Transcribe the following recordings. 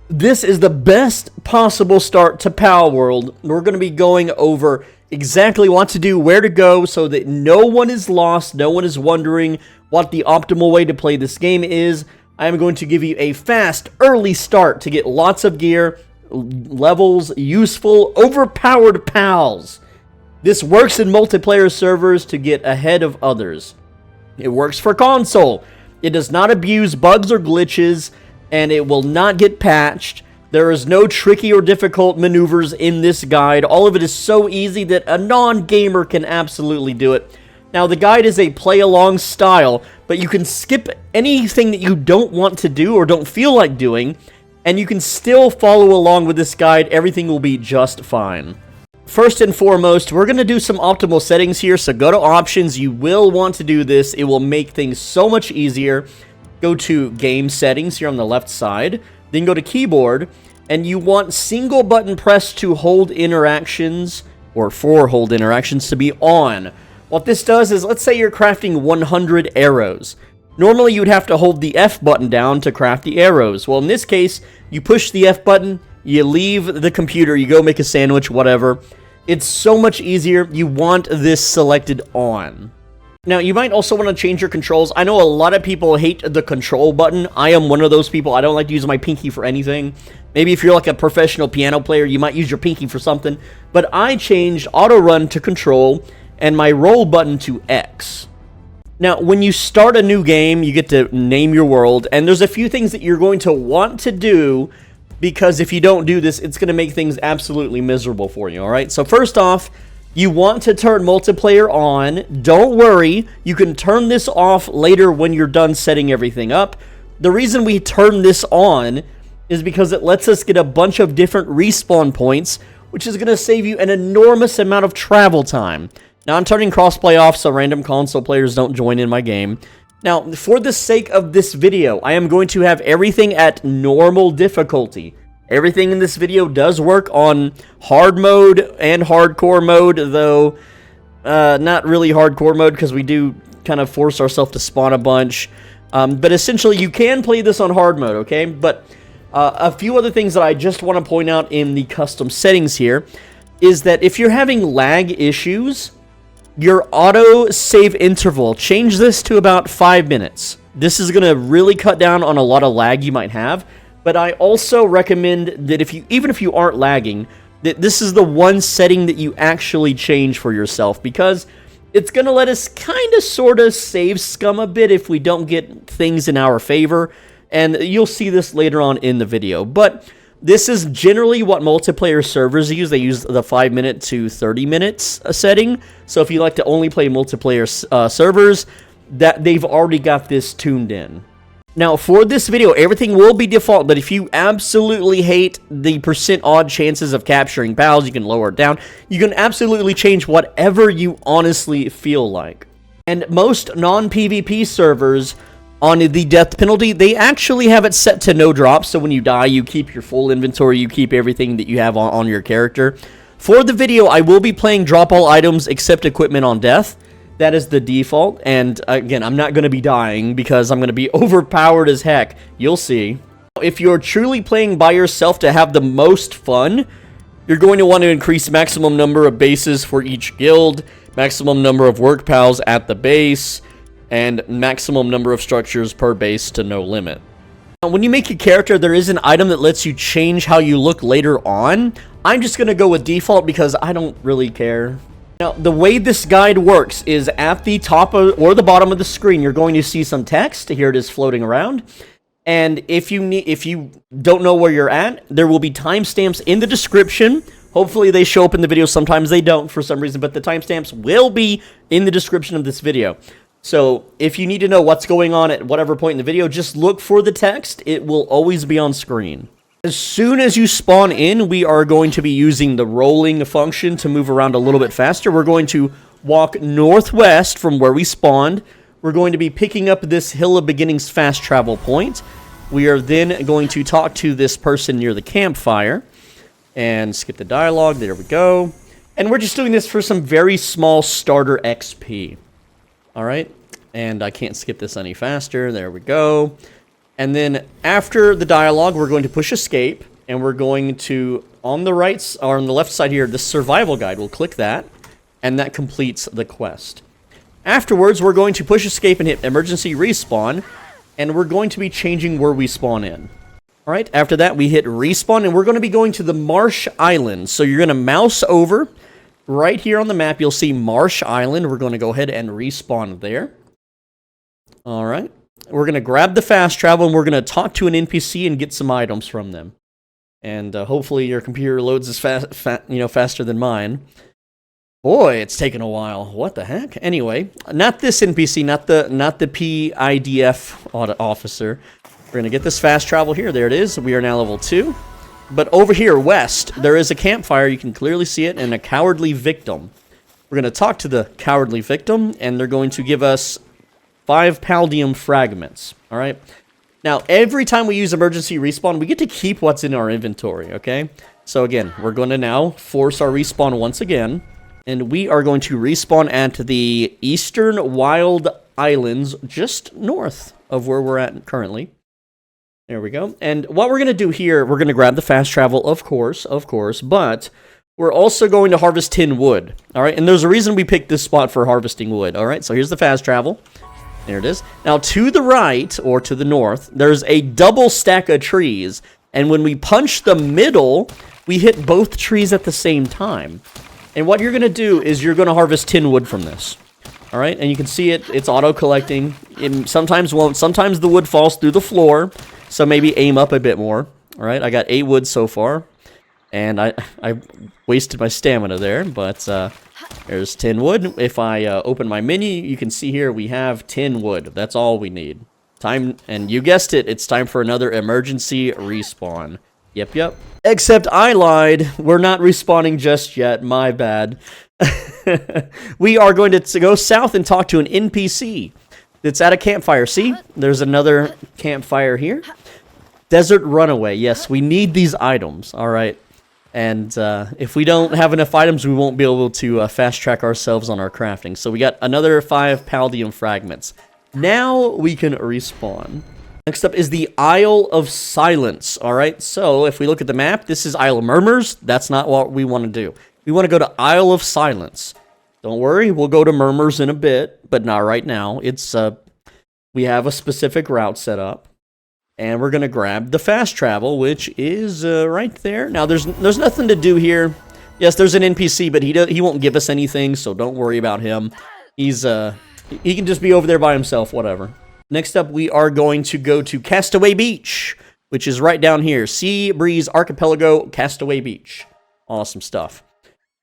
This is the best possible start to Palworld. We're going to be going over exactly what to do, where to go, so that no one is lost, no one is wondering what the optimal way to play this game is. I am going to give you a fast, early start to get lots of gear, levels, useful, overpowered pals. This works in multiplayer servers to get ahead of others. It works for console. It does not abuse bugs or glitches, and it will not get patched. There is no tricky or difficult maneuvers in this guide. All of it is so easy that a non-gamer can absolutely do it. Now, the guide is a play-along style, but you can skip anything that you don't want to do or don't feel like doing, and you can still follow along with this guide. Everything will be just fine. First and foremost, we're going to do some optimal settings here, so go to options. You will want to do this. It will make things so much easier. Go to game settings here on the left side, then go to keyboard, and you want single button press to hold interactions, or for hold interactions to be on. What this does is, let's say you're crafting 100 arrows. Normally you would have to hold the F button down to craft the arrows. Well, in this case, you push the F button, you leave the computer, you go make a sandwich, whatever. It's so much easier. You want this selected on. Now, you might also want to change your controls. I know a lot of people hate the control button. I am one of those people. I don't like to use my pinky for anything. Maybe if you're like a professional piano player, you might use your pinky for something. But I changed auto run to control and my roll button to X. Now, when you start a new game, you get to name your world. And there's a few things that you're going to want to do, because if you don't do this, it's going to make things absolutely miserable for you, all right? So first off, you want to turn multiplayer on. Don't worry, you can turn this off later when you're done setting everything up. The reason we turn this on is because it lets us get a bunch of different respawn points, which is going to save you an enormous amount of travel time. Now, I'm turning crossplay off so random console players don't join in my game. Now, for the sake of this video, I am going to have everything at normal difficulty. Everything in this video does work on hard mode and hardcore mode, though not really hardcore mode because we do kind of force ourselves to spawn a bunch. But essentially, you can play this on hard mode, okay? But a few other things that I just want to point out in the custom settings here is that if you're having lag issues, your auto save interval, change this to about 5 minutes. This is going to really cut down on a lot of lag you might have. But I also recommend that even if you aren't lagging, that this is the one setting that you actually change for yourself, because it's going to let us kind of sort of save scum a bit if we don't get things in our favor, and you'll see this later on in the video. But this is generally what multiplayer servers use. They use the 5 minute to 30 minutes setting. So if you like to only play multiplayer servers, that they've already got this tuned in. Now, for this video, everything will be default, but if you absolutely hate the % odd chances of capturing pals, you can lower it down. You can absolutely change whatever you honestly feel like. And most non-PvP servers on the death penalty, they actually have it set to no drops, so when you die, you keep your full inventory, you keep everything that you have on your character. For the video, I will be playing drop all items except equipment on death. That is the default, and again, I'm not going to be dying because I'm going to be overpowered as heck. You'll see. If you're truly playing by yourself to have the most fun, you're going to want to increase maximum number of bases for each guild, maximum number of work pals at the base, and maximum number of structures per base to no limit. Now, when you make a character, there is an item that lets you change how you look later on. I'm just going to go with default because I don't really care. Now, the way this guide works is at the top or the bottom of the screen, you're going to see some text. Here it is floating around. And if you don't know where you're at, there will be timestamps in the description. Hopefully they show up in the video. Sometimes they don't for some reason, but the timestamps will be in the description of this video. So if you need to know what's going on at whatever point in the video, just look for the text. It will always be on screen. As soon as you spawn in, we are going to be using the rolling function to move around a little bit faster. We're going to walk northwest from where we spawned. We're going to be picking up this Hill of Beginnings fast travel point. We are then going to talk to this person near the campfire. And skip the dialogue. There we go. And we're just doing this for some very small starter XP. Alright. And I can't skip this any faster. There we go. And then after the dialogue, we're going to push escape, and we're going to, on the right, or on the left side here, the survival guide. We'll click that, and that completes the quest. Afterwards, we're going to push escape and hit emergency respawn, and we're going to be changing where we spawn in. All right, after that, we hit respawn, and we're going to be going to the Marsh Island. So you're going to mouse over. Right here on the map, you'll see Marsh Island. We're going to go ahead and respawn there. All right. We're going to grab the fast travel, and we're going to talk to an NPC and get some items from them. And hopefully your computer loads as faster than mine. Boy, it's taken a while. What the heck? Anyway, not this NPC, not the PIDF officer. We're going to get this fast travel here. There it is. We are now level 2. But over here, west, there is a campfire. You can clearly see it, and a cowardly victim. We're going to talk to the cowardly victim, and they're going to give us 5 paldium fragments. All right? Now, every time we use emergency respawn, we get to keep what's in our inventory, okay? So again, we're going to now force our respawn once again, and we are going to respawn at the Eastern Wild Islands, just north of where we're at currently. There we go. And what we're going to do here, we're going to grab the fast travel, of course, but we're also going to harvest tin wood, all right? And there's a reason we picked this spot for harvesting wood, all right? So here's the fast travel. There it is. Now, to the right, or to the north, there's a double stack of trees, and when we punch the middle, we hit both trees at the same time. And what you're going to do is you're going to harvest tin wood from this. All right, and you can see it's auto-collecting. It sometimes won't. Sometimes the wood falls through the floor, so maybe aim up a bit more. All right, I got 8 wood so far, and I wasted my stamina there, but there's tin wood. If I open my menu, you can see here we have tin wood. That's all we need. Time, and you guessed it, it's time for another emergency respawn. Yep. Except I lied. We're not respawning just yet. My bad. We are going to go south and talk to an NPC that's at a campfire. See? There's another campfire here. Desert Runaway. Yes, we need these items. All right. And if we don't have enough items, we won't be able to fast track ourselves on our crafting. So we got another 5 paldium fragments. Now we can respawn. Next up is the Isle of Silence. All right, so if we look at the map, this is Isle of Murmurs. That's not what we want to do. We want to go to Isle of Silence. Don't worry, we'll go to Murmurs in a bit, but not right now. It's we have a specific route set up, and we're gonna grab the fast travel, which is right there. Now, there's nothing to do here. Yes, there's an NPC, but he won't give us anything, so don't worry about him. He can just be over there by himself. Whatever. Next up, we are going to go to Castaway Beach, which is right down here. Sea Breeze Archipelago, Castaway Beach. Awesome stuff.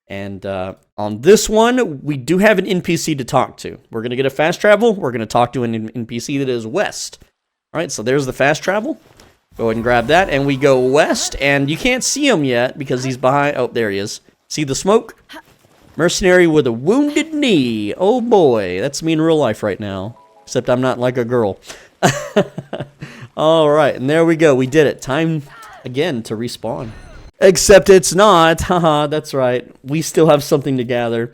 And on this one, we do have an NPC to talk to. We're going to get a fast travel. We're going to talk to an NPC that is west. All right, so there's the fast travel. Go ahead and grab that, and we go west. And you can't see him yet because he's behind. Oh, there he is. See the smoke? Mercenary with a wounded knee. Oh, boy. That's me in real life right now. Except I'm not like a girl. All right, and there we go. We did it. Time, again, to respawn. Except it's not. Haha, that's right. We still have something to gather.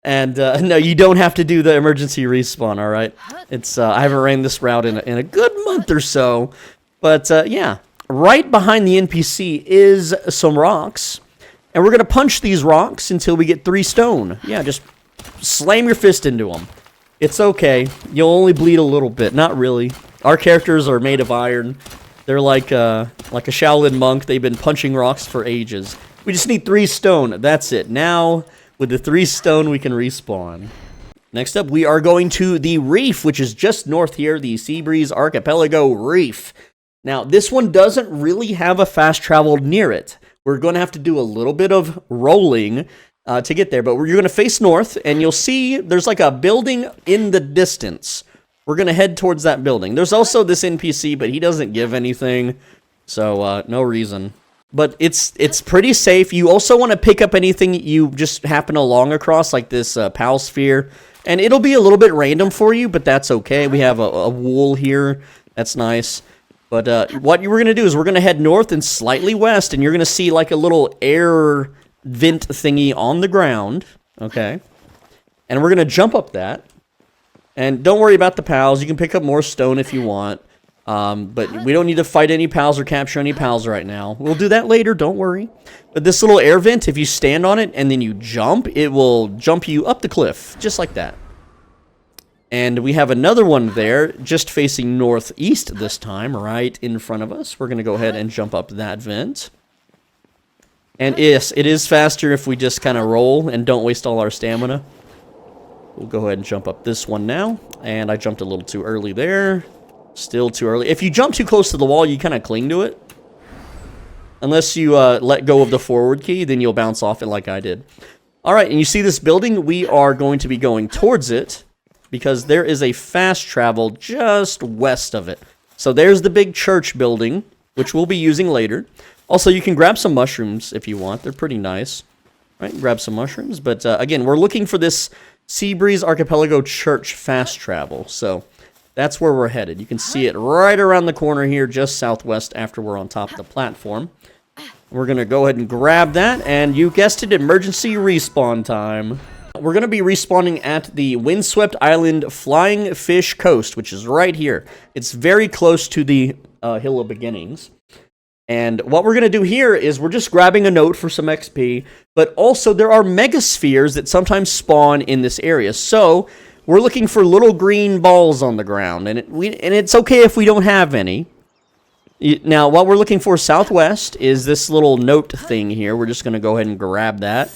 And, no, you don't have to do the emergency respawn, all right? It's, I haven't ran this route in a good month or so. But, yeah, right behind the NPC is some rocks. And we're going to punch these rocks until we get 3 stone. Yeah, just slam your fist into them. It's okay. You'll only bleed a little bit. Not really. Our characters are made of iron. They're like a Shaolin monk. They've been punching rocks for ages. We just need 3 stone. That's it. Now, with the 3 stone, we can respawn. Next up, we are going to the reef, which is just north here. The Sea Breeze Archipelago Reef. Now, this one doesn't really have a fast travel near it. We're going to have to do a little bit of rolling to get there, but you're going to face north, and you'll see there's like a building in the distance. We're going to head towards that building. There's also this NPC, but he doesn't give anything, so no reason. But it's pretty safe. You also want to pick up anything you just happen along across, like this PAL sphere, and it'll be a little bit random for you, but that's okay. We have a wool here. That's nice. But what we're going to do is we're going to head north and slightly west, and you're going to see like a little air vent thingy on the ground, okay? And we're going to jump up that. And don't worry about the pals. You can pick up more stone if you want. But we don't need to fight any pals or capture any pals right now. We'll do that later, don't worry. But this little air vent, if you stand on it and then you jump, it will jump you up the cliff, just like that. And we have another one there, just facing northeast this time, right in front of us. We're going to go ahead and jump up that vent. And yes, it is faster if we just kind of roll and don't waste all our stamina. We'll go ahead and jump up this one now. And I jumped a little too early there. Still too early. If you jump too close to the wall, you kind of cling to it. Unless you let go of the forward key, then you'll bounce off it like I did. Alright, and you see this building? We are going to be going towards it, because there is a fast travel just west of it. So there's the big church building, which we'll be using later. Also, you can grab some mushrooms if you want. They're pretty nice. Right, grab some mushrooms. But again, we're looking for this Seabreeze Archipelago Church fast travel. So that's where we're headed. You can see it right around the corner here, just southwest after we're on top of the platform. We're going to go ahead and grab that, and you guessed it, emergency respawn time. We're going to be respawning at the Windswept Island Flying Fish Coast, which is right here. It's very close to the Hill of Beginnings. And what we're going to do here is we're just grabbing a note for some XP, but also there are megaspheres that sometimes spawn in this area. So we're looking for little green balls on the ground, and it's okay if we don't have any. Now, what we're looking for southwest is this little note thing here. We're just going to go ahead and grab that.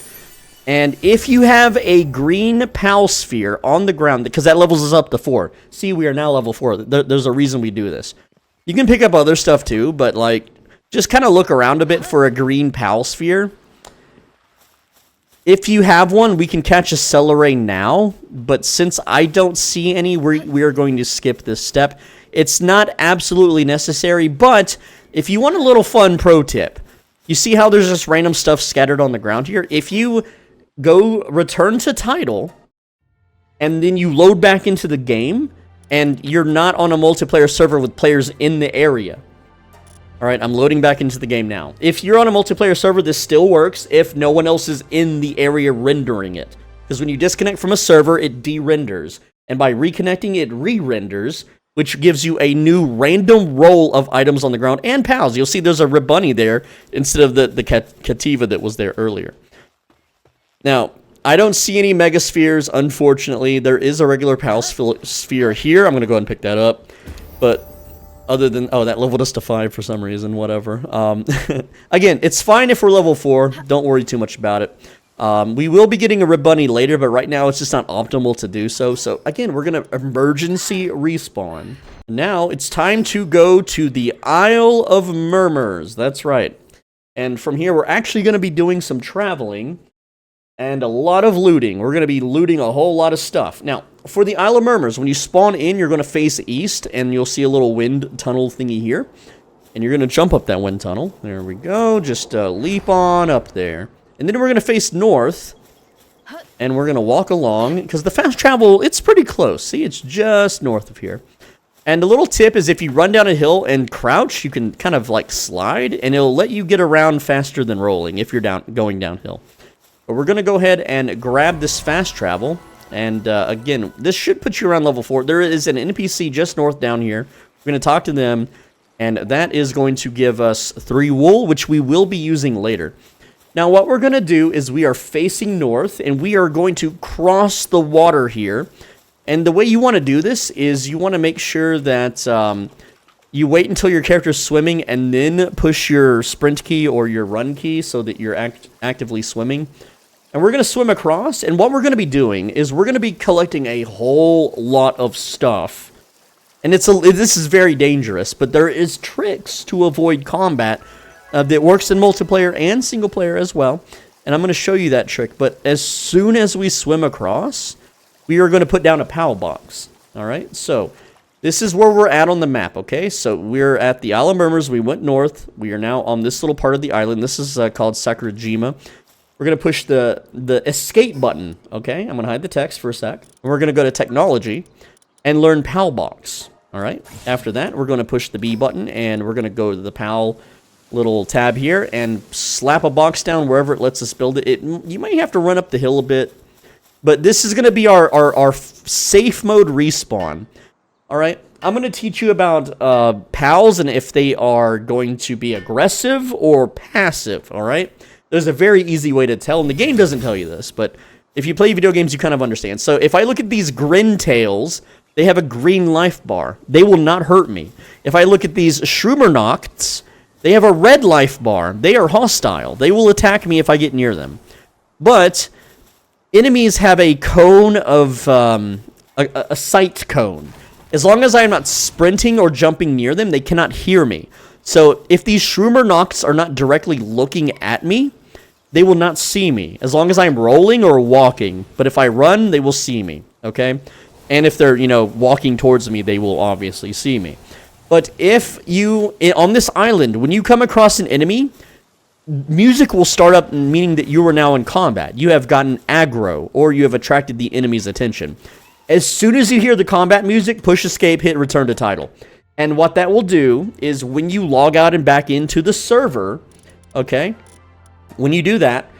And if you have a green pal sphere on the ground, because that levels us up to 4. See, we are now level 4. There's a reason we do this. You can pick up other stuff too, but like, just kind of look around a bit for a green pal sphere. If you have one, we can catch a Celeray now, but since I don't see any, we are going to skip this step. It's not absolutely necessary, but if you want a little fun pro tip, you see how there's just random stuff scattered on the ground here? If you go return to title, and then you load back into the game, and you're not on a multiplayer server with players in the area. Alright, I'm loading back into the game now. If you're on a multiplayer server, this still works if no one else is in the area rendering it. Because when you disconnect from a server, it de-renders. And by reconnecting, it re-renders, which gives you a new random roll of items on the ground and pals. You'll see there's a Ribunny there instead of the Cativa that was there earlier. Now, I don't see any megaspheres, unfortunately. There is a regular pal sphere here. I'm going to go ahead and pick that up. But other than... Oh, that leveled us to 5 for some reason. Whatever. Again, it's fine if we're level 4. Don't worry too much about it. We will be getting a Ribunny later, but right now it's just not optimal to do so. So, again, we're going to emergency respawn. Now, it's time to go to the Isle of Murmurs. That's right. And from here, we're actually going to be doing some traveling and a lot of looting. We're going to be looting a whole lot of stuff. Now, for the Isle of Murmurs, when you spawn in, you're going to face east, and you'll see a little wind tunnel thingy here. And you're going to jump up that wind tunnel. There we go. Just leap on up there. And then we're going to face north, and we're going to walk along, because the fast travel, it's pretty close. See, it's just north of here. And the little tip is if you run down a hill and crouch, you can kind of like slide, and it'll let you get around faster than rolling if you're going downhill. But we're going to go ahead and grab this fast travel. And again, this should put you around level 4. There is an NPC just north down here. We're going to talk to them. And that is going to give us 3 wool, which we will be using later. Now, what we're going to do is we are facing north. And we are going to cross the water here. And the way you want to do this is you want to make sure that you wait until your character's swimming. And then push your sprint key or your run key so that you're actively swimming. And we're going to swim across, and what we're going to be doing is we're going to be collecting a whole lot of stuff. And this is very dangerous, but there is tricks to avoid combat that works in multiplayer and single player as well. And I'm going to show you that trick, but as soon as we swim across, we are going to put down a POW box. Alright, so this is where we're at on the map, okay? So we're at the Isle of Murmurs, we went north, we are now on this little part of the island. This is called Sakurajima. We're going to push the escape button, okay? I'm going to hide the text for a sec. We're going to go to technology and learn PAL box, all right? After that, we're going to push the B button, and we're going to go to the PAL little tab here and slap a box down wherever it lets us build it. You might have to run up the hill a bit, but this is going to be our safe mode respawn, all right? I'm going to teach you about pals and if they are going to be aggressive or passive, all right? There's a very easy way to tell, and the game doesn't tell you this, but if you play video games, you kind of understand. So if I look at these grin tails, they have a green life bar. They will not hurt me. If I look at these Shroomernochts, they have a red life bar. They are hostile. They will attack me if I get near them. But enemies have a cone of, a sight cone. As long as I am not sprinting or jumping near them, they cannot hear me. So if these Shroomernochts are not directly looking at me, they will not see me. As long as I'm rolling or walking. But if I run, they will see me, okay? And if they're, walking towards me, they will obviously see me. But if you, on this island, when you come across an enemy, music will start up, meaning that you are now in combat. You have gotten aggro, or you have attracted the enemy's attention. As soon as you hear the combat music, push escape, hit return to title. And what that will do is when you log out and back into the server, okay, when you do that,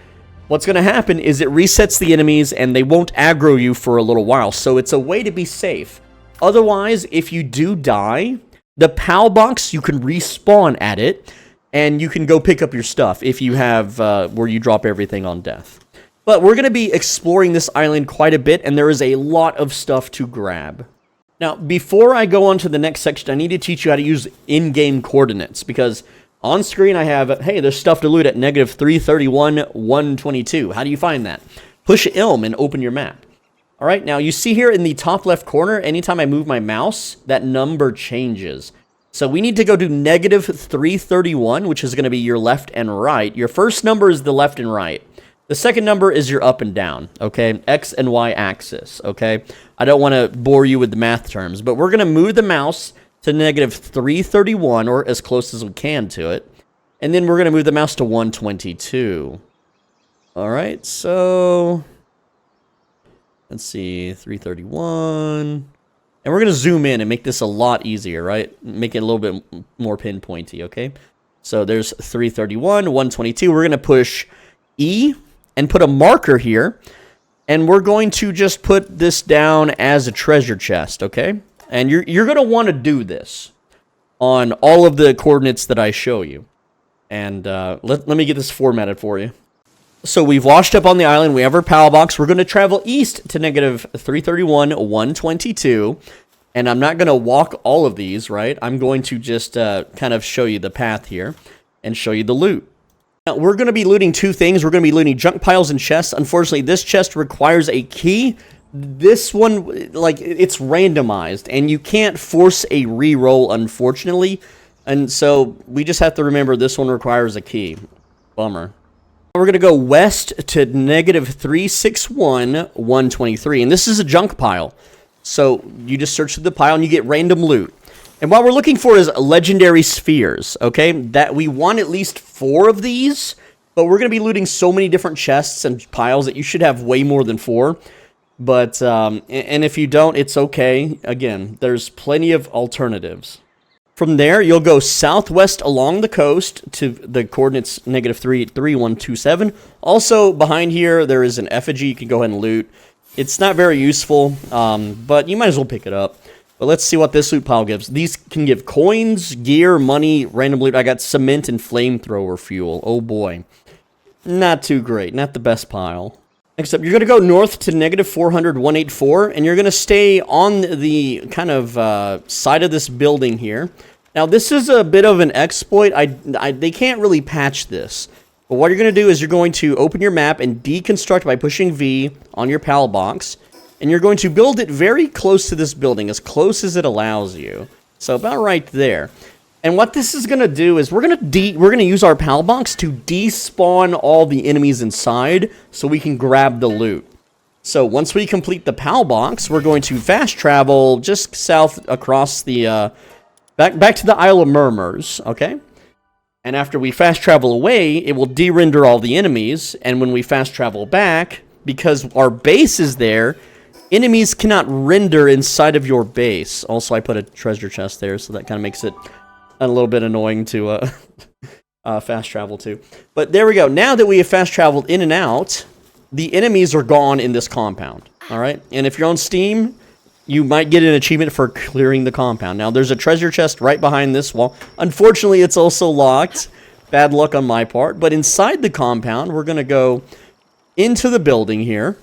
what's going to happen is it resets the enemies and they won't aggro you for a little while. So it's a way to be safe. Otherwise, if you do die, the PAL box, you can respawn at it and you can go pick up your stuff if you have where you drop everything on death. But we're going to be exploring this island quite a bit, and there is a lot of stuff to grab. Now, before I go on to the next section, I need to teach you how to use in-game coordinates, because on screen I have, hey, there's stuff to loot at negative 331, 122. How do you find that? Push Ilm and open your map. All right, now you see here in the top left corner, anytime I move my mouse, that number changes. So we need to go to negative 331, which is going to be your left and right. Your first number is the left and right. The second number is your up and down, okay? X and Y axis, okay? I don't want to bore you with the math terms, but we're going to move the mouse to negative 331, or as close as we can to it. And then we're going to move the mouse to 122. All right, so let's see, 331. And we're going to zoom in and make this a lot easier, right? Make it a little bit more pinpointy, okay? So there's 331, 122. We're going to push E and put a marker here, and we're going to just put this down as a treasure chest, okay? And you're going to want to do this on all of the coordinates that I show you. And let me get this formatted for you. So we've washed up on the island. We have our PAL box. We're going to travel east to negative 331, 122. And I'm not going to walk all of these, right? I'm going to just kind of show you the path here and show you the loot. Now, we're going to be looting two things. We're going to be looting junk piles and chests. Unfortunately, this chest requires a key. This one, like, it's randomized, and you can't force a re-roll, unfortunately. And so we just have to remember this one requires a key. Bummer. We're going to go west to negative 361, 123. And this is a junk pile. So you just search through the pile, and you get random loot. And what we're looking for is legendary spheres, okay? That we want at least 4 of these, but we're going to be looting so many different chests and piles that you should have way more than 4. But, and if you don't, it's okay. Again, there's plenty of alternatives. From there, you'll go southwest along the coast to the coordinates negative 33127. Also, behind here, there is an effigy you can go ahead and loot. It's not very useful, but you might as well pick it up. But let's see what this loot pile gives. These can give coins, gear, money, random loot. I got cement and flamethrower fuel. Oh boy. Not too great. Not the best pile. Except you're going to go north to negative 400, 184, and you're going to stay on the kind of side of this building here. Now, this is a bit of an exploit. They can't really patch this. But what you're going to do is you're going to open your map and deconstruct by pushing V on your PAL box. And you're going to build it very close to this building, as close as it allows you. So about right there. And what this is going to do is we're going to use our PAL box to despawn all the enemies inside so we can grab the loot. So once we complete the PAL box, we're going to fast travel just south across the back to the Isle of Murmurs, okay? And after we fast travel away, it will de-render all the enemies, and when we fast travel back, because our base is there, enemies cannot render inside of your base. Also, I put a treasure chest there, so that kind of makes it a little bit annoying to fast travel to. But there we go. Now that we have fast traveled in and out, the enemies are gone in this compound. All right? And if you're on Steam, you might get an achievement for clearing the compound. Now, there's a treasure chest right behind this wall. Unfortunately, it's also locked. Bad luck on my part. But inside the compound, we're going to go into the building here.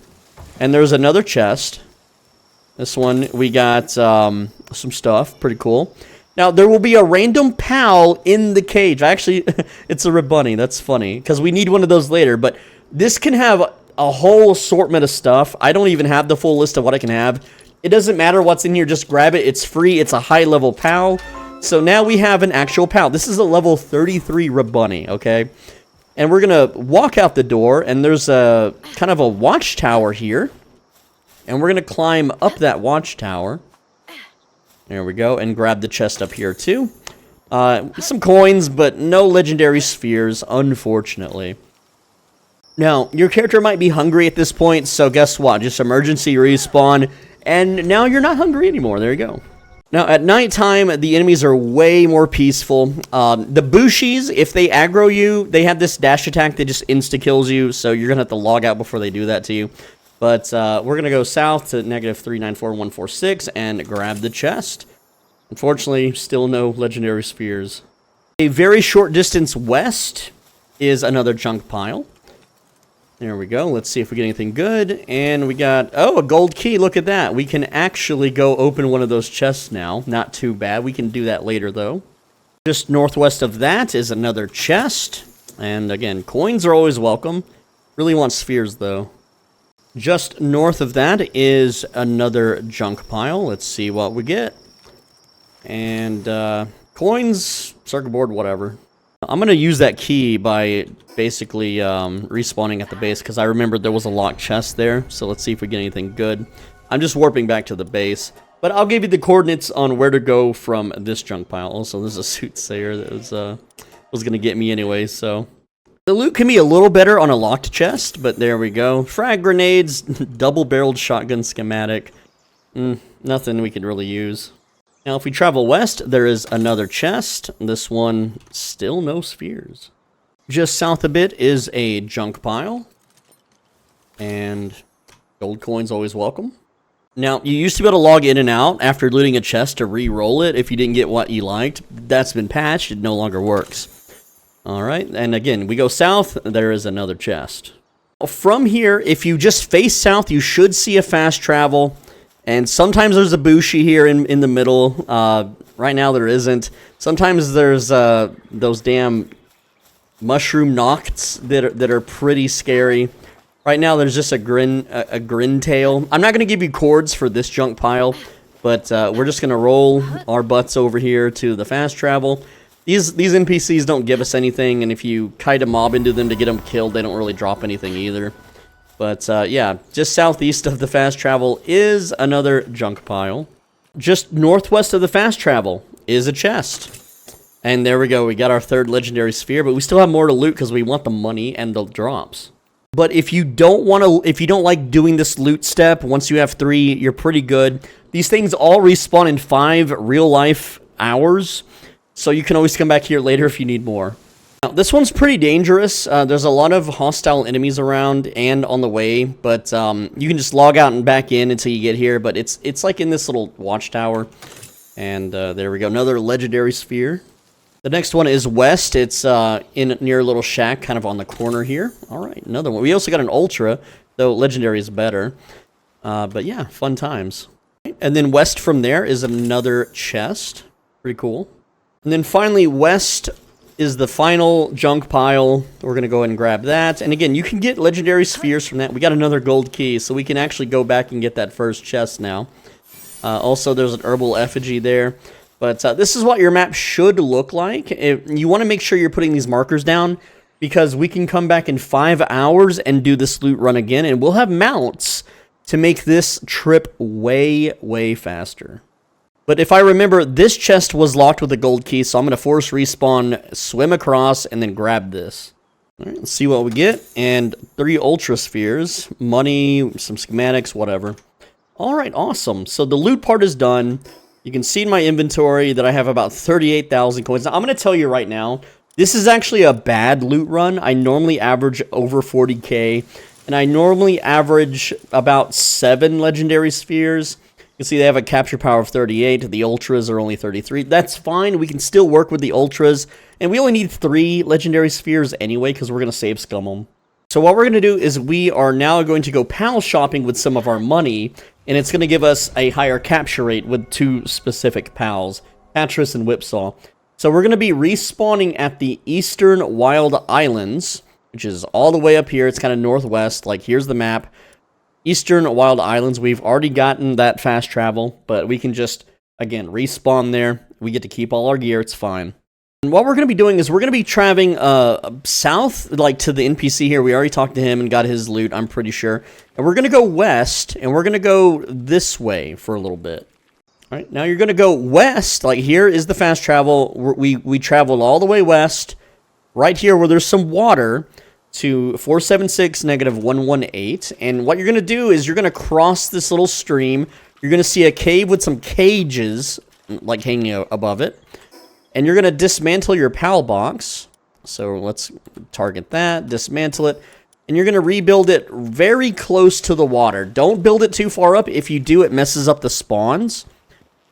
And there's another chest. This one, we got some stuff. Pretty cool. Now, there will be a random pal in the cage. Actually, it's a bunny. That's funny, because we need one of those later. But this can have a whole assortment of stuff. I don't even have the full list of what I can have. It doesn't matter what's in here. Just grab it. It's free. It's a high-level pal. So now we have an actual pal. This is a level 33 bunny, okay? And we're going to walk out the door, and there's a kind of a watchtower here. And we're going to climb up that watchtower. There we go. And grab the chest up here, too. Some coins, but no legendary spheres, unfortunately. Now, your character might be hungry at this point, so guess what? Just emergency respawn, and now you're not hungry anymore. There you go. Now, at nighttime, the enemies are way more peaceful. The Bushis, if they aggro you, they have this dash attack that just insta-kills you, so you're going to have to log out before they do that to you. But we're going to go south to -394146 and grab the chest. Unfortunately, still no legendary spheres. A very short distance west is another junk pile. There we go. Let's see if we get anything good. And we got, oh, a gold key. Look at that. We can actually go open one of those chests now. Not too bad. We can do that later, though. Just northwest of that is another chest. And again, coins are always welcome. Really want spheres, though. Just north of that is another junk pile. Let's see what we get. And coins, circuit board, whatever. I'm going to use that key by basically respawning at the base, because I remembered there was a locked chest there. So let's see if we get anything good. I'm just warping back to the base. But I'll give you the coordinates on where to go from this junk pile. Also, there's a soothsayer that was going to get me anyway, so... The loot can be a little better on a locked chest, but there we go. Frag grenades, double-barreled shotgun schematic. Nothing we can really use. Now, if we travel west, there is another chest. This one, still no spheres. Just south a bit is a junk pile. And gold coins always welcome. Now, you used to be able to log in and out after looting a chest to re-roll it if you didn't get what you liked. That's been patched. It no longer works. Alright, and again, we go south, there is another chest. From here, if you just face south, you should see a fast travel. And sometimes there's a Bushi here in the middle. Right now there isn't. Sometimes there's those damn mushroom nocts that are pretty scary. Right now there's just a grin tail. I'm not going to give you cords for this junk pile, but we're just going to roll our butts over here to the fast travel. These NPCs don't give us anything, and if you kite a mob into them to get them killed, they don't really drop anything either. But yeah, just southeast of the fast travel is another junk pile. Just northwest of the fast travel is a chest. And there we go, we got our third legendary sphere, but we still have more to loot because we want the money and the drops. But if you don't like doing this loot step, once you have 3, you're pretty good. These things all respawn in 5 real-life hours. So you can always come back here later if you need more. Now, this one's pretty dangerous. There's a lot of hostile enemies around and on the way, but you can just log out and back in until you get here. But it's like in this little watchtower. And there we go, another legendary sphere. The next one is west. It's near a little shack, kind of on the corner here. All right, another one. We also got an ultra, though legendary is better. But yeah, fun times. And then west from there is another chest. Pretty cool. And then finally, west is the final junk pile. We're going to go ahead and grab that. And again, you can get legendary spheres from that. We got another gold key, so we can actually go back and get that first chest now. Also, there's an herbal effigy there. But this is what your map should look like. You want to make sure you're putting these markers down, because we can come back in 5 hours and do this loot run again. And we'll have mounts to make this trip way, way faster. But if I remember, this chest was locked with a gold key, so I'm going to force respawn, swim across, and then grab this. All right, let's see what we get. And 3 ultra spheres, money, some schematics, whatever. All right, awesome. So the loot part is done. You can see in my inventory that I have about 38,000 coins. Now, I'm going to tell you right now, this is actually a bad loot run. I normally average over 40k, and I normally average about 7 legendary spheres. You can see they have a capture power of 38. The Ultras are only 33. That's fine. We can still work with the Ultras. And we only need 3 legendary spheres anyway, because we're going to save scum them. So what we're going to do is we are now going to go pal shopping with some of our money. And it's going to give us a higher capture rate with 2 specific pals. Patras and Whipsaw. So we're going to be respawning at the Eastern Wild Islands, which is all the way up here. It's kind of northwest. Like, here's the map. Eastern Wild Islands. We've already gotten that fast travel, but we can just, again, respawn there. We get to keep all our gear. It's fine. And what we're going to be doing is we're going to be traveling south, like to the NPC here. We already talked to him and got his loot, I'm pretty sure. And we're going to go west, and we're going to go this way for a little bit. All right, now you're going to go west. Like, here is the fast travel. We traveled all the way west, right here where there's some water, to 476 negative 118. And what you're going to do is you're going to cross this little stream. You're going to see a cave with some cages, like, hanging above it. And you're going to dismantle your PAL box. So let's target that, dismantle it. And you're going to rebuild it very close to the water. Don't build it too far up. If you do, it messes up the spawns.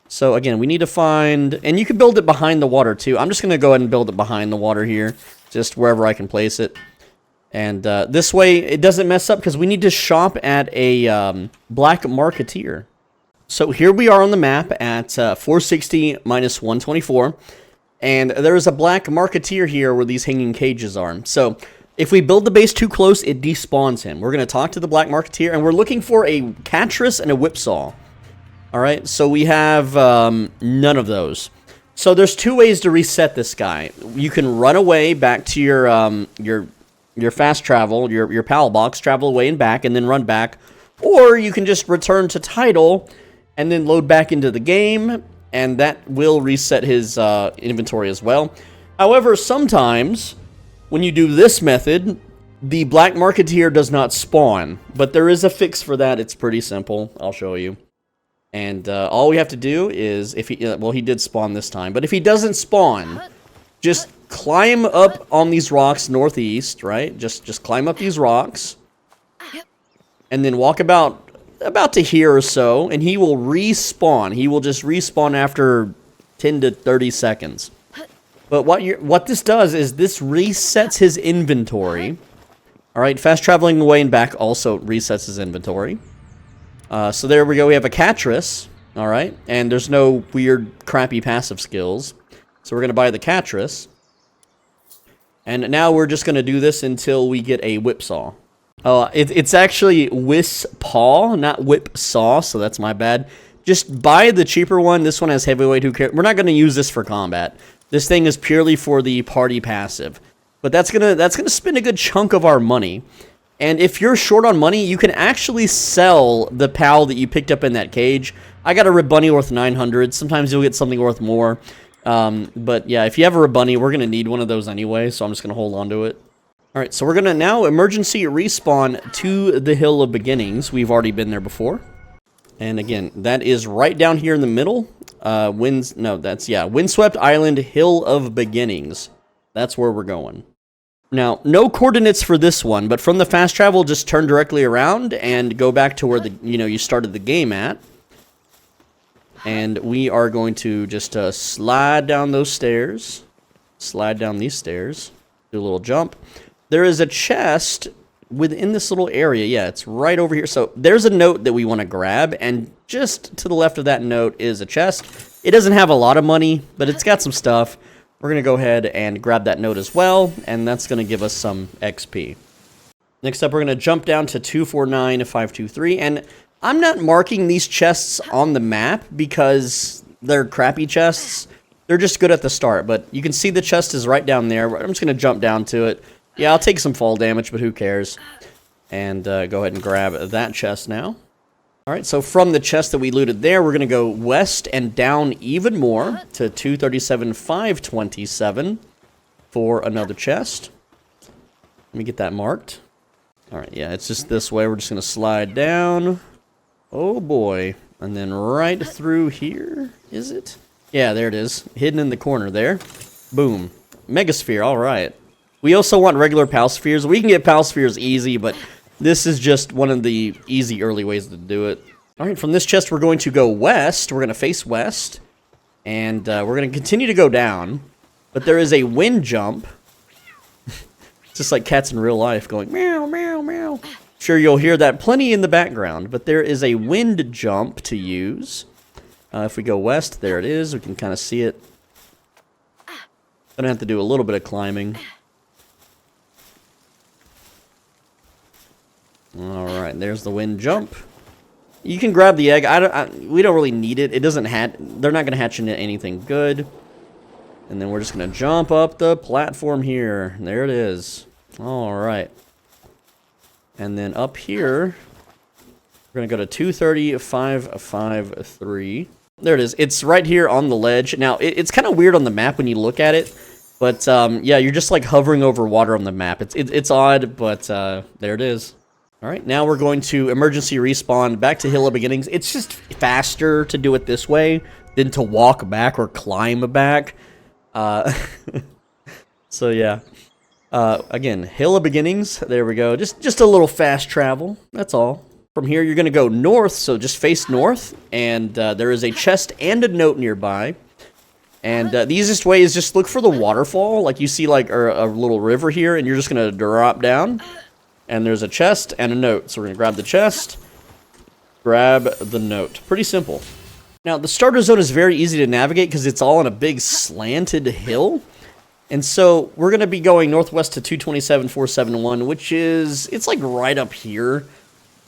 So again, we need to find... And you can build it behind the water too. I'm just going to go ahead and build it behind the water here. Just wherever I can place it. And this way, it doesn't mess up because we need to shop at a black marketeer. So here we are on the map at 460 minus 124. And there is a black marketeer here where these hanging cages are. So if we build the base too close, it despawns him. We're going to talk to the black marketeer, and we're looking for a Catras and a Whipsaw. All right, so we have none of those. So there's 2 ways to reset this guy. You can run away back to your fast travel, your PAL box, travel away and back, and then run back. Or you can just return to title and then load back into the game, and that will reset his inventory as well. However, sometimes when you do this method, the black marketeer does not spawn, but there is a fix for that. It's pretty simple. I'll show you. And all we have to do is, if he, well, he did spawn this time, but if he doesn't spawn, just climb up on these rocks northeast, right? Just climb up these rocks, and then walk about to here or so, and he will respawn. He will just respawn after 10 to 30 seconds. But what this does is this resets his inventory. All right, fast traveling away and back also resets his inventory. So there we go. We have a Catras, all right, and there's no weird, crappy passive skills. So we're going to buy the Catras. And now we're just going to do this until we get a Whipsaw. It's actually Whipsaw, not Whipsaw, so that's my bad. Just buy the cheaper one. This one has heavyweight. Who cares? We're not going to use this for combat. This thing is purely for the party passive. But that's gonna spend a good chunk of our money. And if you're short on money, you can actually sell the PAL that you picked up in that cage. I got a Rebunny worth 900. Sometimes you'll get something worth more. But yeah, if you have a Rebunny, we're going to need one of those anyway, so I'm just going to hold on to it. Alright, so we're going to now emergency respawn to the Hill of Beginnings. We've already been there before. And again, that is right down here in the middle. Windswept Island, Hill of Beginnings. That's where we're going. Now, no coordinates for this one, but from the fast travel, just turn directly around and go back to where you started the game at. And we are going to just slide down those stairs. Slide down these stairs. Do a little jump. There is a chest within this little area. Yeah, it's right over here. So there's a note that we want to grab. And just to the left of that note is a chest. It doesn't have a lot of money, but it's got some stuff. We're going to go ahead and grab that note as well. And that's going to give us some XP. Next up, we're going to jump down to 249-523. And I'm not marking these chests on the map because they're crappy chests. They're just good at the start, but you can see the chest is right down there. I'm just going to jump down to it. Yeah, I'll take some fall damage, but who cares? And go ahead and grab that chest now. Alright, so from the chest that we looted there, we're going to go west and down even more to 237-527 for another chest. Let me get that marked. Alright, yeah, it's just this way. We're just going to slide down. Oh boy. And then right through here, is it? Yeah, there it is. Hidden in the corner there. Boom. Megasphere, alright. We also want regular PAL spheres. We can get PAL spheres easy, but this is just one of the easy early ways to do it. Alright, from this chest we're going to go west. We're going to face west. And we're going to continue to go down. But there is a wind jump. Just like cats in real life going meow, meow, meow. Sure, you'll hear that plenty in the background. But there is a wind jump to use. If we go west, there it is. We can kind of see it. Gonna have to do a little bit of climbing. Alright, there's the wind jump. You can grab the egg. We don't really need it. It doesn't hatch. They're not gonna hatch into anything good. And then we're just gonna jump up the platform here. There it is. Alright. And then up here, we're gonna go to 230, 553. There it is. It's right here on the ledge. Now, it's kind of weird on the map when you look at it. But, yeah, you're just, like, hovering over water on the map. It's odd, but there it is. Alright, now we're going to emergency respawn back to Hill of Beginnings. It's just faster to do it this way than to walk back or climb back. So, yeah. Again, Hill of Beginnings. There we go. Just a little fast travel. That's all. From here, you're going to go north, so just face north, and there is a chest and a note nearby. And the easiest way is just look for the waterfall, like you see like a little river here, and you're just going to drop down, and there's a chest and a note. So we're going to grab the chest, grab the note. Pretty simple. Now, the starter zone is very easy to navigate because it's all on a big slanted hill. And so we're going to be going northwest to 227,471, which is, it's like right up here.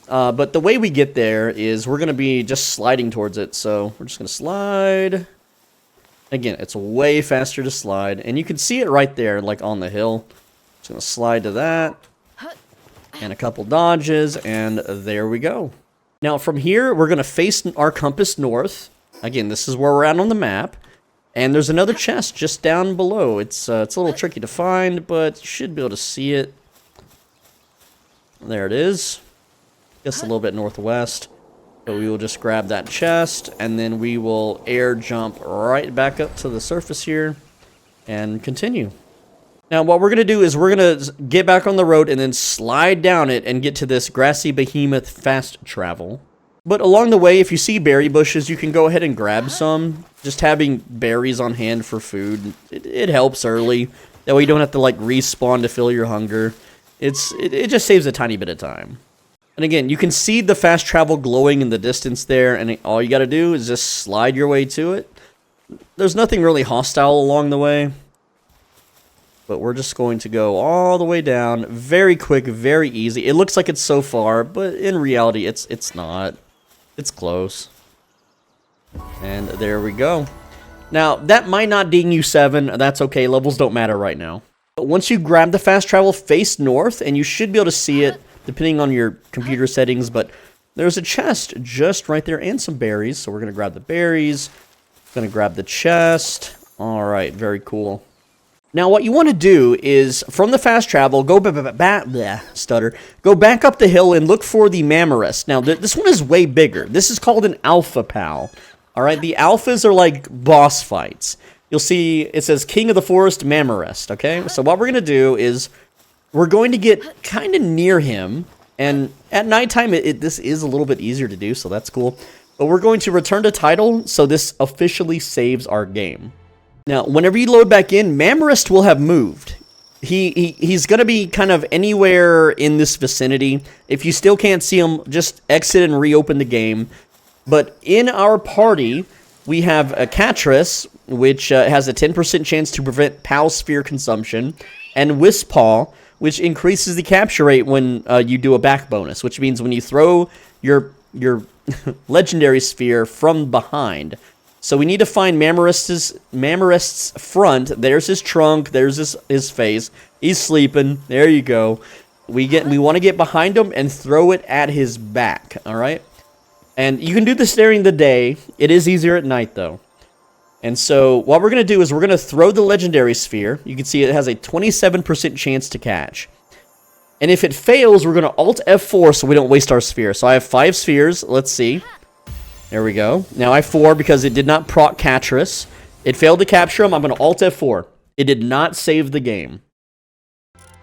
But the way we get there is we're going to be just sliding towards it. So we're just going to slide. Again, it's way faster to slide. And you can see it right there, like on the hill. Just going to slide to that. And a couple dodges. And there we go. Now from here, we're going to face our compass north. Again, this is where we're at on the map. And there's another chest just down below. It's a little tricky to find, but you should be able to see it. There it is. Just a little bit northwest. So we will just grab that chest, and then we will air jump right back up to the surface here and continue. Now what we're going to do is we're going to get back on the road and then slide down it and get to this grassy behemoth fast travel. But along the way, if you see berry bushes, you can go ahead and grab some. Just having berries on hand for food, it helps early. That way you don't have to like respawn to fill your hunger. It just saves a tiny bit of time. And again, you can see the fast travel glowing in the distance there, and all you got to do is just slide your way to it. There's nothing really hostile along the way. But we're just going to go all the way down. Very quick, very easy. It looks like it's so far, but in reality, it's not. It's close. And there we go. Now, that might not ding you 7. That's okay. Levels don't matter right now. But once you grab the fast travel, face north, and you should be able to see it, depending on your computer settings. But there's a chest just right there and some berries. So we're going to grab the berries. Going to grab the chest. All right, very cool. Now, what you want to do is, from the fast travel, go go back up the hill and look for the Mamorest. Now, this one is way bigger. This is called an Alpha Pal. All right, the Alphas are like boss fights. You'll see it says King of the Forest Mamorest, okay? So what we're going to do is we're going to get kind of near him. And at nighttime, this is a little bit easier to do, so that's cool. But we're going to return to title, so this officially saves our game. Now, whenever you load back in, Mamorest will have moved. He's going to be kind of anywhere in this vicinity. If you still can't see him, just exit and reopen the game. But in our party, we have a Catris, which has a 10% chance to prevent Pal Sphere consumption, and Wispaw, which increases the capture rate when you do a back bonus, which means when you throw your legendary sphere from behind. So we need to find Mamorest's front. There's his trunk. There's his face. He's sleeping. There you go. We want to get behind him and throw it at his back. All right. And you can do this during the day. It is easier at night though. And so what we're going to do is we're going to throw the legendary sphere. You can see it has a 27% chance to catch. And if it fails, we're going to Alt F4 so we don't waste our sphere. So I have 5 spheres. Let's see. There we go. Now I have 4 because it did not proc Catris. It failed to capture him. I'm going to Alt F4. It did not save the game.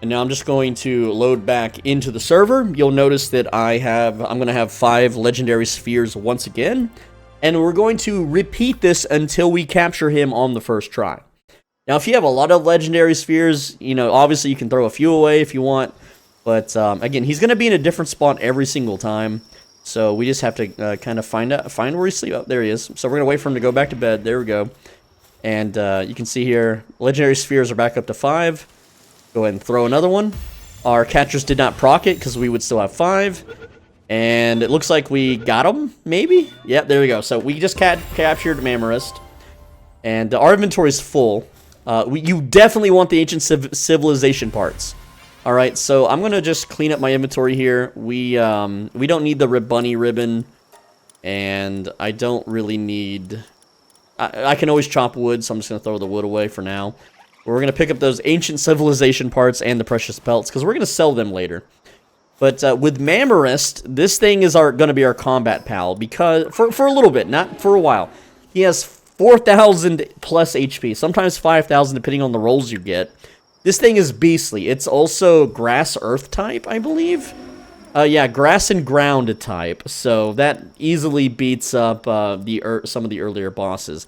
And now I'm just going to load back into the server. You'll notice that I'm going to have 5 legendary spheres once again. And we're going to repeat this until we capture him on the first try. Now, if you have a lot of legendary spheres, you know, obviously you can throw a few away if you want. But, again, he's going to be in a different spot every single time. So we just have to kind of find where he's sleeping. Oh, there he is. So we're going to wait for him to go back to bed. There we go. And you can see here, legendary spheres are back up to 5. Go ahead and throw another one. Our catchers did not proc it because we would still have 5. And it looks like we got him, maybe? Yep, there we go. So we just captured Mamorist. And our inventory is full. You definitely want the ancient civilization parts. Alright, so I'm going to just clean up my inventory here. We don't need the bunny ribbon. And I don't really need... I can always chop wood, so I'm just going to throw the wood away for now. We're going to pick up those ancient civilization parts and the precious pelts, because we're going to sell them later. But with Mamorist, this thing is going to be our combat pal, because for a little bit, not for a while. He has 4,000 plus HP, sometimes 5,000 depending on the rolls you get. This thing is beastly. It's also grass-earth type, I believe. Yeah, grass and ground type, so that easily beats up some of the earlier bosses.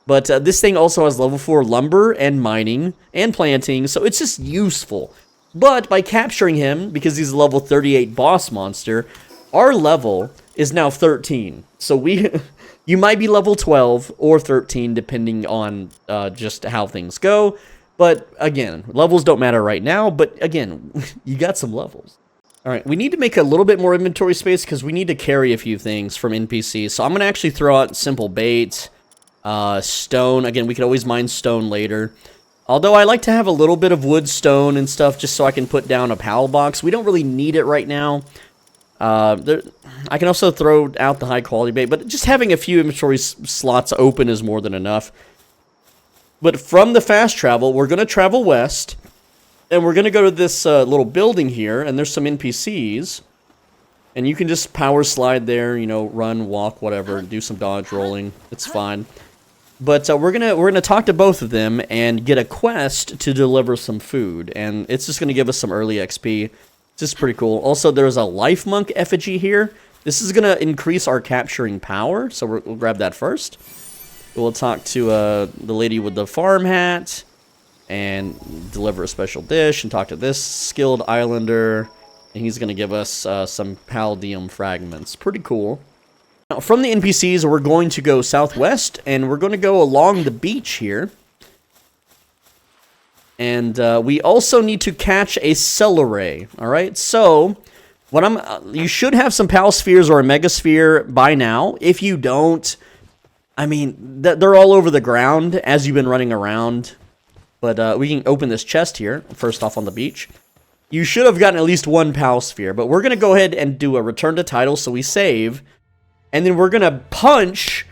But this thing also has level 4 lumber and mining and planting, so it's just useful. But by capturing him, because he's a level 38 boss monster, our level is now 13. So you might be level 12 or 13 depending on just how things go. But again, levels don't matter right now, but again, you got some levels. Alright, we need to make a little bit more inventory space because we need to carry a few things from NPCs. So I'm going to actually throw out simple bait, stone. Again, we could always mine stone later. Although I like to have a little bit of wood, stone, and stuff just so I can put down a PAL box. We don't really need it right now. I can also throw out the high quality bait, but just having a few inventory slots open is more than enough. But from the fast travel, we're going to travel west, and we're going to go to this little building here, and there's some NPCs. And you can just power slide there, you know, run, walk, whatever, do some dodge rolling. It's fine. But we're gonna talk to both of them and get a quest to deliver some food, and it's just gonna give us some early XP. It's just pretty cool. Also, there's a life monk effigy here. This is gonna increase our capturing power, so we'll grab that first. We'll talk to the lady with the farm hat and deliver a special dish, and talk to this skilled islander, and he's gonna give us some paldium fragments. Pretty cool. Now, from the NPCs, we're going to go southwest, and we're going to go along the beach here. And we also need to catch a celery, alright? So, you should have some PAL spheres or a mega sphere by now. If you don't, I mean, they're all over the ground as you've been running around. But we can open this chest here, first off on the beach. You should have gotten at least one PAL sphere, but we're going to go ahead and do a return to title, so we save. And then we're going to punch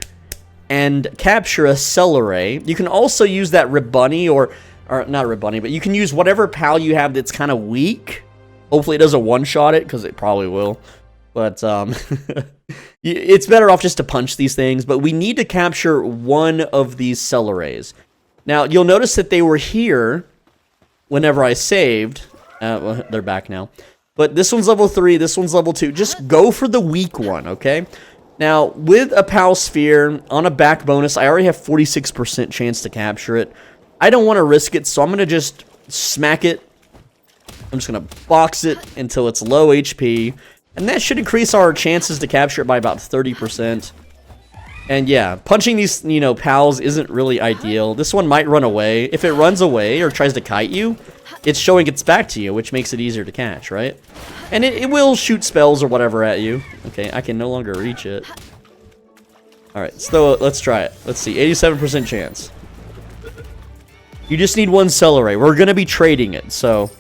and capture a celery. You can also use that Ribunny, or not Ribunny, but you can use whatever PAL you have that's kind of weak. Hopefully it doesn't one-shot it, because it probably will. But it's better off just to punch these things. But we need to capture one of these celeries. Now, you'll notice that they were here whenever I saved. Well, they're back now. But this one's level 3, this one's level 2. Just go for the weak one, okay? Now, with a PAL sphere, on a back bonus, I already have 46% chance to capture it. I don't want to risk it, so I'm going to just smack it. I'm just going to box it until it's low HP. And that should increase our chances to capture it by about 30%. And yeah, punching these, you know, PALs isn't really ideal. This one might run away. If it runs away or tries to kite you, it's showing its back to you, which makes it easier to catch, right? And it will shoot spells or whatever at you. Okay, I can no longer reach it. Alright, so let's try it. Let's see, 87% chance. You just need one celery. We're going to be trading it, so...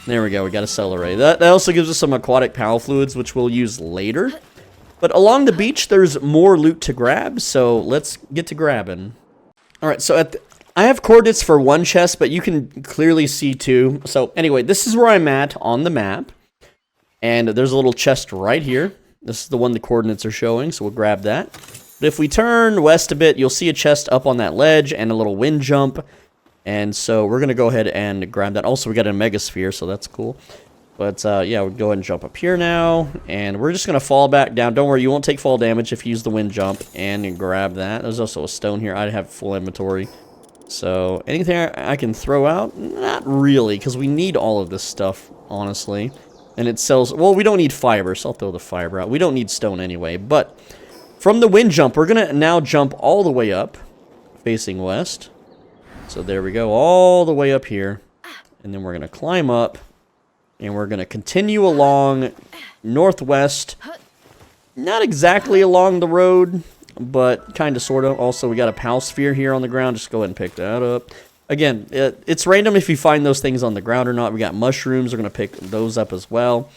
There we go, we got a celery. That also gives us some aquatic PAL fluids, which we'll use later. But along the beach, there's more loot to grab, so let's get to grabbing. Alright, so I have coordinates for one chest, but you can clearly see two. So anyway, this is where I'm at on the map. And there's a little chest right here. This is the one the coordinates are showing, so we'll grab that. But if we turn west a bit, you'll see a chest up on that ledge and a little wind jump. And so we're going to go ahead and grab that. Also, we got a Mega Sphere, so that's cool. But, yeah, we'll go ahead and jump up here now. And we're just going to fall back down. Don't worry, you won't take fall damage if you use the wind jump. And grab that. There's also a stone here. I have full inventory. So, anything I can throw out? Not really, because we need all of this stuff, honestly. And it sells... Well, we don't need fiber, so I'll throw the fiber out. We don't need stone anyway. But from the wind jump, we're going to now jump all the way up, facing west. So there we go, all the way up here. And then we're going to climb up. And we're going to continue along northwest. Not exactly along the road, but kind of, sort of. Also, we got a Pal Sphere here on the ground. Just go ahead and pick that up. Again, it's random if you find those things on the ground or not. We got mushrooms. We're going to pick those up as well.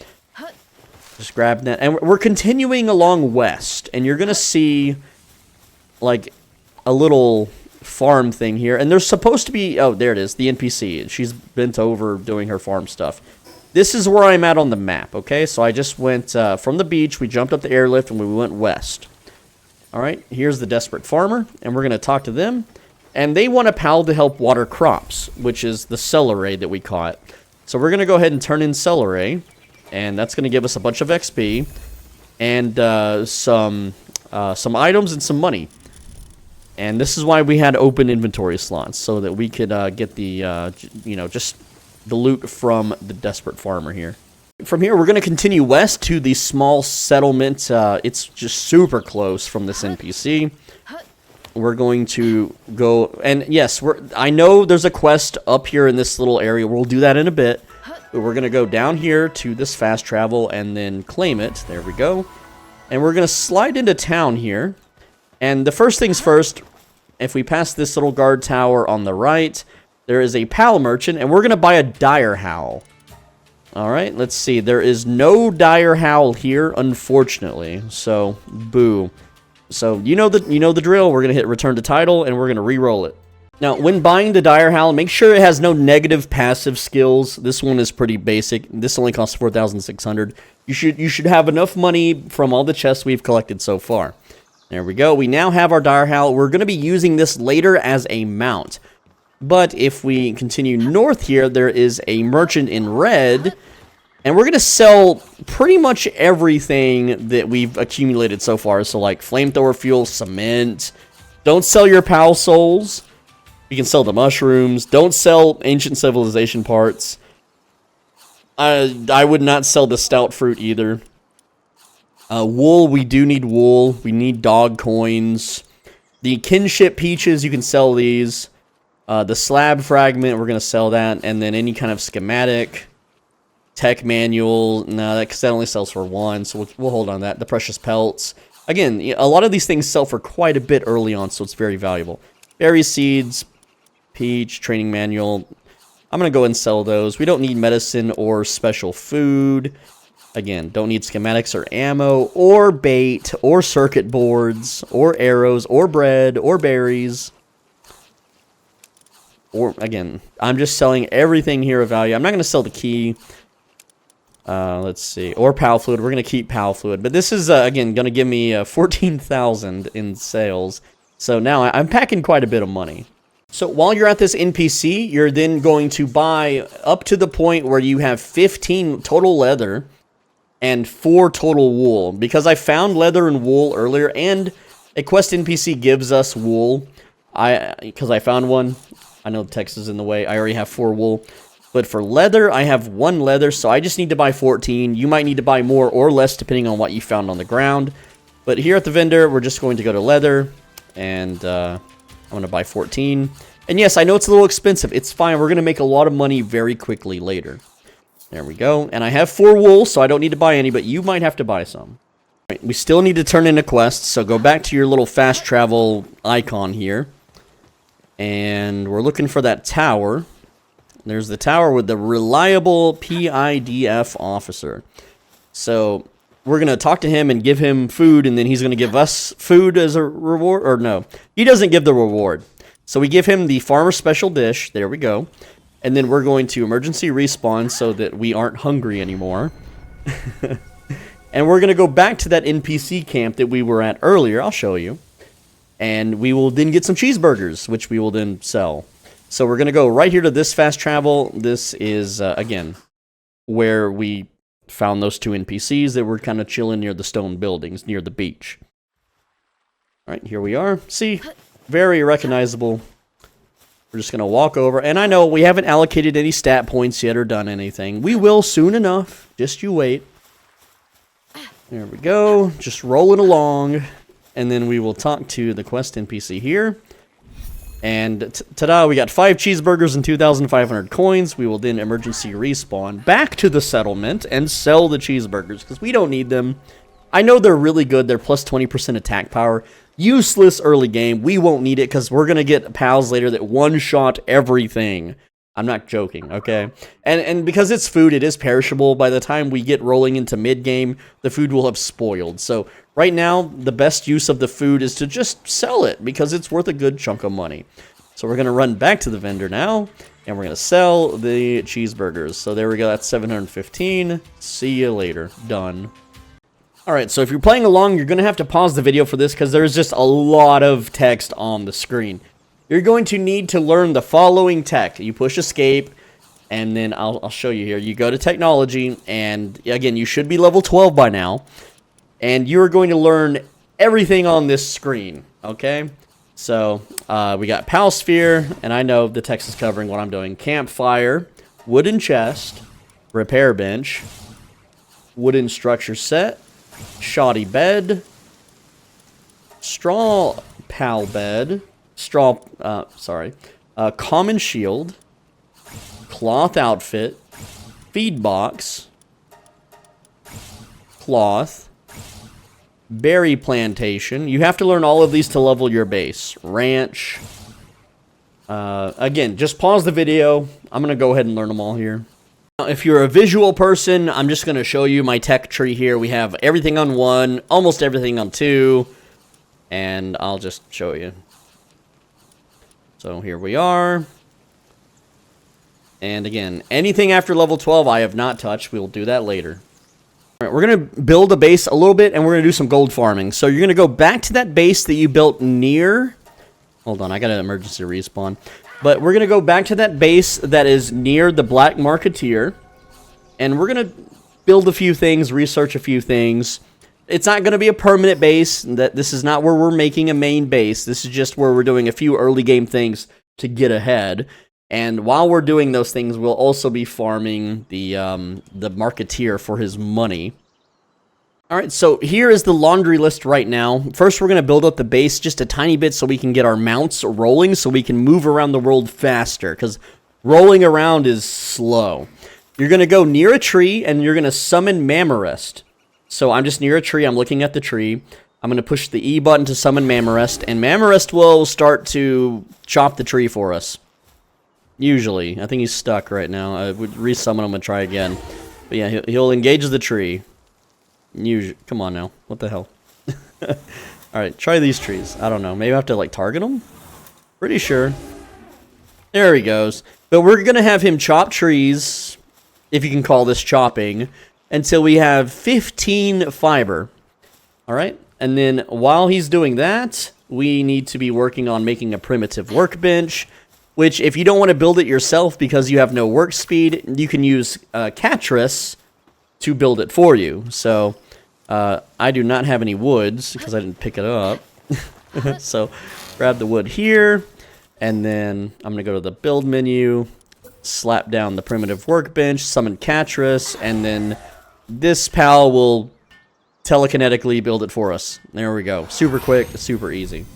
Just grab that. And we're continuing along west. And you're going to see, like, a little farm thing here. And there's supposed to be... Oh, there it is. The NPC. She's bent over doing her farm stuff. This is where I'm at on the map, okay? So I just went from the beach. We jumped up the airlift, and we went west. All right, here's the Desperate Farmer, and we're going to talk to them. And they want a pal to help water crops, which is the celery that we caught. So we're going to go ahead and turn in celery, and that's going to give us a bunch of XP and some items and some money. And this is why we had open inventory slots, so that we could get the, you know, just... the loot from the Desperate Farmer here. From here, we're going to continue west to the small settlement. It's just super close from this NPC. We're going to go... And yes, I know there's a quest up here in this little area. We'll do that in a bit. But we're going to go down here to this fast travel and then claim it. There we go. And we're going to slide into town here. And the first things first, if we pass this little guard tower on the right... There is a PAL merchant, and we're going to buy a dire howl. Alright, let's see. There is no dire howl here, unfortunately. So, boo. So, you know the drill. We're going to hit return to title, and we're going to re-roll it. Now, when buying the dire howl, make sure it has no negative passive skills. This one is pretty basic. This only costs 4,600. You should have enough money from all the chests we've collected so far. There we go. We now have our dire howl. We're going to be using this later as a mount. But if we continue north here, there is a merchant in red, and we're going to sell pretty much everything that we've accumulated so far. So like flamethrower fuel, cement. Don't sell your PAL souls. You can sell the mushrooms. Don't sell ancient civilization parts. I would not sell the stout fruit either. Wool, we do need wool. We need dog coins. The kinship peaches, you can sell these. The slab fragment, we're going to sell that. And then any kind of schematic, tech manual. No, that only sells for one, so we'll hold on that. The precious pelts. Again, a lot of these things sell for quite a bit early on, so it's very valuable. Berry seeds, peach, training manual. I'm going to go and sell those. We don't need medicine or special food. Again, don't need schematics or ammo or bait or circuit boards or arrows or bread or berries. Or, again, I'm just selling everything here of value. I'm not going to sell the key. Let's see. Or PAL fluid. We're going to keep PAL fluid. But this is, again, going to give me 14,000 in sales. So now I'm packing quite a bit of money. So while you're at this NPC, you're then going to buy up to the point where you have 15 total leather and 4 total wool. Because I found leather and wool earlier, and a quest NPC gives us wool. Because I found one. I know the text is in the way. I already have 4 wool. But for leather, I have 1 leather, so I just need to buy 14. You might need to buy more or less depending on what you found on the ground. But here at the vendor, we're just going to go to leather. And I'm going to buy 14. And yes, I know it's a little expensive. It's fine. We're going to make a lot of money very quickly later. There we go. And I have 4 wool, so I don't need to buy any, but you might have to buy some. Right, we still need to turn in a quest, so go back to your little fast travel icon here. And we're looking for that tower. There's the tower with the reliable PIDF officer. So we're going to talk to him and give him food, and then he's going to give us food as a reward. Or no, he doesn't give the reward. So we give him the farmer special dish. There we go. And then we're going to emergency respawn so that we aren't hungry anymore. And we're going to go back to that NPC camp that we were at earlier. I'll show you. And we will then get some cheeseburgers, which we will then sell. So we're going to go right here to this fast travel. This is, again, where we found those 2 NPCs that were kind of chilling near the stone buildings, near the beach. All right, here we are. See, very recognizable. We're just going to walk over. And I know we haven't allocated any stat points yet or done anything. We will soon enough. Just you wait. There we go. Just rolling along. And then we will talk to the quest NPC here. And ta-da, we got 5 cheeseburgers and 2,500 coins. We will then emergency respawn back to the settlement and sell the cheeseburgers because we don't need them. I know they're really good. They're plus 20% attack power. Useless early game. We won't need it because we're going to get pals later that one-shot everything. I'm not joking, okay? And because it's food, it is perishable. By the time we get rolling into mid-game, the food will have spoiled. So right now, the best use of the food is to just sell it because it's worth a good chunk of money. So we're going to run back to the vendor now, and we're going to sell the cheeseburgers. So there we go. That's 715. See you later. Done. Alright, so if you're playing along, you're going to have to pause the video for this because there's just a lot of text on the screen. You're going to need to learn the following tech. You push escape, and then I'll show you here. You go to technology, and again, you should be level 12 by now. And you're going to learn everything on this screen, okay? So, we got Pal Sphere, and I know the text is covering what I'm doing. Campfire, wooden chest, repair bench, wooden structure set, shoddy bed, straw pal bed, common shield, cloth outfit, feed box, cloth, berry plantation. You have to learn all of these to level your base. Ranch. Again, just pause the video. I'm going to go ahead and learn them all here. If you're a visual person, I'm just going to show you my tech tree here. We have everything on 1, almost everything on 2, and I'll just show you. So here we are. And again, anything after level 12 I have not touched. We'll do that later. All right, we're going to build a base a little bit, and we're going to do some gold farming. So you're going to go back to that base that you built near... Hold on, I got an emergency respawn. But we're going to go back to that base that is near the Black Marketeer. And we're going to build a few things, research a few things. It's not going to be a permanent base. This is not where we're making a main base. This is just where we're doing a few early game things to get ahead. And while we're doing those things, we'll also be farming the Marketeer for his money. Alright, so here is the laundry list right now. First, we're going to build up the base just a tiny bit so we can get our mounts rolling so we can move around the world faster, because rolling around is slow. You're going to go near a tree, and you're going to summon Mamorest. So I'm just near a tree, I'm looking at the tree. I'm going to push the E button to summon Mamorest, and Mamorest will start to chop the tree for us. Usually. I think he's stuck right now. I would resummon him and try again. But yeah, he'll engage the tree. Come on now. What the hell? Alright, try these trees. I don't know. Maybe I have to, like, target them? Pretty sure. There he goes. But we're going to have him chop trees, if you can call this chopping, until we have 15 fiber. Alright? And then while he's doing that, we need to be working on making a primitive workbench, which, if you don't want to build it yourself because you have no work speed, you can use Catrus to build it for you. So I do not have any woods because I didn't pick it up. So grab the wood here, and then I'm gonna go to the build menu, slap down the primitive workbench, summon Catrus, and then this pal will telekinetically build it for us. There we go. Super quick, super easy.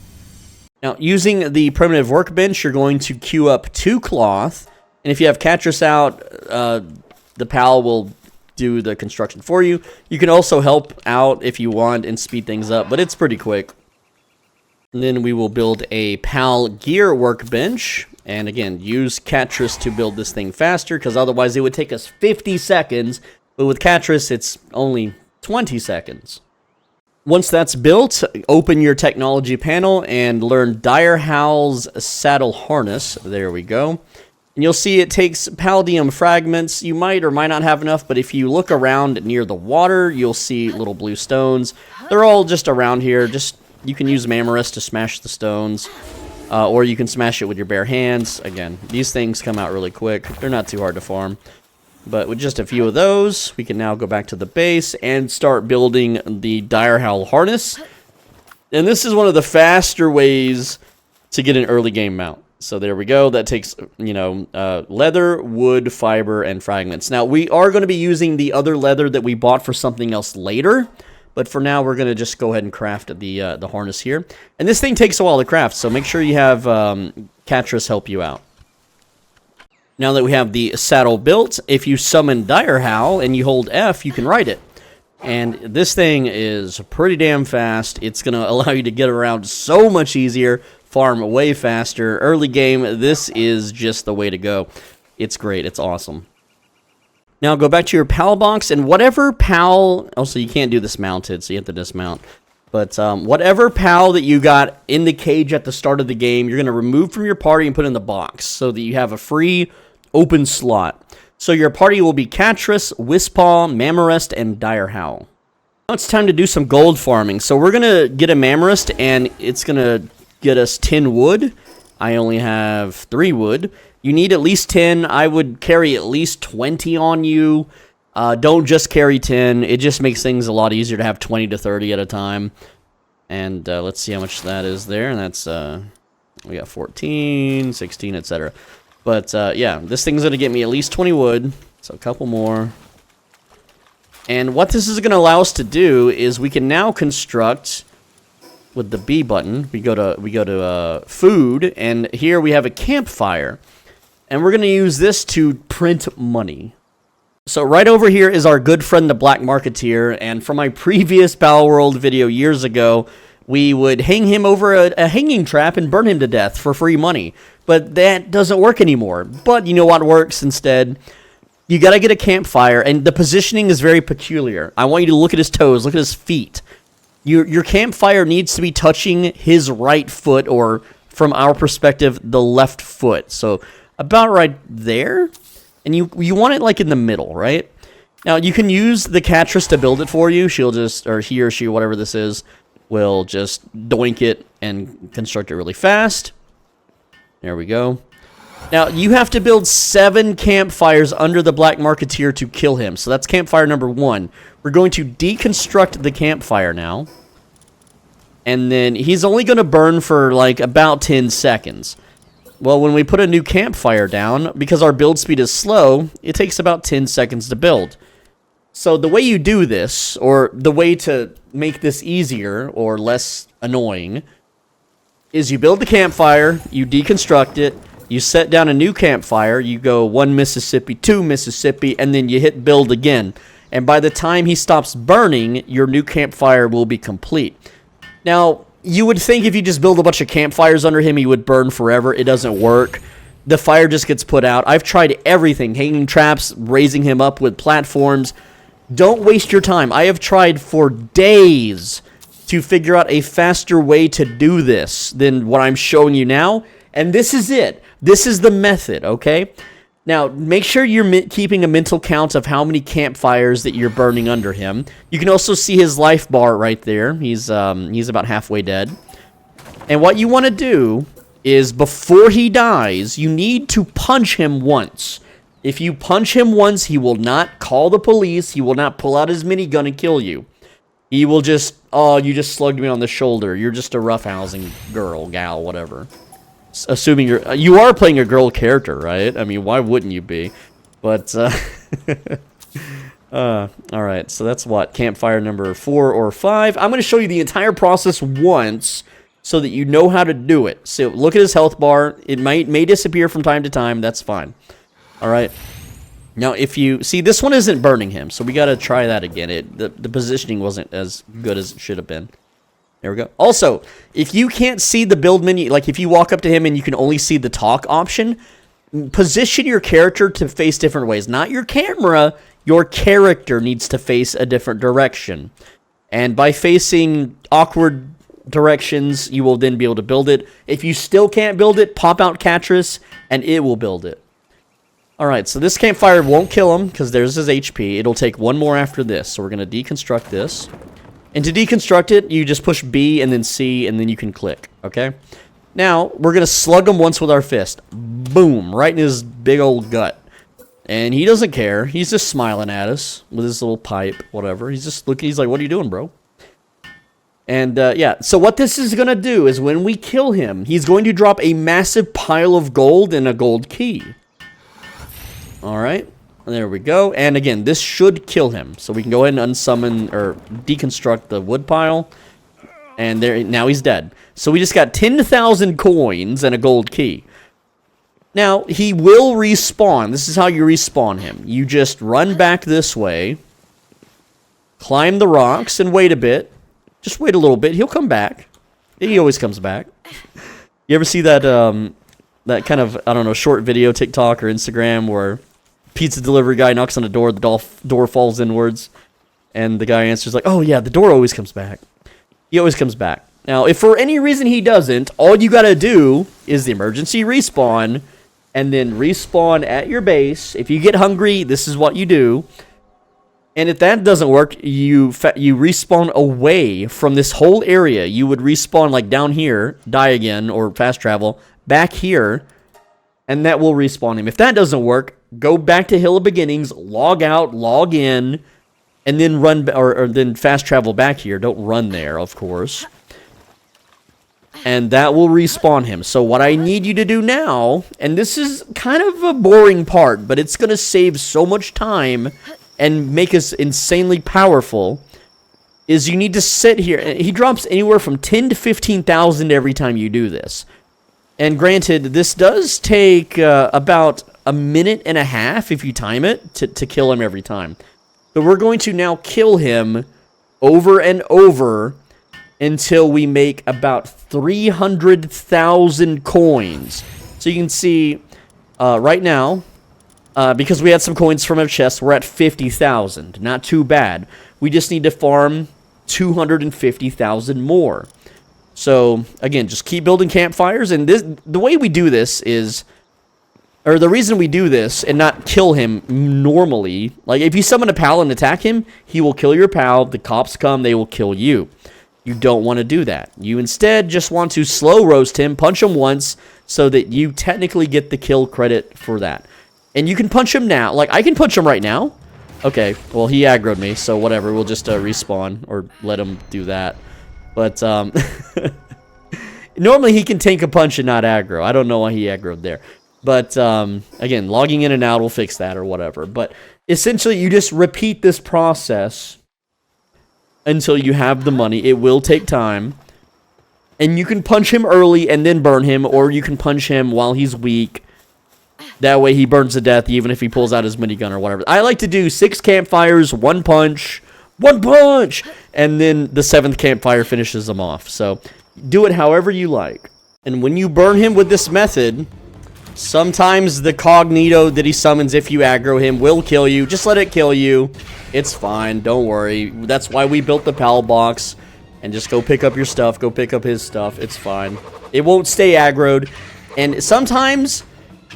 Now, using the primitive workbench, you're going to queue up 2 cloth, and if you have Catrus out, the pal will do the construction for you. You can also help out if you want and speed things up, but it's pretty quick. And then we will build a pal gear workbench, and again, use Catrus to build this thing faster, because otherwise it would take us 50 seconds, but with Catrus it's only 20 seconds. Once that's built, open your technology panel and learn Dire Howl's saddle harness. There we go. And you'll see it takes palladium fragments. You might or might not have enough, but if you look around near the water, you'll see little blue stones. They're all just around here. You can use Mamorest to smash the stones. or you can smash it with your bare hands. Again, these things come out really quick. They're not too hard to farm. But with just a few of those, we can now go back to the base and start building the Dire Howl harness. And this is one of the faster ways to get an early game mount. So there we go. That takes, leather, wood, fiber, and fragments. Now, we are going to be using the other leather that we bought for something else later. But for now, we're going to just go ahead and craft the harness here. And this thing takes a while to craft, so make sure you have Catrus help you out. Now that we have the saddle built, if you summon Dire Howl and you hold F, you can ride it. And this thing is pretty damn fast. It's going to allow you to get around so much easier, farm way faster. Early game, this is just the way to go. It's great. It's awesome. Now go back to your PAL box, and whatever PAL... Also, you can't do this mounted, so you have to dismount. But whatever PAL that you got in the cage at the start of the game, you're going to remove from your party and put in the box so that you have a free open slot. So your party will be Catrus, Wispaw, Mammorest, and Dire Howl. Now it's time to do some gold farming. So we're going to get a Mammorest, and it's going to get us 10 wood. I only have 3 wood. You need at least 10. I would carry at least 20 on you. Don't just carry 10. It just makes things a lot easier to have 20 to 30 at a time. And let's see how much that is there. And that's, we got 14, 16, etc. But, yeah, this thing's going to get me at least 20 wood. So a couple more. And what this is going to allow us to do is we can now construct... With the B button, we go to food, and here we have a campfire. And we're going to use this to print money. So right over here is our good friend, the Black Marketeer. And from my previous Palworld video years ago, we would hang him over a hanging trap and burn him to death for free money. But that doesn't work anymore. But you know what works instead? You got to get a campfire, and the positioning is very peculiar. I want you to look at his toes, look at his feet. Your campfire needs to be touching his right foot, or from our perspective, the left foot. So about right there. And you want it like in the middle, right? Now you can use the Catrus to build it for you. She'll just, or he or she, whatever this is, will just doink it and construct it really fast. There we go. Now you have to build 7 campfires under the Black Marketeer to kill him. So that's campfire number 1. We're going to deconstruct the campfire now. And then he's only going to burn for like about 10 seconds. Well, when we put a new campfire down, because our build speed is slow, it takes about 10 seconds to build. So the way you do this, or the way to make this easier or less annoying, is you build the campfire, you deconstruct it, you set down a new campfire, you go 1 Mississippi, 2 Mississippi, and then you hit build again. And by the time he stops burning, your new campfire will be complete. Now, you would think if you just build a bunch of campfires under him, he would burn forever. It doesn't work. The fire just gets put out. I've tried everything. Hanging traps, raising him up with platforms. Don't waste your time. I have tried for days to figure out a faster way to do this than what I'm showing you now. And this is it. This is the method, okay? Now, make sure you're keeping a mental count of how many campfires that you're burning under him. You can also see his life bar right there. He's about halfway dead. And what you want to do is, before he dies, you need to punch him once. If you punch him once, he will not call the police. He will not pull out his minigun and kill you. He will just, oh, you just slugged me on the shoulder. You're just a roughhousing girl, gal, whatever. Assuming you are playing a girl character, right? I mean, why wouldn't you be? But, alright, so that's what, campfire number 4 or 5. I'm going to show you the entire process once so that you know how to do it. So, look at his health bar. It may disappear from time to time. That's fine. Alright. Now, if you... See, this one isn't burning him, so we got to try that again. The positioning wasn't as good as it should have been. There we go. Also, if you can't see the build menu, like if you walk up to him and you can only see the talk option, position your character to face different ways. Not your camera, your character needs to face a different direction. And by facing awkward directions, you will then be able to build it. If you still can't build it, pop out Catrus, and it will build it. Alright, so this campfire won't kill him, because there's his HP. It'll take one more after this, so we're going to deconstruct this. And to deconstruct it, you just push B and then C, and then you can click, okay? Now, we're going to slug him once with our fist. Boom, right in his big old gut. And he doesn't care. He's just smiling at us with his little pipe, whatever. He's just looking. He's like, what are you doing, bro? And, yeah. So what this is going to do is when we kill him, he's going to drop a massive pile of gold and a gold key. All right. There we go. And, again, this should kill him. So we can go ahead and unsummon or deconstruct the wood pile. And there, now he's dead. So we just got 10,000 coins and a gold key. Now, he will respawn. This is how you respawn him. You just run back this way, climb the rocks, and wait a bit. Just wait a little bit. He'll come back. He always comes back. You ever see that that kind of, I don't know, short video, TikTok or Instagram, where pizza delivery guy knocks on the door falls inwards, and the guy answers like, oh yeah, the door always comes back. He always comes back. Now, if for any reason he doesn't, all you gotta do is the emergency respawn, and then respawn at your base. If you get hungry, this is what you do. And if that doesn't work, you respawn away from this whole area. You would respawn like down here, die again, or fast travel, back here, and that will respawn him. If that doesn't work, go back to Hill of Beginnings, log out, log in, and then run, or then fast travel back here. Don't run there, of course. And that will respawn him. So what I need you to do now, and this is kind of a boring part, but it's going to save so much time and make us insanely powerful, is you need to sit here. He drops anywhere from 10 to 15,000 every time you do this. And granted, this does take about a minute and a half, if you time it, to kill him every time. But we're going to now kill him over and over until we make about 300,000 coins. So you can see right now, because we had some coins from our chest, we're at 50,000. Not too bad. We just need to farm 250,000 more. So, again, just keep building campfires. And the way we do this is, or the reason we do this and not kill him normally, like if you summon a pal and attack him, he will kill your pal. The cops come, they will kill you. You don't want to do that. You instead just want to slow roast him, punch him once, so that you technically get the kill credit for that. And you can punch him now. Like, I can punch him right now. Okay, well, he aggroed me, so whatever. We'll just respawn or let him do that. But, normally he can tank a punch and not aggro. I don't know why he aggroed there. But, again, logging in and out will fix that or whatever. But, essentially, you just repeat this process until you have the money. It will take time. And you can punch him early and then burn him, or you can punch him while he's weak. That way he burns to death even if he pulls out his minigun or whatever. I like to do 6 campfires, 1 punch, and then the 7th campfire finishes them off. So do it however you like. And when you burn him with this method, sometimes the cognito that he summons if you aggro him will kill you. Just let it kill you. It's fine. Don't worry. That's why we built the PAL box. And just go pick up your stuff. Go pick up his stuff. It's fine. It won't stay aggroed. And sometimes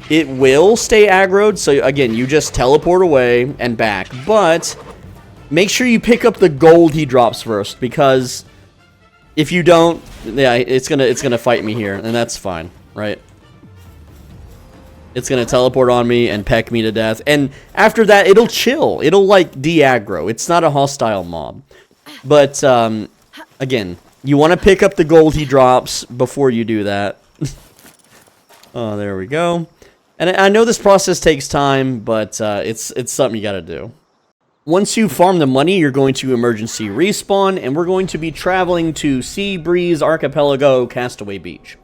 it will stay aggroed. So again, you just teleport away and back. But make sure you pick up the gold he drops first. Because if you don't, yeah, it's gonna fight me here. And that's fine, right? It's going to teleport on me and peck me to death. And after that, it'll chill. It'll, like, de-aggro. It's not a hostile mob. But, again, you want to pick up the gold he drops before you do that. Oh, there we go. And I know this process takes time, but it's something you got to do. Once you farm the money, you're going to emergency respawn, and we're going to be traveling to Sea Breeze Archipelago Castaway Beach.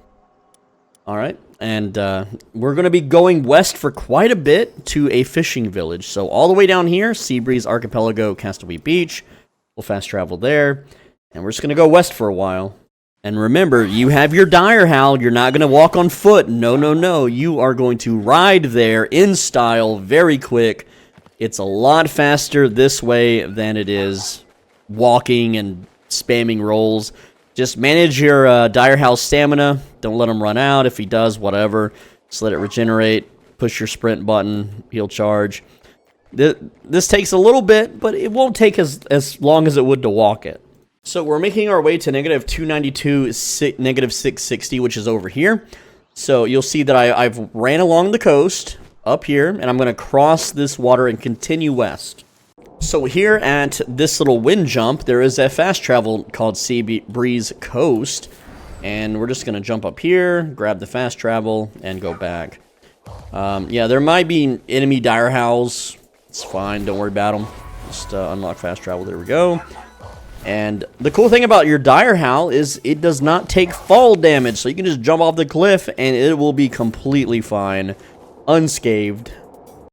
Alright, and we're going to be going west for quite a bit to a fishing village. So all the way down here, Sea Breeze Archipelago, Castaway Beach. We'll fast travel there, and we're just going to go west for a while. And remember, you have your dire howl. You're not going to walk on foot. No, no, no. You are going to ride there in style, very quick. It's a lot faster this way than it is walking and spamming rolls. Just manage your dire howl stamina. Don't let him run out. If he does, whatever. Just let it regenerate. Push your sprint button. He'll charge. This takes a little bit, but it won't take as long as it would to walk it. So we're making our way to negative 292, negative 660, which is over here. So you'll see that I've ran along the coast up here, and I'm going to cross this water and continue west. So here at this little wind jump, there is a fast travel called Sea Breeze Coast. And we're just going to jump up here, grab the fast travel, and go back. Yeah, there might be enemy dire howls. It's fine, don't worry about them. Just unlock fast travel, there we go. And the cool thing about your dire howl is it does not take fall damage. So you can just jump off the cliff and it will be completely fine, unscathed.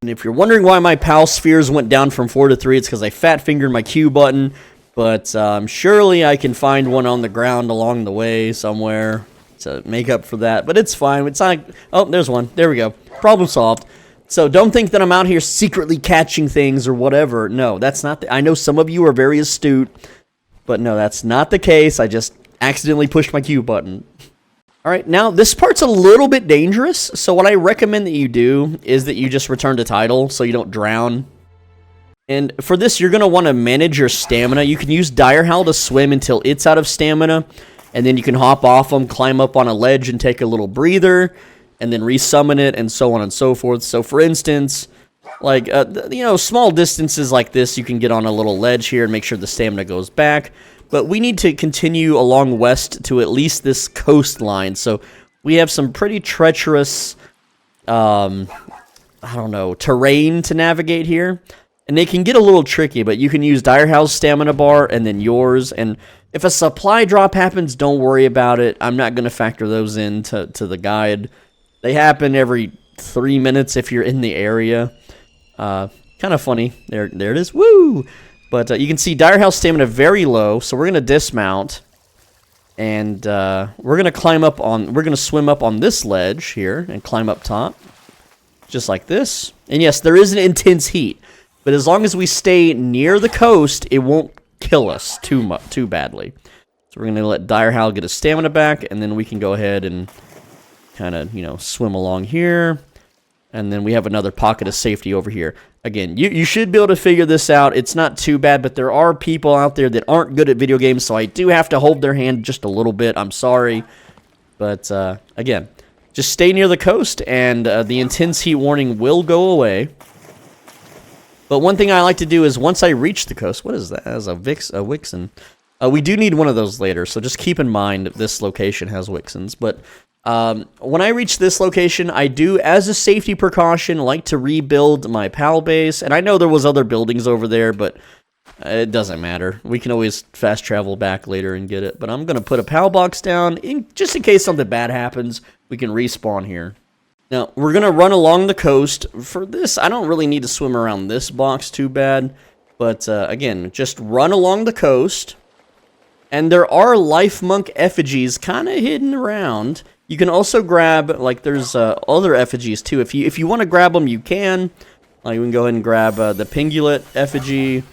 And if you're wondering why my PAL spheres went down from 4 to 3, it's because I fat-fingered my Q button. But surely I can find one on the ground along the way somewhere to make up for that. But it's fine. It's not... Oh, there's one. There we go. Problem solved. So don't think that I'm out here secretly catching things or whatever. No, that's not... I know some of you are very astute. But no, that's not the case. I just accidentally pushed my Q button. Alright, now this part's a little bit dangerous. So what I recommend that you do is that you just return to tidal so you don't drown. And for this, you're going to want to manage your stamina. You can use Dire Howl to swim until it's out of stamina. And then you can hop off them, climb up on a ledge and take a little breather. And then resummon it and so on and so forth. So for instance... Like, you know, small distances like this, you can get on a little ledge here and make sure the stamina goes back. But we need to continue along west to at least this coastline. So we have some pretty treacherous, I don't know, terrain to navigate here. And they can get a little tricky, but you can use Dire Howl's stamina bar and then yours. And if a supply drop happens, don't worry about it. I'm not going to factor those into the guide. They happen every 3 minutes if you're in the area. Kind of funny. There it is. Woo! But you can see Dire Howl's stamina very low, so we're going to dismount. And we're going to climb up on... We're going to swim up on this ledge here and climb up top. Just like this. And yes, there is an intense heat. But as long as we stay near the coast, it won't kill us too badly. So we're going to let Dire Howl get his stamina back, and then we can go ahead and kind of, you know, swim along here. And then we have another pocket of safety over here. Again, you should be able to figure this out. It's not too bad, but there are people out there that aren't good at video games, so I do have to hold their hand just a little bit. I'm sorry. But, again, just stay near the coast, and the intense heat warning will go away. But one thing I like to do is once I reach the coast... What is that? That's a Wixen. We do need one of those later, so just keep in mind this location has Wixens. But... when I reach this location, I do, as a safety precaution, like to rebuild my PAL base. And I know there was other buildings over there, but it doesn't matter. We can always fast travel back later and get it. But I'm going to put a PAL box down, just in case something bad happens. We can respawn here. Now, we're going to run along the coast. For this, I don't really need to swim around this box too bad. But, again, just run along the coast. And there are life monk effigies kind of hidden around. You can also grab, like, there's other effigies, too. If you want to grab them, you can. You can go ahead and grab the Pingulate effigy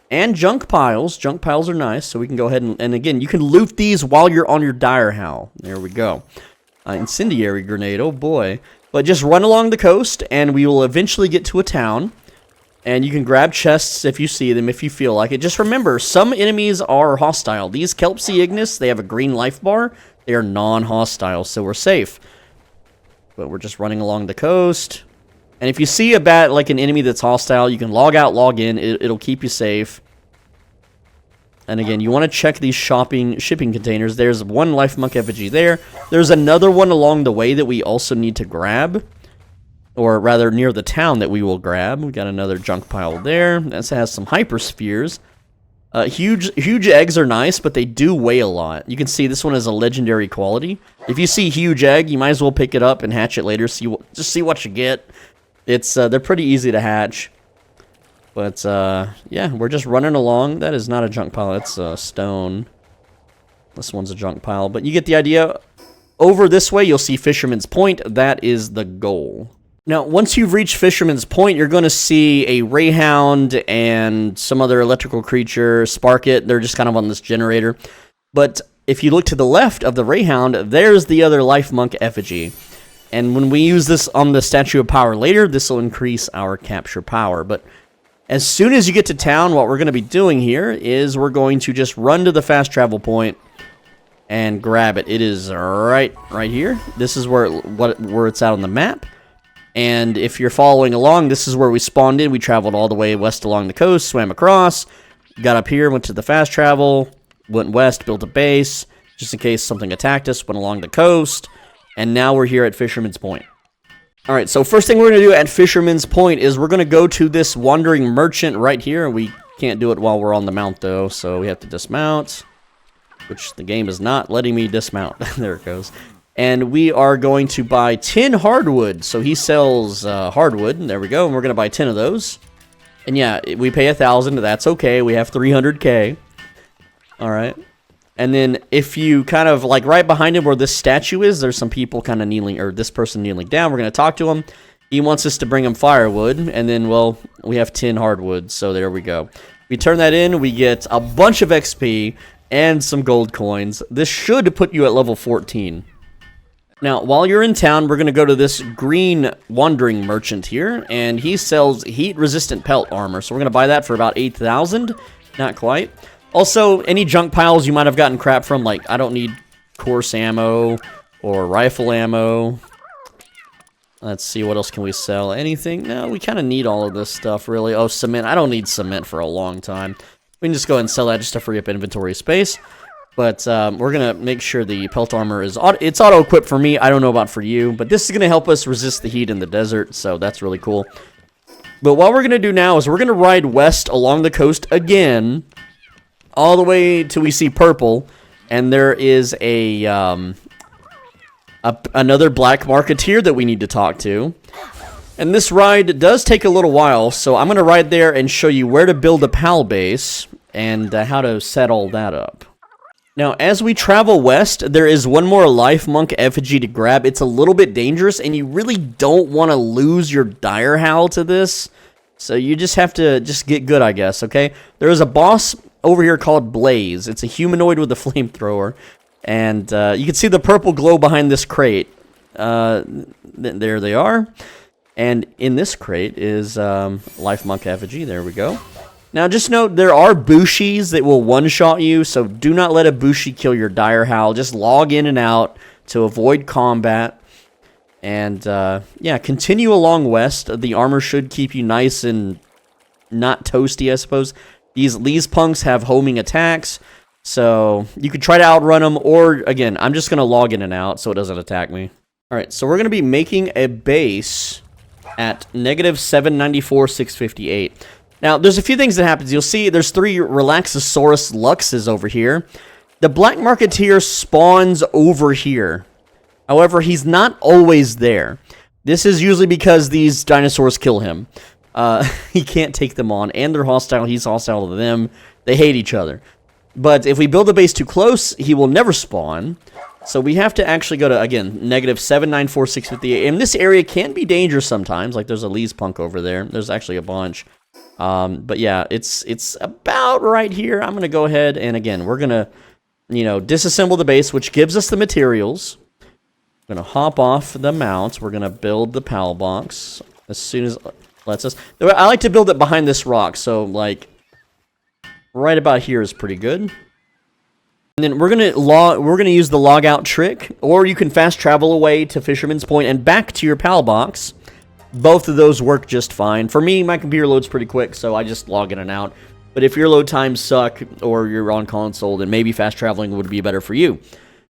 and junk piles. Junk piles are nice, so we can go ahead and again, you can loot these while you're on your Dire Howl. There we go. Incendiary grenade, oh boy. But just run along the coast, and we will eventually get to a town. And you can grab chests if you see them, if you feel like it. Just remember, some enemies are hostile. These Kelpsy Ignis, they have a green life bar. They are non-hostile, so we're safe. But we're just running along the coast. And if you see an enemy that's hostile, you can log out, log in. It'll keep you safe. And again, you want to check these shipping containers. There's one life monk effigy there. There's another one along the way that we also need to grab. Or rather, near the town that we will grab. We got another junk pile there. This has some hyperspheres. Huge eggs are nice, but they do weigh a lot. You can see this one is a legendary quality. If you see huge egg, you might as well pick it up and hatch it later. Just see what you get. It's they're pretty easy to hatch. But yeah, we're just running along. That is not a junk pile. That's stone. This one's a junk pile, but you get the idea. Over this way, you'll see Fisherman's Point. That is the goal. Now, once you've reached Fisherman's Point, you're going to see a Rayhound and some other electrical creature, Sparket. They're just kind of on this generator. But if you look to the left of the Rayhound, there's the other Life Monk effigy. And when we use this on the Statue of Power later, this will increase our capture power. But As soon as you get to town, what we're going to be doing here is we're going to just run to the fast travel point and grab it. It is right here. This is where it's out on the map. And if you're following along, this is where we spawned in. We traveled all the way west along the coast, swam across, got up here, went to the fast travel, went west, built a base, just in case something attacked us, went along the coast, and now we're here at Fisherman's Point. Alright, so first thing we're going to do at Fisherman's Point is we're going to go to this wandering merchant right here. We can't do it while we're on the mount, though, so we have to dismount, which the game is not letting me dismount. There it goes. And we are going to buy 10 hardwood. So he sells hardwood. There we go. And we're going to buy 10 of those. And yeah, we pay 1,000. That's okay. We have 300k. All right. And then if you kind of like right behind him where this statue is, there's some people kind of kneeling, or this person kneeling down. We're going to talk to him. He wants us to bring him firewood. And then, well, we have 10 hardwood. So there we go. We turn that in. We get a bunch of XP and some gold coins. This should put you at level 14. Now, while you're in town, we're going to go to this green wandering merchant here, and he sells heat-resistant pelt armor. So we're going to buy that for about 8,000. Not quite. Also, any junk piles you might have gotten crap from, like, I don't need course ammo or rifle ammo. Let's see, what else can we sell? Anything? No, we kind of need all of this stuff, really. Oh, cement. I don't need cement for a long time. We can just go ahead and sell that just to free up inventory space. But we're going to make sure the pelt armor is it's auto-equipped for me. I don't know about for you. But this is going to help us resist the heat in the desert. So that's really cool. But what we're going to do now is we're going to ride west along the coast again. All the way till we see purple. And there is another black marketeer that we need to talk to. And this ride does take a little while. So I'm going to ride there and show you where to build a PAL base. And how to set all that up. Now, as we travel west, there is one more life monk effigy to grab. It's a little bit dangerous, and you really don't want to lose your dire howl to this. So you just have to get good, I guess, okay? There is a boss over here called Blaze. It's a humanoid with a flamethrower. And you can see the purple glow behind this crate. There they are. And in this crate is life monk effigy. There we go. Now, just note, there are Bushis that will one-shot you, so do not let a Bushi kill your dire howl. Just log in and out to avoid combat. And, yeah, continue along west. The armor should keep you nice and not toasty, I suppose. These punks have homing attacks, so you could try to outrun them, or, again, I'm just going to log in and out so it doesn't attack me. Alright, so we're going to be making a base at negative 794, 658. Now, there's a few things that happens. You'll see there's 3 Relaxosaurus Luxes over here. The Black Marketeer spawns over here. However, he's not always there. This is usually because these dinosaurs kill him. He can't take them on, and they're hostile. He's hostile to them. They hate each other. But if we build the base too close, he will never spawn. So we have to actually go to, again, negative 794, 658. And this area can be dangerous sometimes. Like, there's a Lee's Punk over there. There's actually a bunch. But yeah, it's about right here. I'm going to go ahead and, again, we're going to, disassemble the base, which gives us the materials. We're going to hop off the mount. We're going to build the PAL box as soon as it lets us. I like to build it behind this rock, so, like, right about here is pretty good. And then we're going to use the log out trick, or you can fast travel away to Fisherman's Point and back to your PAL box. Both of those work just fine. For me, my computer loads pretty quick, so I just log in and out. But if your load times suck, or you're on console, then maybe fast traveling would be better for you.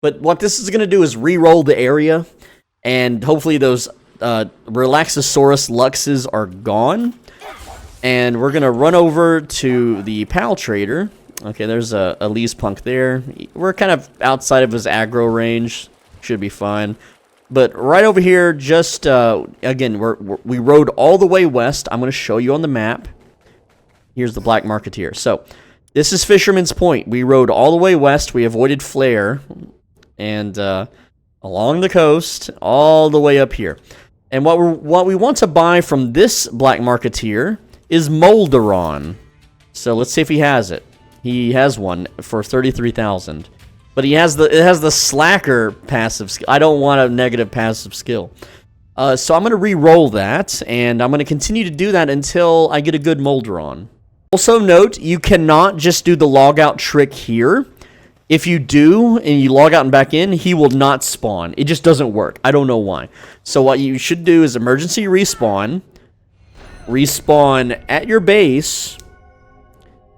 But what this is going to do is re-roll the area, and hopefully those Relaxosaurus Luxes are gone. And we're going to run over to the PAL Trader. Okay, there's a Lee's Punk there. We're kind of outside of his aggro range. Should be fine. But right over here, just, again, we rode all the way west. I'm going to show you on the map. Here's the Black Marketeer. So, this is Fisherman's Point. We rode all the way west. We avoided Flare. And, along the coast, all the way up here. And what we want to buy from this Black Marketeer is Molderon. So, let's see if he has it. He has one for 33,000. But it has the slacker passive skill. I don't want a negative passive skill. So I'm going to re-roll that, and I'm going to continue to do that until I get a good molder on. Also note, you cannot just do the logout trick here. If you do, and you log out and back in, he will not spawn. It just doesn't work. I don't know why. So what you should do is emergency respawn. Respawn at your base.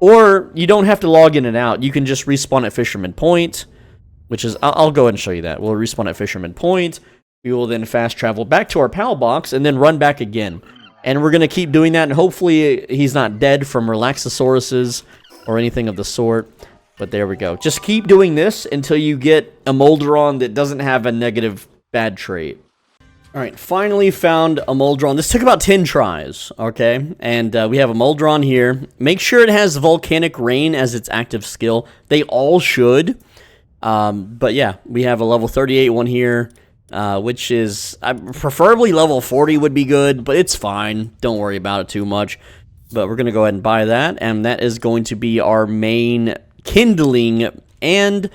Or you don't have to log in and out. You can just respawn at Fisherman Point, which is... I'll go ahead and show you that. We'll respawn at Fisherman Point. We will then fast travel back to our PAL box and then run back again. And we're going to keep doing that, and hopefully he's not dead from Relaxosauruses or anything of the sort. But there we go. Just keep doing this until you get a Molderon that doesn't have a negative bad trait. Alright, finally found a Molderon. This took about 10 tries, okay? And we have a Molderon here. Make sure it has Volcanic Rain as its active skill. They all should. But yeah, we have a level 38 one here. Which is, preferably level 40 would be good, but it's fine. Don't worry about it too much. But we're going to go ahead and buy that, and that is going to be our main kindling and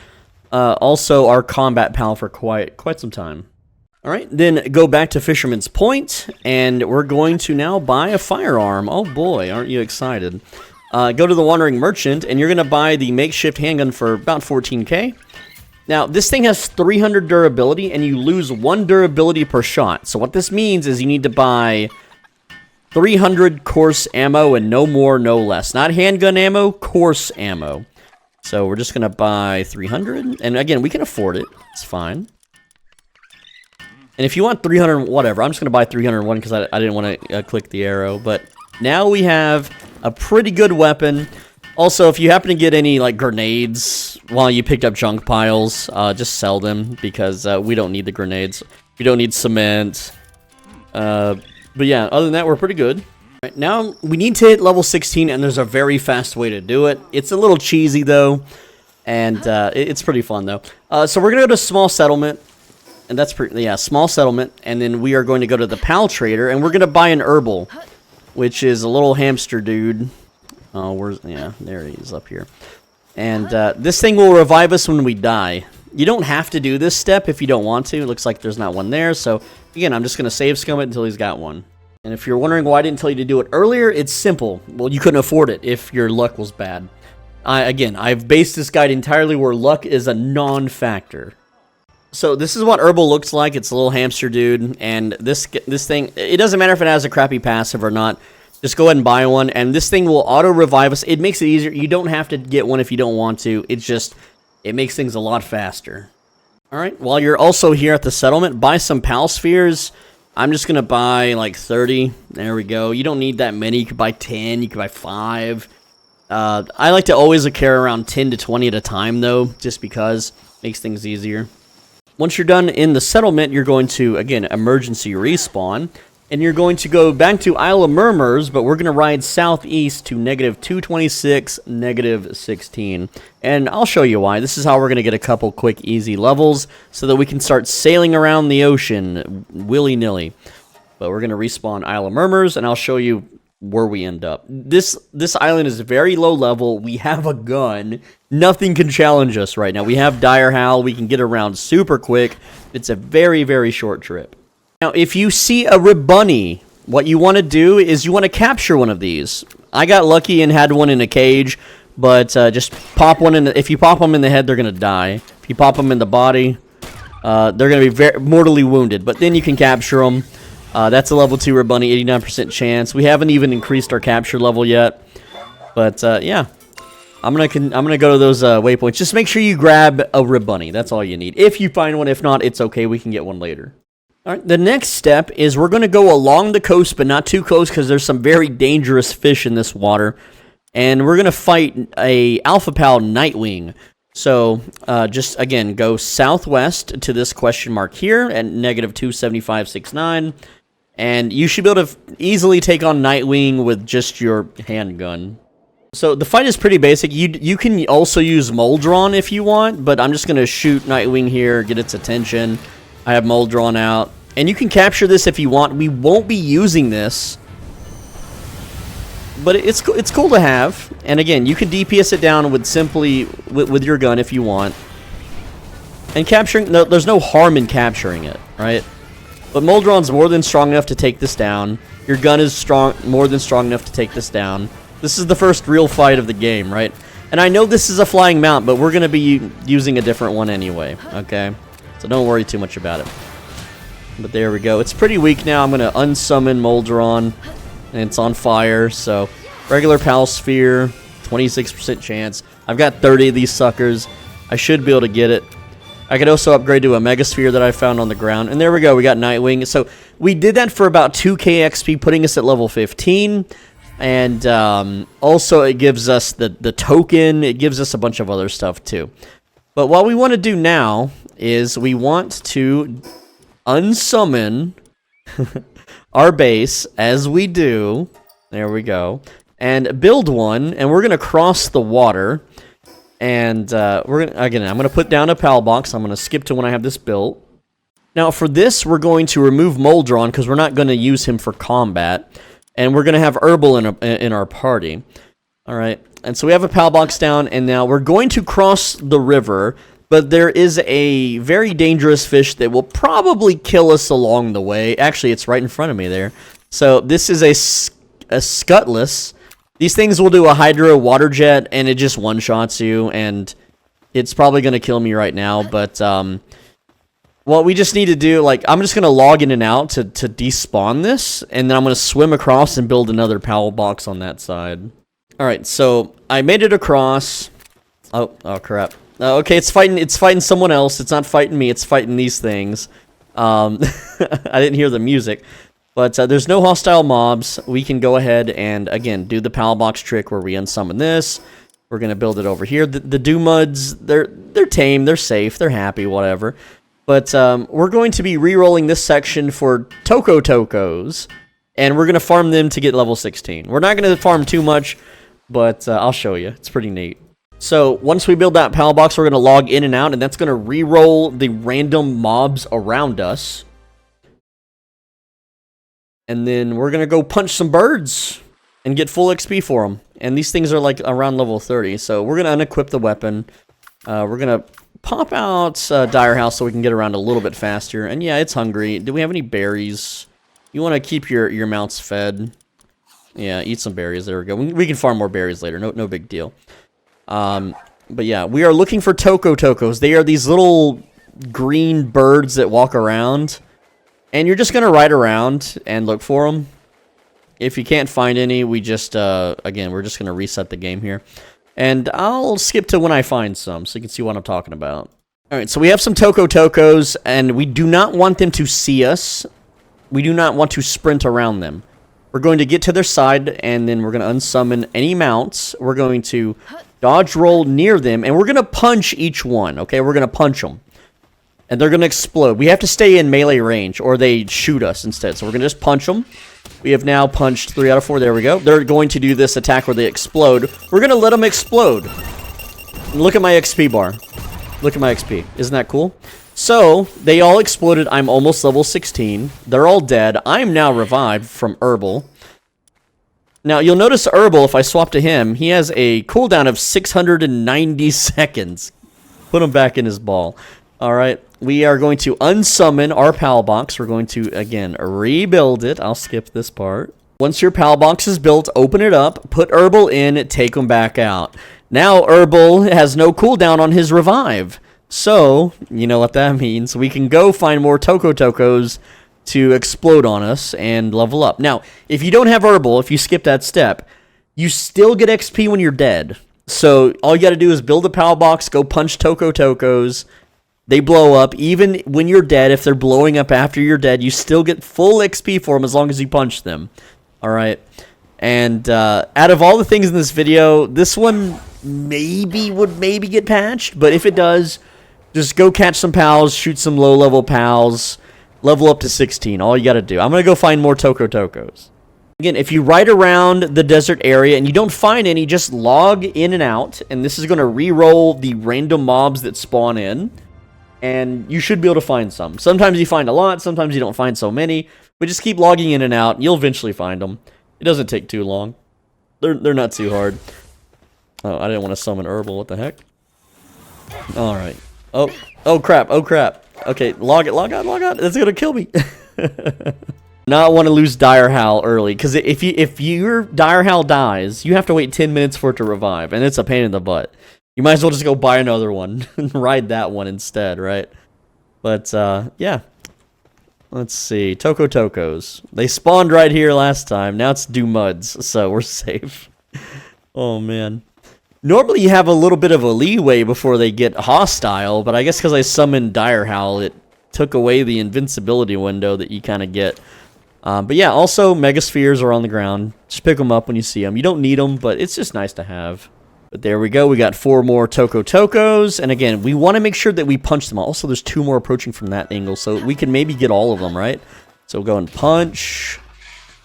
also our combat pal for quite some time. Alright, then go back to Fisherman's Point, and we're going to now buy a firearm. Oh boy, aren't you excited? Go to the Wandering Merchant, and you're going to buy the makeshift handgun for about 14k. Now, this thing has 300 durability, and you lose 1 durability per shot. So what this means is you need to buy 300 course ammo and no more, no less. Not handgun ammo, course ammo. So we're just going to buy 300. And again, we can afford it. It's fine. And if you want 300, whatever. I'm just going to buy 301 because I didn't want to click the arrow. But now we have a pretty good weapon. Also, if you happen to get any, like, grenades while you picked up junk piles, just sell them, because we don't need the grenades. We don't need cement. But yeah, other than that, we're pretty good. Right, now, we need to hit level 16, and there's a very fast way to do it. It's a little cheesy, though, and it's pretty fun, though. So we're going to go to Small Settlement, and that's pretty, yeah, Small Settlement, and then we are going to go to the Pal Trader, and we're going to buy an herbal, which is a little hamster dude. Oh, yeah, there he is up here. And this thing will revive us when we die. You don't have to do this step if you don't want to. It looks like there's not one there. So, again, I'm just going to save scum it until he's got one. And if you're wondering why I didn't tell you to do it earlier, it's simple. Well, you couldn't afford it if your luck was bad. Again, I've based this guide entirely where luck is a non-factor. So this is what herbal looks like. It's a little hamster dude. And this thing, it doesn't matter if it has a crappy passive or not. Just go ahead and buy one, and this thing will auto-revive us. It makes it easier. You don't have to get one if you don't want to. It's just, it makes things a lot faster. Alright, while you're also here at the settlement, buy some Pal Spheres. I'm just going to buy, like, 30. There we go. You don't need that many. You could buy 10. You could buy 5. I like to always carry around 10 to 20 at a time, though, just because it makes things easier. Once you're done in the settlement, you're going to, again, emergency respawn. And you're going to go back to Isle of Murmurs, but we're going to ride southeast to negative 226, negative 16. And I'll show you why. This is how we're going to get a couple quick, easy levels so that we can start sailing around the ocean willy-nilly. But we're going to respawn Isle of Murmurs, and I'll show you where we end up. This island is very low level. We have a gun. Nothing can challenge us right now. We have Dire Howl. We can get around super quick. It's a very, very short trip. Now, if you see a Ribunny, what you want to do is you want to capture one of these. I got lucky and had one in a cage, but just pop one in. If you pop them in the head, they're going to die. If you pop them in the body, they're going to be very mortally wounded. But then you can capture them. That's a level 2 Ribunny, 89% chance. We haven't even increased our capture level yet. But yeah, I'm gonna go to those waypoints. Just make sure you grab a Ribunny. That's all you need. If you find one, if not, it's okay. We can get one later. All right, the next step is we're going to go along the coast, but not too close because there's some very dangerous fish in this water. And we're going to fight a Alpha Pal Nightwing. So, just, again, go southwest to this question mark here at negative 27569. And you should be able to easily take on Nightwing with just your handgun. So, the fight is pretty basic. You can also use Molderon if you want, but I'm just going to shoot Nightwing here, get its attention. I have Molderon out. And you can capture this if you want. We won't be using this. But it's cool to have. And again, you can DPS it down with your gun if you want. And capturing, no, there's no harm in capturing it, right? But Moldron's more than strong enough to take this down. Your gun is more than strong enough to take this down. This is the first real fight of the game, right? And I know this is a flying mount, but we're going to be using a different one anyway, okay? So don't worry too much about it. But there we go. It's pretty weak now. I'm going to unsummon Moldron, and it's on fire. So regular Pal Sphere, 26% chance. I've got 30 of these suckers. I should be able to get it. I could also upgrade to a Mega Sphere that I found on the ground. And there we go. We got Nightwing. So we did that for about 2k XP, putting us at level 15. And also it gives us the token. It gives us a bunch of other stuff too. But what we want to do now is we want to unsummon our base as we do. There we go. And build one. And we're going to cross the water. And I'm going to put down a PAL box. I'm going to skip to when I have this built. Now for this, we're going to remove Moldron because we're not going to use him for combat. And we're going to have Herbal in our party. All right. And so we have a PAL box down, and now we're going to cross the river, but there is a very dangerous fish that will probably kill us along the way. Actually, it's right in front of me there. So this is a Scutless. These things will do a Hydro Water Jet, and it just one-shots you, and it's probably going to kill me right now, but what we just need to do, like, I'm just going to log in and out to despawn this, and then I'm going to swim across and build another PAL box on that side. Alright, so I made it across. Oh crap. Okay, it's fighting someone else. It's not fighting me, it's fighting these things. I didn't hear the music. But there's no hostile mobs. We can go ahead and, again, do the PAL box trick where we unsummon this. We're going to build it over here. The Doomuds, they're tame, they're safe, they're happy, whatever. But we're going to be re-rolling this section for Tokos, and we're going to farm them to get level 16. We're not going to farm too much, but I'll show you. It's pretty neat. So once we build that PAL box, we're going to log in and out, and that's going to re-roll the random mobs around us. And then we're going to go punch some birds and get full XP for them. And these things are like around level 30, so we're going to unequip the weapon. We're going to pop out Dire House so we can get around a little bit faster. And yeah, it's hungry. Do we have any berries? You want to keep your mounts fed. Yeah, eat some berries. There we go. We can farm more berries later. No big deal. But yeah, we are looking for Tokos. They are these little green birds that walk around. And you're just going to ride around and look for them. If you can't find any, we just, again, we're just going to reset the game here. And I'll skip to when I find some, so you can see what I'm talking about. Alright, so we have some Tokos, and we do not want them to see us. We do not want to sprint around them. We're going to get to their side, and then we're going to unsummon any mounts. We're going to dodge roll near them, and we're going to punch each one, okay? We're going to punch them. And they're going to explode. We have to stay in melee range, or they shoot us instead. So we're going to just punch them. We have now punched 3 out of 4. There we go. They're going to do this attack where they explode. We're going to let them explode. And look at my XP bar. Look at my XP. Isn't that cool? So, they all exploded. I'm almost level 16. They're all dead. I'm now revived from Herbal. Now, you'll notice Herbal, if I swap to him, he has a cooldown of 690 seconds. Put him back in his ball. Alright, we are going to unsummon our PAL box. We're going to, again, rebuild it. I'll skip this part. Once your PAL box is built, open it up, put Herbal in, take him back out. Now, Herbal has no cooldown on his revive. So, you know what that means. We can go find more Tokos to explode on us and level up. Now, if you don't have Herbal, if you skip that step, you still get XP when you're dead. So, all you gotta do is build a PAL box, go punch Tokos. They blow up. Even when you're dead, if they're blowing up after you're dead, you still get full XP for them as long as you punch them. Alright. And out of all the things in this video, this one would maybe get patched. But if it does, just go catch some pals, shoot some low-level pals, level up to 16. All you gotta do. I'm gonna go find more Tokos. Again, if you ride around the desert area and you don't find any, just log in and out. And this is gonna re-roll the random mobs that spawn in. And you should be able to find some. Sometimes you find a lot, sometimes you don't find so many. But just keep logging in and out, and you'll eventually find them. It doesn't take too long. They're not too hard. Oh, I didn't want to summon Herbal, what the heck? Alright. Oh crap, Okay, log out. It's gonna kill me. Not want to lose Dire Howl early, because if your Dire Howl dies, you have to wait 10 minutes for it to revive, and it's a pain in the butt. You might as well just go buy another one and ride that one instead, right? But, yeah. Let's see. Tokos. They spawned right here last time. Now it's Muds, so we're safe. Oh, man. Normally you have a little bit of a leeway before they get hostile, but I guess because I summoned Dire Howl, it took away the invincibility window that you kind of get. But yeah, also Megaspheres are on the ground. Just pick them up when you see them. You don't need them, but it's just nice to have. But there we go. We got 4 more Tokos. And again, we want to make sure that we punch them all. Also, there's 2 more approaching from that angle, so we can maybe get all of them, right? So we'll go and punch.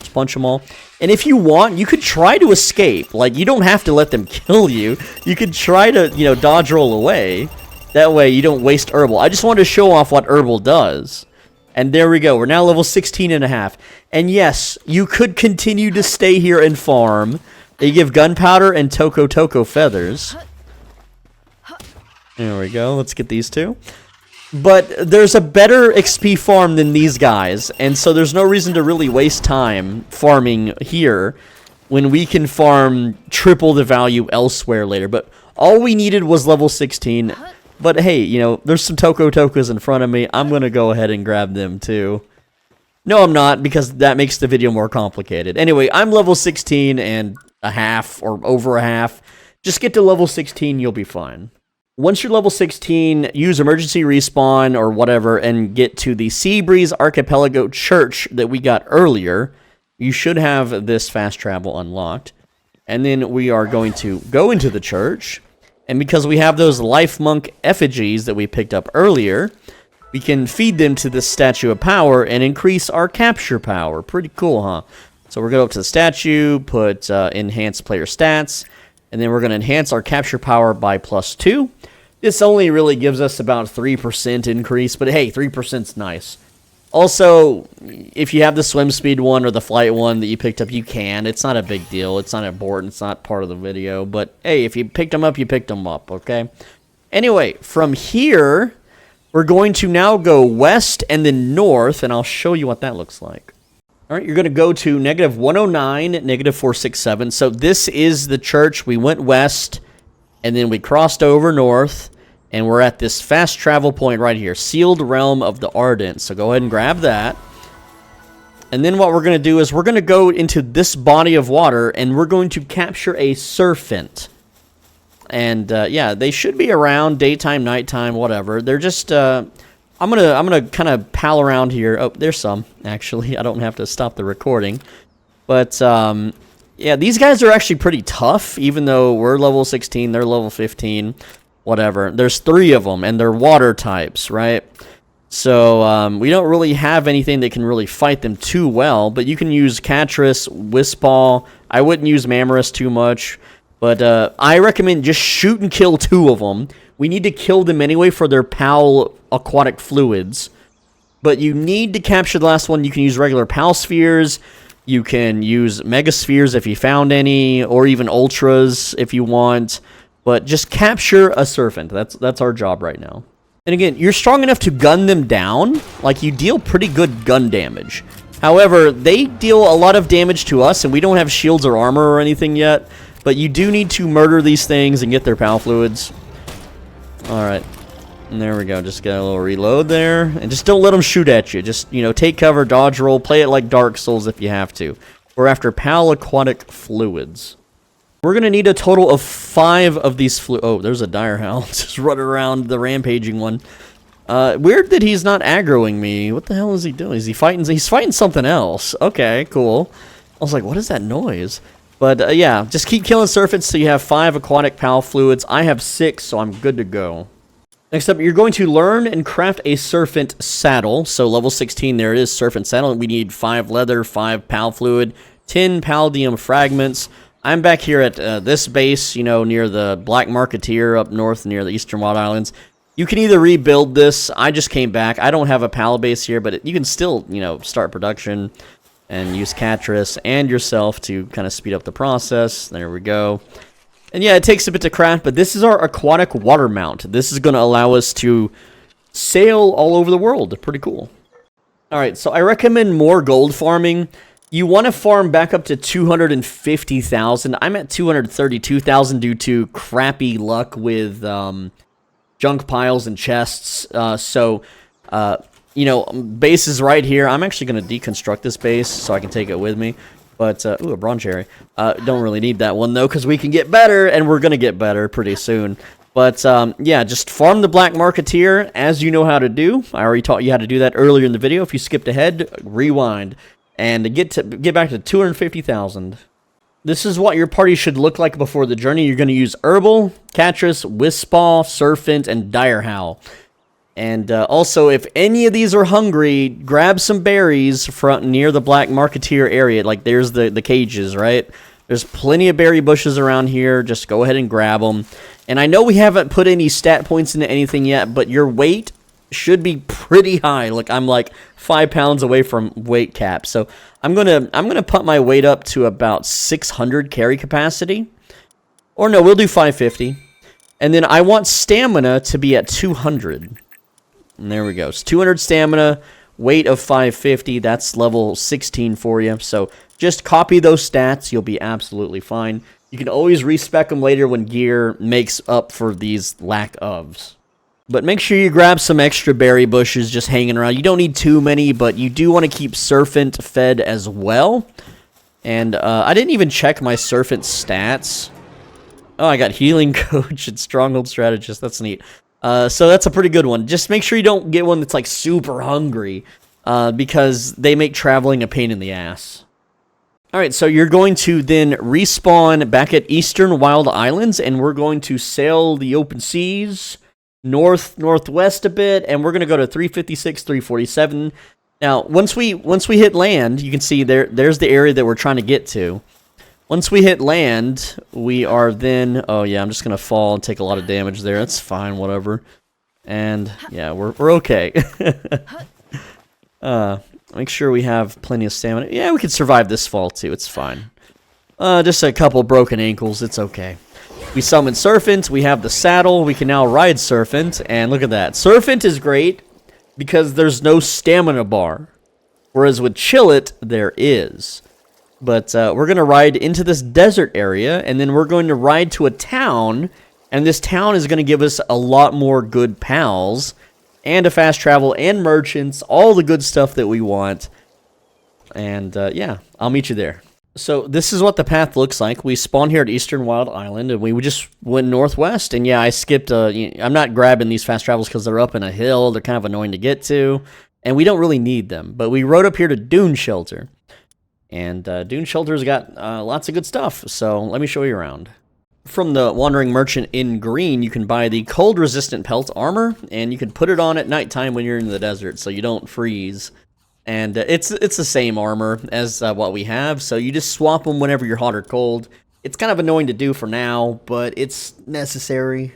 Let's punch them all. And if you want, you could try to escape. Like, you don't have to let them kill you. You could try to, you know, dodge roll away. That way you don't waste Herbal. I just wanted to show off what Herbal does. And there we go. We're now level 16.5. And yes, you could continue to stay here and farm. They give gunpowder and Toko feathers. There we go. Let's get these 2. But there's a better XP farm than these guys. And so there's no reason to really waste time farming here when we can farm triple the value elsewhere later. But all we needed was level 16. But hey, you know, there's some Tokos in front of me. I'm going to go ahead and grab them too. No, I'm not, because that makes the video more complicated. Anyway, I'm level 16.5 or over a half. Just get to level 16, you'll be fine. Once you're level 16, use emergency respawn or whatever and get to the Seabreeze Archipelago Church that we got earlier. You should have this fast travel unlocked. And then we are going to go into the church. And because we have those life monk effigies that we picked up earlier, we can feed them to this statue of power and increase our capture power. Pretty cool, huh? So we're going to go up to the statue, put enhance player stats, and then we're going to enhance our capture power by +2. This only really gives us about 3% increase, but hey, 3%'s nice. Also, if you have the swim speed one or the flight one that you picked up, you can. It's not a big deal. It's not important. It's not part of the video. But hey, if you picked them up, you picked them up, okay? Anyway, from here, we're going to now go west and then north, and I'll show you what that looks like. All right, you're going to go to -109, -467. So this is the church. We went west, and then we crossed over north, and we're at this fast travel point right here, Sealed Realm of the Ardent. So go ahead and grab that. And then what we're going to do is we're going to go into this body of water, and we're going to capture a serpent. And yeah, they should be around daytime, nighttime, whatever. They're just I'm gonna kind of pal around here. Oh, there's some actually. I don't have to stop the recording. But yeah, these guys are actually pretty tough, even though we're level 16, they're level 15. Whatever. There's 3 of them, and they're water types, right? So, we don't really have anything that can really fight them too well, but you can use Catris, Wispball. I wouldn't use Mamorus too much, but I recommend just shoot and kill 2 of them. We need to kill them anyway for their PAL aquatic fluids, but you need to capture the last one. You can use regular PAL spheres. You can use Megaspheres if you found any, or even Ultras if you want. But just capture a serpent. That's our job right now. And again, you're strong enough to gun them down. Like, you deal pretty good gun damage. However, they deal a lot of damage to us, and we don't have shields or armor or anything yet. But you do need to murder these things and get their PAL fluids. Alright. And there we go. Just get a little reload there. And just don't let them shoot at you. Just, you know, take cover, dodge roll, play it like Dark Souls if you have to. We're after PAL aquatic fluids. We're going to need a total of 5 of these Oh, there's a Dire Howl just running around, the rampaging one. Weird that he's not aggroing me. What the hell is he doing? Is he fighting? He's fighting something else. Okay, cool. I was like, what is that noise? But yeah, just keep killing serpents so you have 5 aquatic PAL fluids. I have 6, so I'm good to go. Next up, you're going to learn and craft a serpent saddle. So level 16, there it is, serpent saddle. We need 5 leather, 5 PAL fluid, 10 Paldium fragments. I'm back here at this base, you know, near the Black Marketeer up north near the Eastern Wild Islands. You can either rebuild this. I just came back. I don't have a PAL base here, but you can still, you know, start production and use Catris and yourself to kind of speed up the process. There we go. And yeah, it takes a bit to craft, but this is our aquatic water mount. This is going to allow us to sail all over the world. Pretty cool. Alright, so I recommend more gold farming. You want to farm back up to 250,000. I'm at 232,000 due to crappy luck with junk piles and chests. You know, base is right here. I'm actually going to deconstruct this base so I can take it with me. But, ooh, a bronze cherry. Don't really need that one, though, because we can get better, and we're going to get better pretty soon. But, yeah, just farm the black marketeer as you know how to do. I already taught you how to do that earlier in the video. If you skipped ahead, rewind. And get back to 250,000. This is what your party should look like before the journey. You're going to use Herbal, Catrus, Wispaw, Serpent, and Dire Howl. And also, if any of these are hungry, grab some berries near the Black Marketeer area. Like, there's the cages, right? There's plenty of berry bushes around here. Just go ahead and grab them. And I know we haven't put any stat points into anything yet, but your weight should be pretty high. Look, I'm like 5 pounds away from weight cap. So I'm gonna put my weight up to about 600 carry capacity. Or no, we'll do 550. And then I want stamina to be at 200. And there we go. It's 200 stamina, weight of 550. That's level 16 for you. So just copy those stats. You'll be absolutely fine. You can always respec them later when gear makes up for these lack ofs. But make sure you grab some extra berry bushes just hanging around. You don't need too many, but you do want to keep Serpent fed as well. And I didn't even check my Serpent stats. Oh, I got Healing Coach and Stronghold Strategist. That's neat. So that's a pretty good one. Just make sure you don't get one that's like super hungry, because they make traveling a pain in the ass. Alright, so you're going to then respawn back at Eastern Wild Islands, and we're going to sail the open seas northwest a bit, and we're going to go to 356, 347. Now, once we hit land, you can see there's the area that we're trying to get to. Once we hit land, we are then... Oh, yeah, I'm just going to fall and take a lot of damage there. That's fine, whatever. And, yeah, we're okay. Make sure we have plenty of stamina. Yeah, we can survive this fall, too. It's fine. Just a couple broken ankles. It's okay. We summon Serpent. We have the saddle. We can now ride Serpent. And look at that. Serpent is great because there's no stamina bar. Whereas with Chillet, there is. But we're going to ride into this desert area, and then we're going to ride to a town, and this town is going to give us a lot more good pals, and a fast travel, and merchants, all the good stuff that we want. And yeah, I'll meet you there. So this is what the path looks like. We spawned here at Eastern Wild Island, and we just went northwest, and yeah, I skipped, I'm not grabbing these fast travels because they're up in a hill, they're kind of annoying to get to, and we don't really need them. But we rode up here to Dune Shelter. And Dune Shelter's got lots of good stuff, so let me show you around. From the Wandering Merchant in green, you can buy the cold-resistant pelt armor, and you can put it on at nighttime when you're in the desert, so you don't freeze. And it's the same armor as what we have, so you just swap them whenever you're hot or cold. It's kind of annoying to do for now, but it's necessary.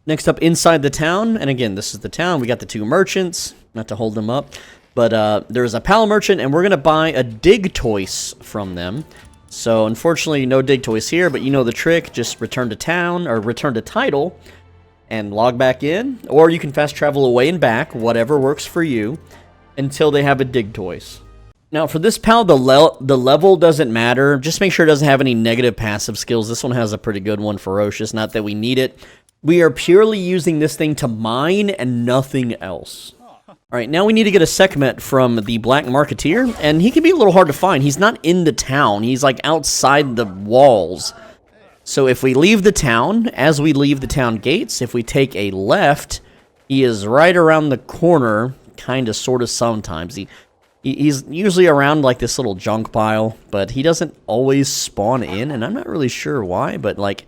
Next up, inside the town, and again, this is the town. We got the two merchants, not to hold them up. But there's a pal merchant, and we're going to buy a dig toys from them. So, unfortunately, no dig toys here, but you know the trick. Just return to town, or return to title, and log back in. Or you can fast travel away and back, whatever works for you, until they have a dig toys. Now, for this pal, the level doesn't matter. Just make sure it doesn't have any negative passive skills. This one has a pretty good one, Ferocious. Not that we need it. We are purely using this thing to mine and nothing else. Alright, now we need to get a Sekhmet from the Black Marketeer, and he can be a little hard to find. He's not in the town. He's like outside the walls. So if we leave the town, as we leave the town gates, if we take a left, he is right around the corner, kind of, sort of, sometimes. He's usually around like this little junk pile, but he doesn't always spawn in, and I'm not really sure why, but like,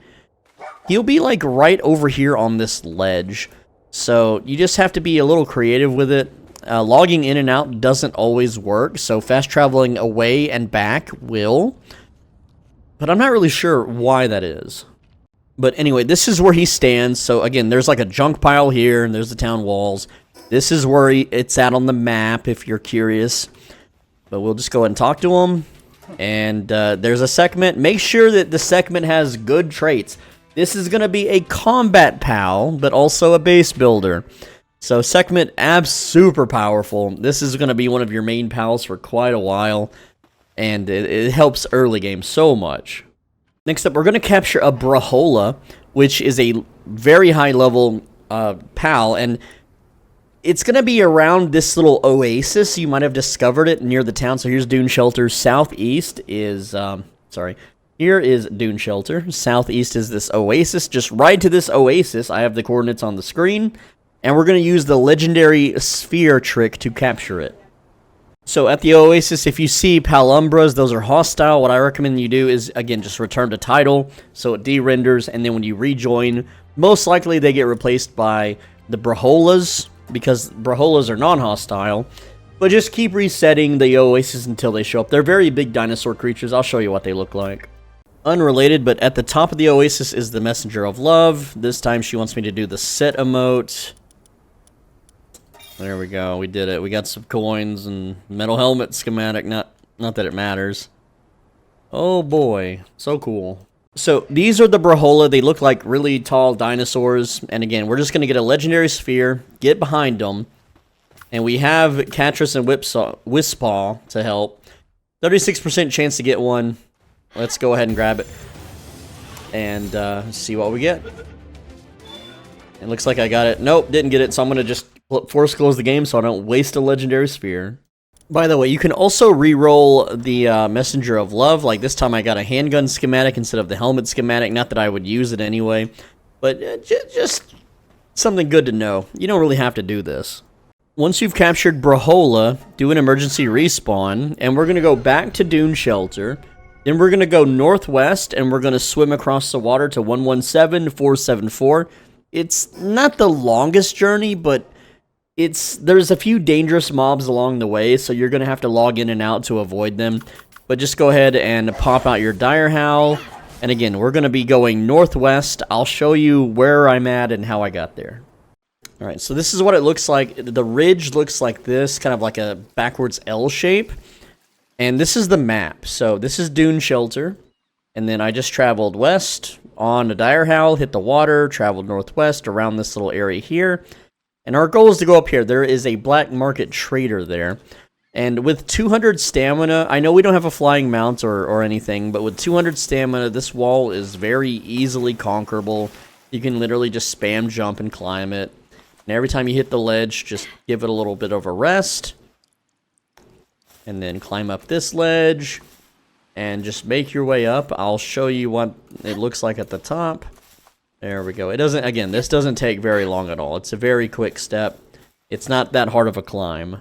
he'll be like right over here on this ledge. So you just have to be a little creative with it. Logging in and out doesn't always work, so fast traveling away and back will. But I'm not really sure why that is. But anyway, this is where he stands. So again, there's like a junk pile here, and there's the town walls. This is where it's at on the map, if you're curious. But we'll just go ahead and talk to him. And there's a Sekhmet. Make sure that the Sekhmet has good traits. This is going to be a combat pal, but also a base builder. So Sekhmet, super powerful. This is going to be one of your main pals for quite a while, and it helps early game so much. Next up, we're going to capture a Brawlhalla, which is a very high level pal, and it's going to be around this little oasis. You might have discovered it near the town. So here's Dune Shelter. Southeast is, here is Dune Shelter. Southeast is this oasis. Just ride to this oasis. I have the coordinates on the screen. And we're going to use the legendary sphere trick to capture it. So at the oasis, if you see palumbras, those are hostile. What I recommend you do is, again, just return to title. So it de-renders. And then when you rejoin, most likely they get replaced by the Brawlhallas, because Brawlhallas are non-hostile, but just keep resetting the oasis until they show up. They're very big dinosaur creatures. I'll show you what they look like. Unrelated, but at the top of the oasis is the Messenger of Love. This time she wants me to do the set emote. There we go. We did it. We got some coins and metal helmet schematic. Not that it matters. Oh boy, so cool. So these are the Brawlhalla. They look like really tall dinosaurs. And again, we're just going to get a legendary sphere, get behind them. And we have Catrus and Wispaw to help. 36% chance to get one. Let's go ahead and grab it. And see what we get. It looks like I got it. Nope, didn't get it. So I'm going to just force close the game so I don't waste a legendary sphere. By the way, you can also re-roll the Messenger of Love. Like this time I got a handgun schematic instead of the helmet schematic. Not that I would use it anyway. But just something good to know. You don't really have to do this. Once you've captured Brawlhalla, do an emergency respawn. And we're going to go back to Dune Shelter. Then we're going to go northwest. And we're going to swim across the water to 117-474. It's not the longest journey, but there's a few dangerous mobs along the way, so you're going to have to log in and out to avoid them. But just go ahead and pop out your Dire Howl. And again, we're going to be going northwest. I'll show you where I'm at and how I got there. Alright, so this is what it looks like. The ridge looks like this, kind of like a backwards L shape. And this is the map. So this is Dune Shelter. And then I just traveled west on a Dire Howl, hit the water, traveled northwest around this little area here. And our goal is to go up here. There is a black market trader there. And with 200 stamina, I know we don't have a flying mount or anything, but with 200 stamina, this wall is very easily conquerable. You can literally just spam jump and climb it. And every time you hit the ledge, just give it a little bit of a rest. And then climb up this ledge. And just make your way up. I'll show you what it looks like at the top. There we go. It doesn't, again, this doesn't take very long at all. It's a very quick step. It's not that hard of a climb.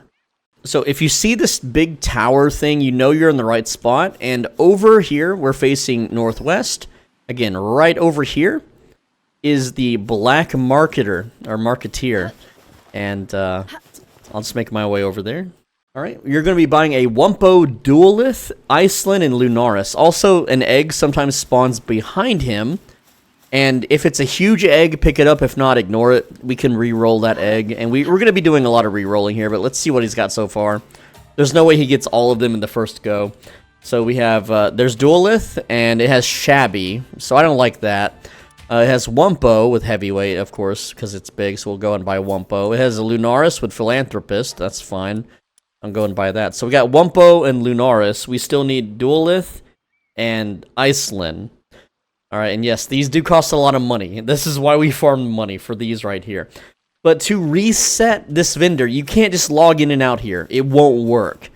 So if you see this big tower thing, you know you're in the right spot. And over here, we're facing northwest. Again, right over here is the black marketer, or marketeer. And I'll just make my way over there. All right, you're going to be buying a Wumpo, Duelith, Iceland, and Lunaris. Also, an egg sometimes spawns behind him. And if it's a huge egg, pick it up. If not, ignore it. We can re-roll that egg. And we're going to be doing a lot of re-rolling here, but let's see what he's got so far. There's no way he gets all of them in the first go. So we have, there's Duelith, and it has Shabby. So I don't like that. It has Wumpo with Heavyweight, of course, because it's big, so we'll go and buy Wumpo. It has a Lunaris with Philanthropist. That's fine. I'm going to buy that. So we got Wumpo and Lunaris. We still need Duelith and Iceland. Alright, and yes, these do cost a lot of money. This is why we farm money for these right here. But to reset this vendor, you can't just log in and out here. It won't work.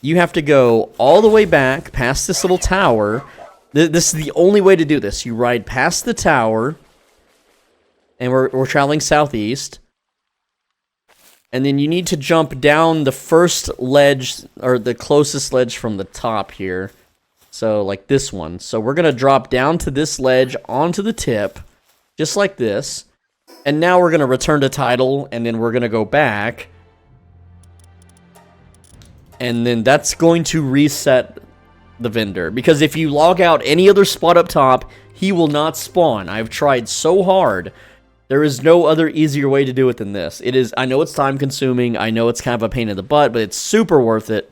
You have to go all the way back, past this little tower. This is the only way to do this. You ride past the tower, and we're traveling southeast. And then you need to jump down the first ledge, or the closest ledge from the top here. So, like this one. So, we're going to drop down to this ledge onto the tip, just like this. And now we're going to return to title, and then we're going to go back. And then that's going to reset the vendor. Because if you log out any other spot up top, he will not spawn. I've tried so hard. There is no other easier way to do it than this. It is, I know it's time consuming. I know it's kind of a pain in the butt, but it's super worth it.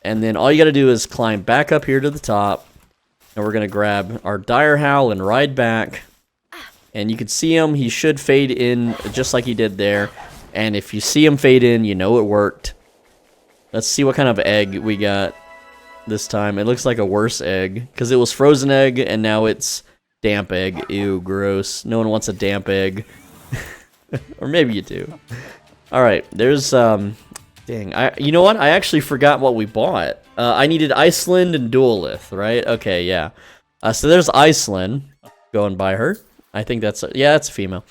And then all you got to do is climb back up here to the top. And we're going to grab our Dire Howl and ride back. And you can see him. He should fade in just like he did there. And if you see them fade in, you know it worked. Let's see what kind of egg we got this time. It looks like a worse egg, because it was frozen egg, and now it's damp egg. Ew, gross. No one wants a damp egg. Or maybe you do. Alright, there's, dang. You know what? I actually forgot what we bought. I needed Iceland and Duelith, right? Okay, yeah. So there's Iceland. Go and buy her. I think that's, that's a female.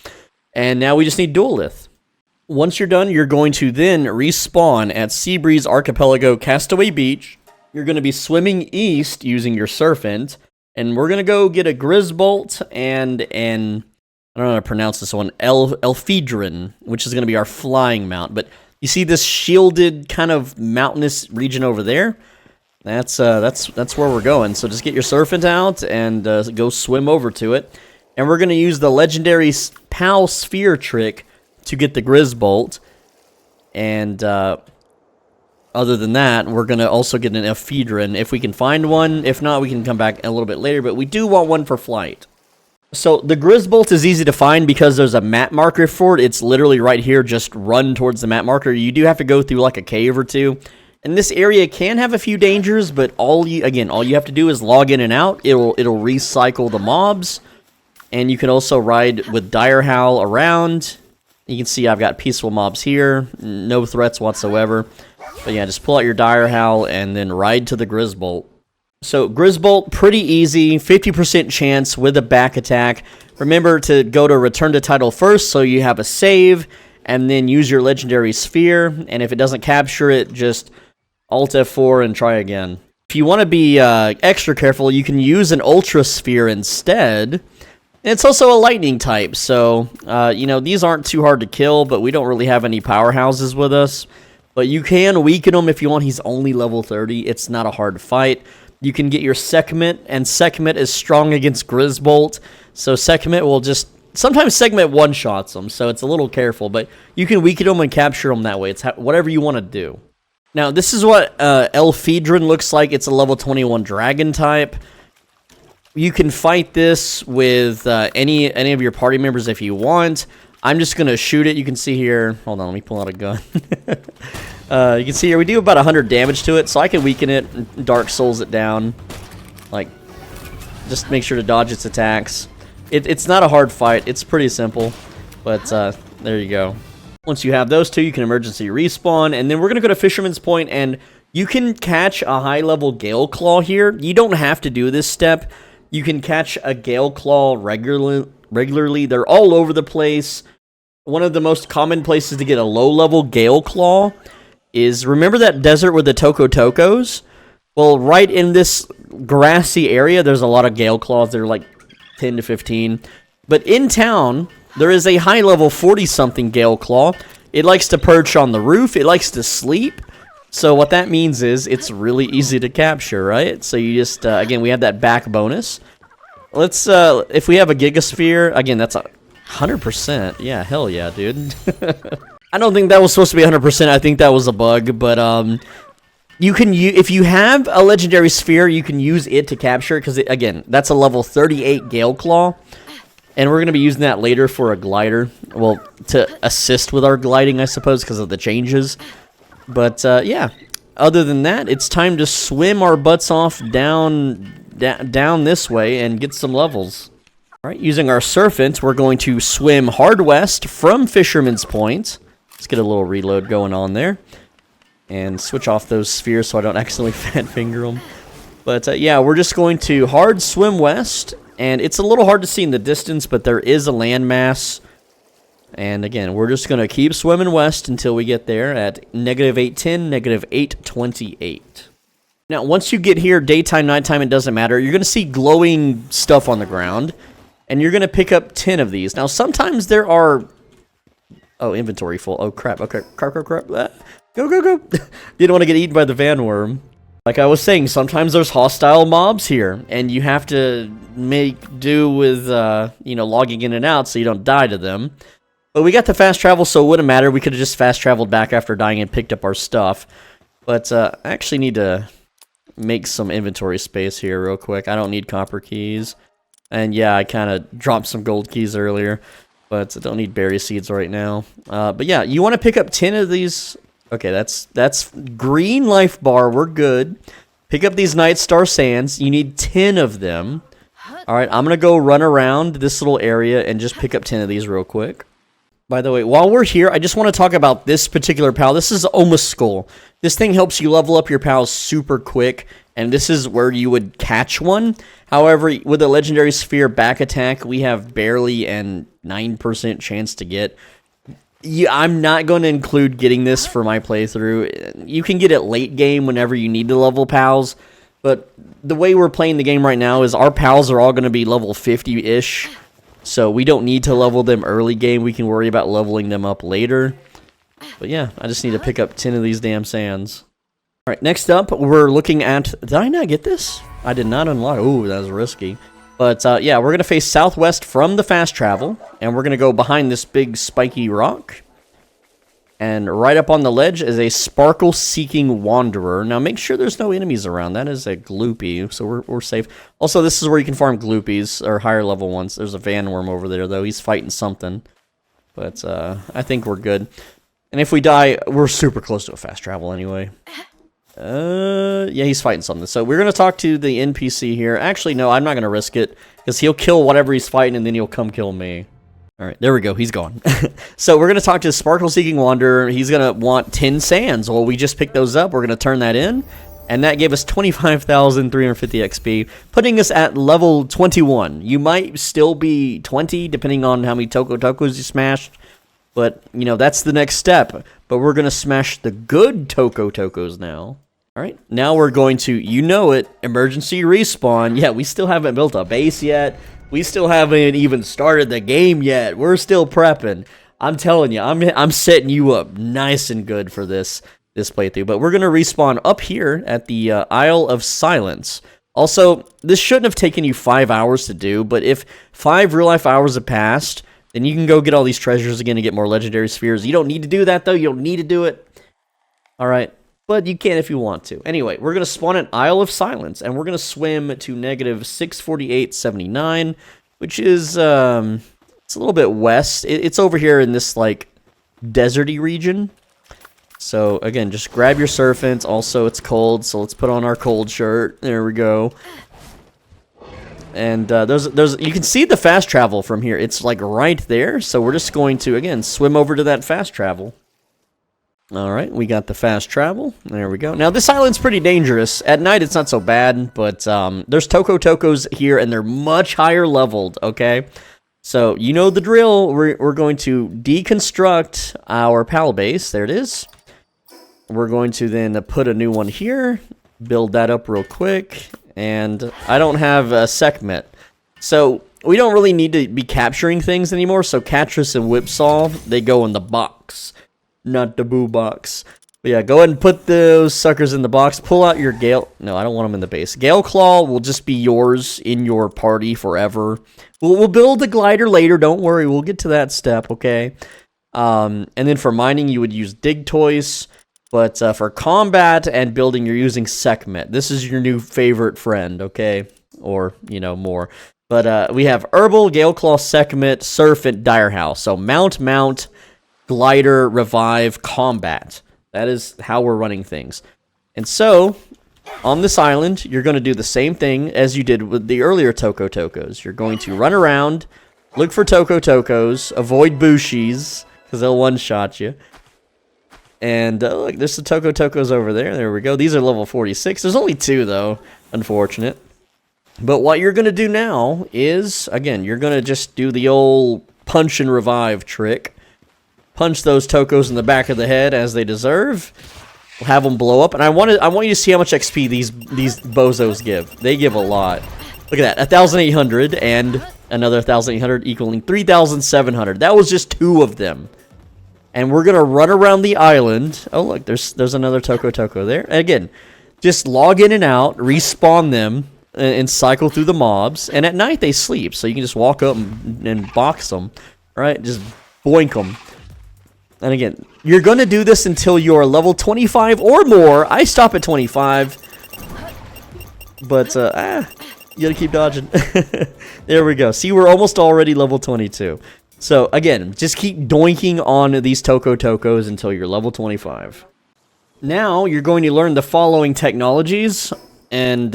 And now we just need Duelith. Once you're done, you're going to then respawn at Seabreeze Archipelago Castaway Beach. You're going to be swimming east using your Serpent. And we're going to go get a Grizzbolt and an, I don't know how to pronounce this one, Elphedron, which is going to be our flying mount. But you see this shielded kind of mountainous region over there? That's where we're going. So just get your Serpent out and go swim over to it. And we're going to use the legendary PAL Sphere trick to get the Grizzbolt. And other than that, we're going to also get an Elphedron if we can find one. If not, we can come back a little bit later, but we do want one for flight. So the Grizzbolt is easy to find because there's a map marker for it. It's literally right here. Just run towards the map marker. You do have to go through like a cave or two. And this area can have a few dangers, but all you have to do is log in and out. It'll recycle the mobs. And you can also ride with Dire Howl around. You can see I've got peaceful mobs here. No threats whatsoever. But yeah, just pull out your Dire Howl and then ride to the Grizzbolt. So Grizzbolt, pretty easy. 50% chance with a back attack. Remember to go to Return to Title first so you have a save. And then use your Legendary Sphere. And if it doesn't capture it, just Alt F4 and try again. If you want to be extra careful, you can use an Ultra Sphere instead. It's also a lightning type, so, these aren't too hard to kill, but we don't really have any powerhouses with us. But you can weaken him if you want. He's only level 30. It's not a hard fight. You can get your Sekhmet, and Sekhmet is strong against Grizzbolt. So Sekhmet will just... Sometimes Sekhmet one-shots him, so it's a little careful. But you can weaken him and capture him that way. It's whatever you want to do. Now, this is what Elphedron looks like. It's a level 21 dragon type. You can fight this with any of your party members if you want. I'm just going to shoot it. You can see here. Hold on, let me pull out a gun. You can see here we do about 100 damage to it, so I can weaken it and Dark Souls it down. Like, just make sure to dodge its attacks. It's not a hard fight. It's pretty simple, but there you go. Once you have those two, you can emergency respawn, and then we're going to go to Fisherman's Point, and you can catch a high-level Gale Claw here. You don't have to do this step. You can catch a Gale Claw regularly. They're all over the place. One of the most common places to get a low-level Gale Claw is, remember that desert with the Toko Tokos? Well, right in this grassy area, there's a lot of Gale Claws. They're like 10 to 15. But in town, there is a high-level 40-something Gale Claw. It likes to perch on the roof. It likes to sleep. So what that means is it's really easy to capture, right? So you just, again, we have that back bonus. Let's, if we have a Gigasphere, again, that's 100%. Yeah, hell yeah, dude. I don't think that was supposed to be 100%. I think that was a bug, but, you can if you have a Legendary Sphere, you can use it to capture, because, again, that's a level 38 Gale Claw. And we're going to be using that later for a glider. Well, to assist with our gliding, I suppose, because of the changes. But, yeah, other than that, it's time to swim our butts off down this way and get some levels. All right, using our Serpent, we're going to swim hard west from Fisherman's Point. Let's get a little reload going on there. And switch off those spheres so I don't accidentally fat finger them. But, yeah, we're just going to hard swim west. And it's a little hard to see in the distance, but there is a landmass. And again, we're just going to keep swimming west until we get there at -810, -828. Now, once you get here, daytime, nighttime, it doesn't matter. You're going to see glowing stuff on the ground. And you're going to pick up 10 of these. Now, sometimes there are... Oh, inventory full. Oh, crap. Okay, crap. Go. Didn't want to get eaten by the Vanworm. Like I was saying, sometimes there's hostile mobs here, and you have to make do with, logging in and out so you don't die to them. But we got the fast travel, so it wouldn't matter. We could have just fast traveled back after dying and picked up our stuff. But I actually need to make some inventory space here real quick. I don't need copper keys. And yeah, I kind of dropped some gold keys earlier. but I don't need berry seeds right now. But yeah, you want to pick up 10 of these. Okay, that's green life bar. We're good. Pick up these Night Star Sands. You need 10 of them. All right, I'm going to go run around this little area and just pick up 10 of these real quick. By the way, while we're here, I just want to talk about this particular pal. This is Almost Skull. This thing helps you level up your pals super quick, and this is where you would catch one. However, with the Legendary Sphere back attack, we have barely and 9% chance to get. Yeah, I'm not going to include getting this for my playthrough. You can get it late game whenever you need to level pals, but the way we're playing the game right now is our pals are all going to be level 50-ish, so we don't need to level them early game. We can worry about leveling them up later. But yeah, I just need to pick up 10 of these damn sands. Alright, next up, we're looking at... Did I not get this? I did not unlock... Ooh, that was risky. But yeah, we're going to face southwest from the fast travel, and we're going to go behind this big spiky rock. And right up on the ledge is a sparkle-seeking wanderer. Now, make sure there's no enemies around. That is a gloopy, so we're safe. Also, this is where you can farm gloopies, or higher-level ones. There's a vanworm over there, though. He's fighting something. But I think we're good. And if we die, we're super close to a fast travel anyway. Yeah, he's fighting something. So we're going to talk to the NPC here. Actually, no, I'm not going to risk it, because he'll kill whatever he's fighting, and then he'll come kill me. Alright, there we go. He's gone. So we're going to talk to the Sparkle-Seeking Wanderer. He's going to want 10 sands. Well, we just picked those up. We're going to turn that in. And that gave us 25,350 XP, putting us at level 21. You might still be 20, depending on how many Tokos you smashed. But, you know, that's the next step. But we're going to smash the good Tokos now. Alright, now we're going to, you know it, emergency respawn. Yeah, we still haven't built a base yet. We still haven't even started the game yet. We're still prepping. I'm telling you, I'm setting you up nice and good for this playthrough. But we're going to respawn up here at the Isle of Silence. Also, this shouldn't have taken you 5 hours to do, but if 5 real-life hours have passed, then you can go get all these treasures again and get more legendary spheres. You don't need to do that, though. You don't need to do it. All right. But you can if you want to. Anyway, we're going to spawn at Isle of Silence, and we're going to swim to negative 648.79, which is, it's a little bit west. It's over here in this, like, deserty region. So, again, just grab your surfants. Also, it's cold, so let's put on our cold shirt. There we go. And you can see the fast travel from here. It's, like, right there. So we're just going to, again, swim over to that fast travel. Alright, we got the fast travel. There we go. Now, this island's pretty dangerous. At night, it's not so bad, but there's Tokos here, and they're much higher leveled, okay? So, you know the drill. We're going to deconstruct our pal base. There it is. We're going to then put a new one here, build that up real quick, and I don't have a Sekhmet. So, we don't really need to be capturing things anymore, so Catrus and Whipsaw, they go in the box. Not the boo box. But yeah, go ahead and put those suckers in the box. Pull out your Gale... No, I don't want them in the base. Gale Claw will just be yours in your party forever. We'll build a glider later. Don't worry. We'll get to that step, okay? And then for mining, you would use Dig Toys. But for combat and building, you're using Sekhmet. This is your new favorite friend, okay? Or, you know, more. But we have Herbal, Gale Claw, Sekhmet, Surf, and Dire House. So mount... Glider, revive, combat. That is how we're running things. And so, on this island, you're going to do the same thing as you did with the earlier Tokos. You're going to run around, look for Tokos, avoid Bushis, because they'll one-shot you. And look, there's the Tokos over there. There we go. These are level 46. There's only 2, though. Unfortunate. But what you're going to do now is, again, you're going to just do the old punch and revive trick. Punch those Tokos in the back of the head as they deserve. We'll have them blow up. And I want you to see how much XP these bozos give. They give a lot. Look at that. 1,800 and another 1,800 equaling 3,700. That was just 2 of them. And we're going to run around the island. Oh, look. There's another Toko there. And again, just log in and out. Respawn them. And cycle through the mobs. And at night, they sleep. So you can just walk up and box them. Right? Just boink them. And again, you're going to do this until you're level 25 or more. I stop at 25. But, you got to keep dodging. There we go. See, we're almost already level 22. So again, just keep doinking on these Tokos until you're level 25. Now you're going to learn the following technologies, and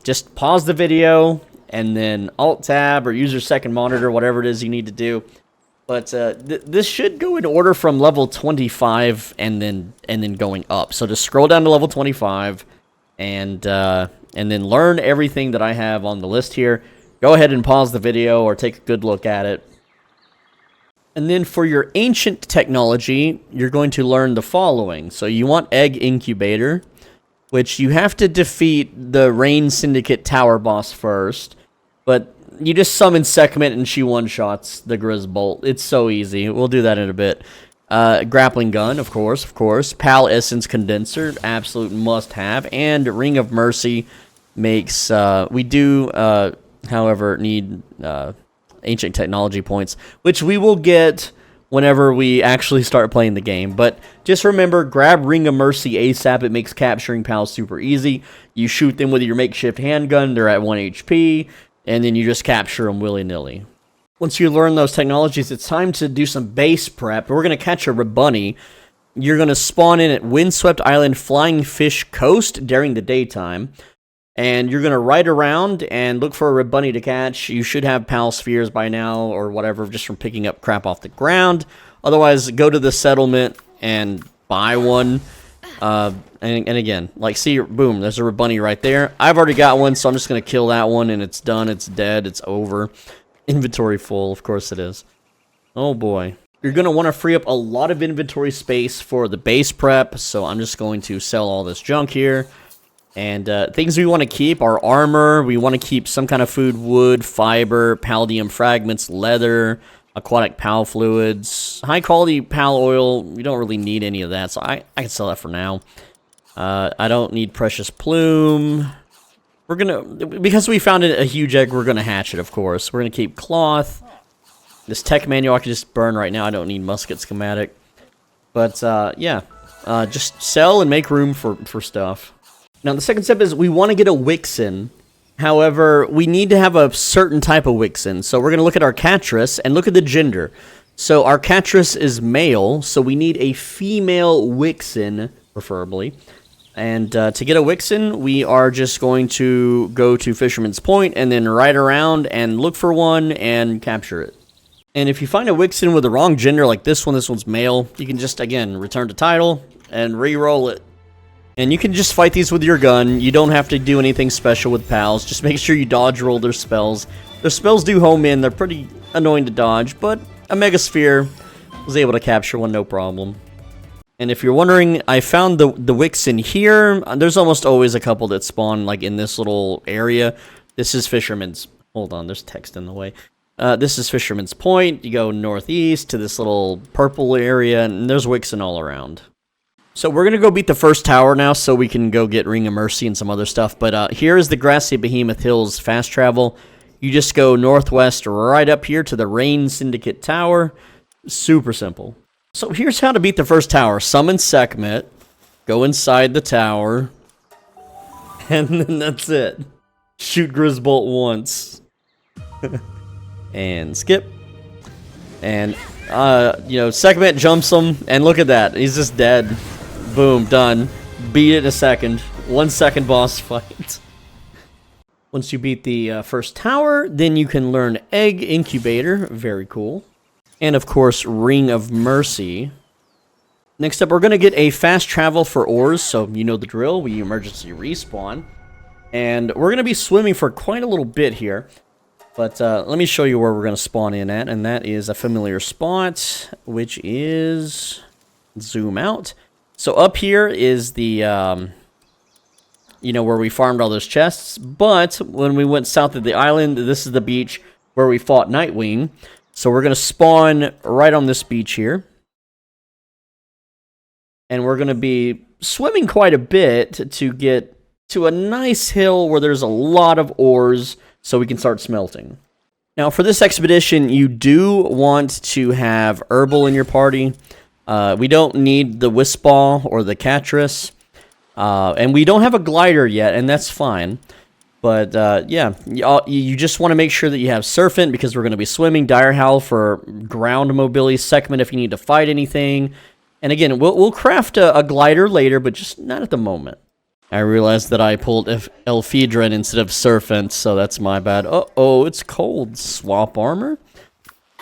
just pause the video and then Alt-Tab or use your second monitor, whatever it is you need to do. But this should go in order from level 25 and then going up. So just scroll down to level 25 and then learn everything that I have on the list here. Go ahead and pause the video or take a good look at it. And then for your ancient technology, you're going to learn the following. So you want Egg Incubator, which you have to defeat the Rain Syndicate Tower boss first. But you just summon Sekhmet and she one-shots the Grizzbolt. It's so easy. We'll do that in a bit. Grappling Gun, of course. Pal Essence Condenser, absolute must-have. And Ring of Mercy makes... we do, however, need... ancient technology points, which we will get whenever we actually start playing the game. But just remember, grab Ring of Mercy ASAP. It makes capturing pals super easy. You shoot them with your makeshift handgun. They're at 1 HP, and then you just capture them willy-nilly. Once you learn those technologies, it's time to do some base prep. We're going to catch a Rabunny. You're going to spawn in at Windswept Island Flying Fish Coast during the daytime. And you're going to ride around and look for a Rabunny to catch. You should have pal spheres by now or whatever, just from picking up crap off the ground. Otherwise, go to the settlement and buy one. And again, like, see, boom, there's a Rabunny right there. I've already got one, so I'm just going to kill that one, and it's done. It's dead. It's over. Inventory full. Of course it is. Oh, boy. You're going to want to free up a lot of inventory space for the base prep, so I'm just going to sell all this junk here. And things we want to keep are armor. We want to keep some kind of food, wood, fiber, palladium fragments, leather, aquatic pal fluids, high quality pal oil. We don't really need any of that, so I can sell that for now. I don't need precious plume. We're gonna, because we found a huge egg, we're gonna hatch it, of course. We're gonna keep cloth. This tech manual I can just burn right now. I don't need musket schematic. But yeah, just sell and make room for stuff. Now, the second step is we want to get a Wixen. However, we need to have a certain type of Wixen. So we're going to look at our Catris and look at the gender. So our Catris is male, so we need a female Wixen, preferably. And to get a Wixen, we are just going to go to Fisherman's Point and then ride around and look for one and capture it. And if you find a Wixen with the wrong gender, like this one's male, you can just, again, return to title and re-roll it. And you can just fight these with your gun. You don't have to do anything special with pals. Just make sure you dodge roll their spells. Their spells do home in. They're pretty annoying to dodge, but a Mega Sphere was able to capture one no problem. And if you're wondering, I found the Wixen here. There's almost always a couple that spawn like in this little area. This is Fisherman's... Hold on, there's text in the way. This is Fisherman's Point. You go northeast to this little purple area, and there's Wixen all around. So we're going to go beat the first tower now so we can go get Ring of Mercy and some other stuff. But here is the Grassy Behemoth Hills fast travel. You just go northwest right up here to the Rain Syndicate Tower. Super simple. So here's how to beat the first tower. Summon Sekhmet. Go inside the tower. And then that's it. Shoot Grizzbolt once. And skip. And, you know, Sekhmet jumps him. And look at that. He's just dead. Boom, done. Beat it in a second. 1 second boss fight. Once you beat the first tower, then you can learn Egg Incubator. Very cool. And of course, Ring of Mercy. Next up, we're going to get a fast travel for ores. So you know the drill. We emergency respawn. And we're going to be swimming for quite a little bit here. But let me show you where we're going to spawn in at. And that is a familiar spot, which is... Zoom out. So up here is the, you know, where we farmed all those chests. But when we went south of the island, this is the beach where we fought Nightwing. So we're going to spawn right on this beach here. And we're going to be swimming quite a bit to get to a nice hill where there's a lot of ores so we can start smelting. Now, for this expedition, you do want to have Herbal in your party. We don't need the Wisp Ball or the Catris. And we don't have a glider yet, and that's fine. But yeah, you just want to make sure that you have Serpent because we're going to be swimming, Dire Howl for ground mobility, Segment if you need to fight anything. And again, we'll craft a glider later, but just not at the moment. I realized that I pulled Elphedron instead of Serpent, so that's my bad. Uh-oh, it's cold. Swap armor.